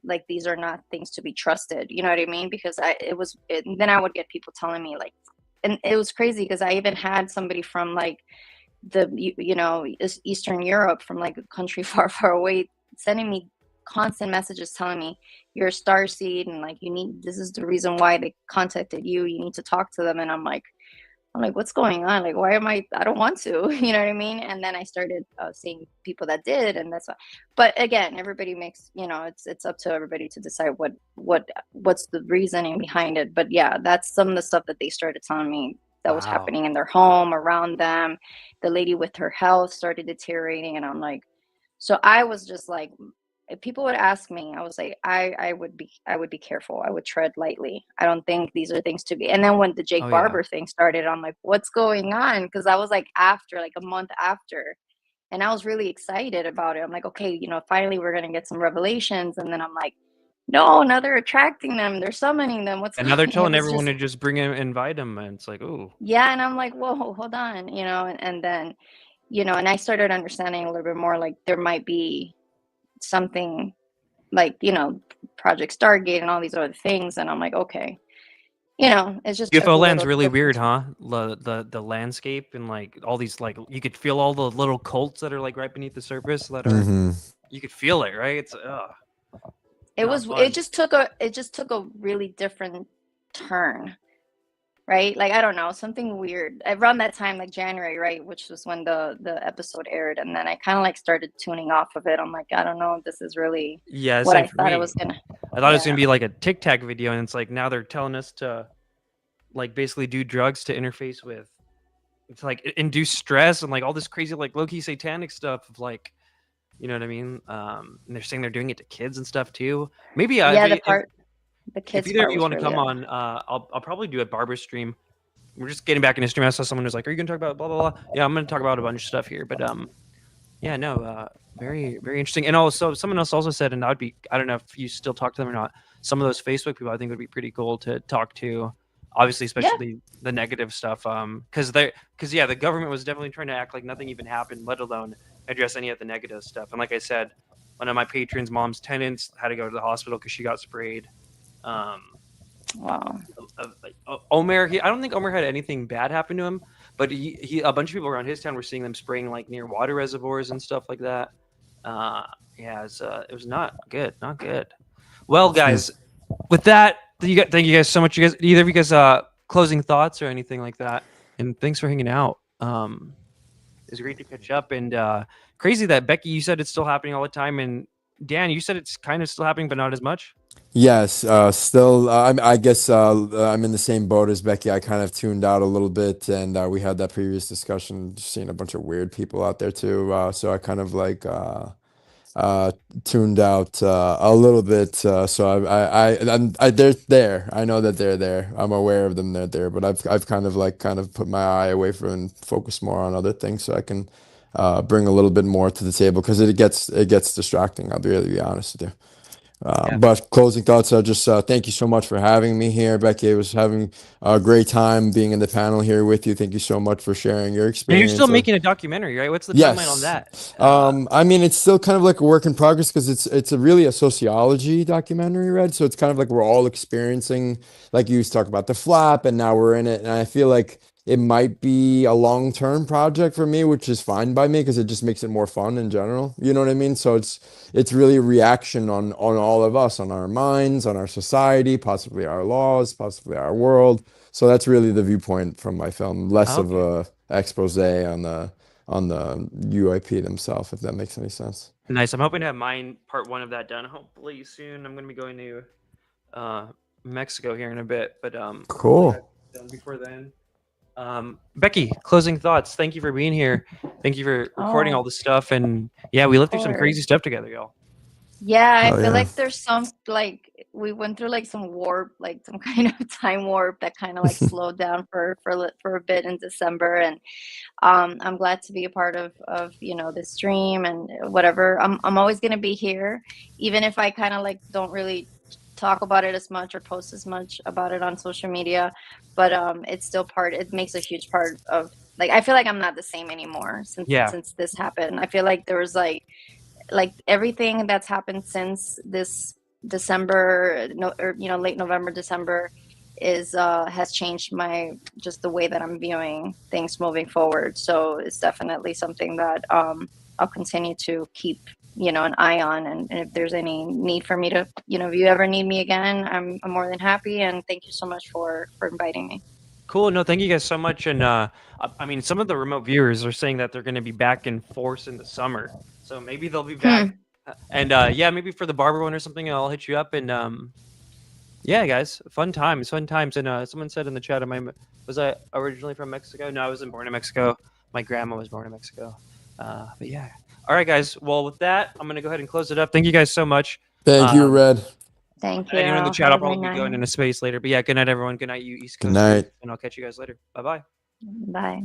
Speaker 10: like, these are not things to be trusted. You know what I mean? Because then I would get people telling me like, and it was crazy because I even had somebody from like Eastern Europe, from like a country far, far away, sending me constant messages telling me you're a star seed and like this is the reason why they contacted you. You need to talk to them. And I'm like, what's going on? Like, why I don't want to, you know what I mean? And then I started seeing people that did, and that's why. But again, everybody makes, it's up to everybody to decide what's the reasoning behind it. But yeah, that's some of the stuff that they started telling me that was happening in their home, around them. The lady with her health started deteriorating, and I'm like, so I was just like, if people would ask me, I was like, I would be careful. I would tread lightly. I don't think these are things to be. And then when the Jake Barber thing started, I'm like, what's going on? Because I was like, like a month after, and I was really excited about it. I'm like, okay, finally we're gonna get some revelations. And then I'm like, no, now they're attracting them. They're summoning them.
Speaker 16: And now they're telling everyone to just invite them, and it's like, oh.
Speaker 10: Yeah, and I'm like, whoa, hold on, and then, and I started understanding a little bit more, like there might be something like Project Stargate and all these other things, and I'm like, okay, it's just
Speaker 16: UFO land's really weird, huh? The landscape and like all these, like you could feel all the little cults that are like right beneath the surface that are you could feel it, right? It's
Speaker 10: it just took a really different turn, right? Like, I don't know, something weird around that time, like January, right, which was when the episode aired. And then I kind of like started tuning off of it. I'm like, I don't know if this is really what I thought it was gonna.
Speaker 16: I thought it was gonna be like a Tic Tac video, and it's like now they're telling us to like basically do drugs to interface with, it's like induce stress and like all this crazy like low-key satanic stuff of like, you know what I mean? And they're saying they're doing it to kids and stuff too. Maybe
Speaker 10: the kids.
Speaker 16: If either of you want to come on, I'll probably do a Barber stream. We're just getting back into stream. I saw someone who's like, "Are you gonna talk about blah blah blah?" Yeah, I'm gonna talk about a bunch of stuff here. But yeah, no, very very interesting. And also, someone else also said, and that would be, I don't know if you still talk to them or not. Some of those Facebook people, I think, would be pretty cool to talk to. Obviously, especially the negative stuff. Because the government was definitely trying to act like nothing even happened, let alone address any of the negative stuff. And like I said, one of my patrons' mom's tenants had to go to the hospital because she got sprayed.
Speaker 10: Wow.
Speaker 16: Omer, I don't think Omer had anything bad happen to him, but he a bunch of people around his town were seeing them spraying like near water reservoirs and stuff like that. Yeah, it was not good, not good. Well, guys, with that, thank you guys so much. Either of you guys closing thoughts or anything like that, and thanks for hanging out. It's great to catch up, and crazy that Becky, you said it's still happening all the time, and Dan, you said it's kind of still happening, but not as much.
Speaker 2: Yes, still, I guess I'm in the same boat as Becky. I kind of tuned out a little bit, and we had that previous discussion, just seeing a bunch of weird people out there too. So I kind of like tuned out a little bit. So they're there. I know that they're there. I'm aware of them. They're there, but I've kind of put my eye away from and focus more on other things, so I can bring a little bit more to the table, because it gets distracting. I'll be honest with you. But closing thoughts, I just thank you so much for having me here, Becky. I was having a great time being in the panel here with you. Thank you so much for sharing your
Speaker 16: And
Speaker 2: experience.
Speaker 16: you're still making a documentary, right? What's the timeline on that?
Speaker 2: I mean, it's still kind of like a work in progress because it's really a sociology documentary, right? So it's kind of like we're all experiencing, like you used to talk about the flap, and now we're in it. And I feel like it might be a long-term project for me, which is fine by me because it just makes it more fun in general. You know what I mean? So it's really a reaction on all of us, on our minds, on our society, possibly our laws, possibly our world. So that's really the viewpoint from my film, less of a expose on the UIP themselves, if that makes any sense.
Speaker 16: Nice. I'm hoping to have part 1 of that done hopefully soon. I'm going to be going to Mexico here in a bit, but
Speaker 2: cool.
Speaker 16: Done before then. Becky, closing thoughts. Thank you for being here. Thank you for recording all this stuff, and yeah, we lived through some crazy stuff together, y'all.
Speaker 10: Yeah, I
Speaker 2: Oh,
Speaker 10: feel
Speaker 2: yeah.
Speaker 10: like there's some like we went through like some warp, like some kind of time warp that kind of like slowed down for a bit in December, and I'm glad to be a part of this stream and whatever. I'm always gonna be here, even if I kind of like don't really talk about it as much or post as much about it on social media, but it's still it makes a huge part of, like, I feel like I'm not the same anymore since this happened. I feel like there was like everything that's happened since this December, late November, December has changed just the way that I'm viewing things moving forward. So it's definitely something that I'll continue to keep an eye on, and if there's any need for me to, if you ever need me again, I'm more than happy. And thank you so much for inviting me.
Speaker 16: Cool. No, thank you guys so much. And I mean, some of the remote viewers are saying that they're going to be back in force in the summer, so maybe they'll be back. And yeah, maybe for the barber one or something, I'll hit you up. And yeah, guys, fun times. And someone said in the chat, was I originally from Mexico? No, I wasn't born in Mexico. My grandma was born in Mexico. But yeah. All right, guys. Well, with that, I'm going to go ahead and close it up. Thank you guys so much.
Speaker 2: Thank you, Red.
Speaker 10: Thank you.
Speaker 16: Anyone in the chat,
Speaker 10: Have
Speaker 16: I'll
Speaker 10: a great
Speaker 16: probably be going
Speaker 10: night.
Speaker 16: into space later. But yeah, good night, everyone. Good night, you East
Speaker 2: Good
Speaker 16: Coast.
Speaker 2: night.
Speaker 16: And I'll catch you guys later. Bye-bye.
Speaker 10: Bye.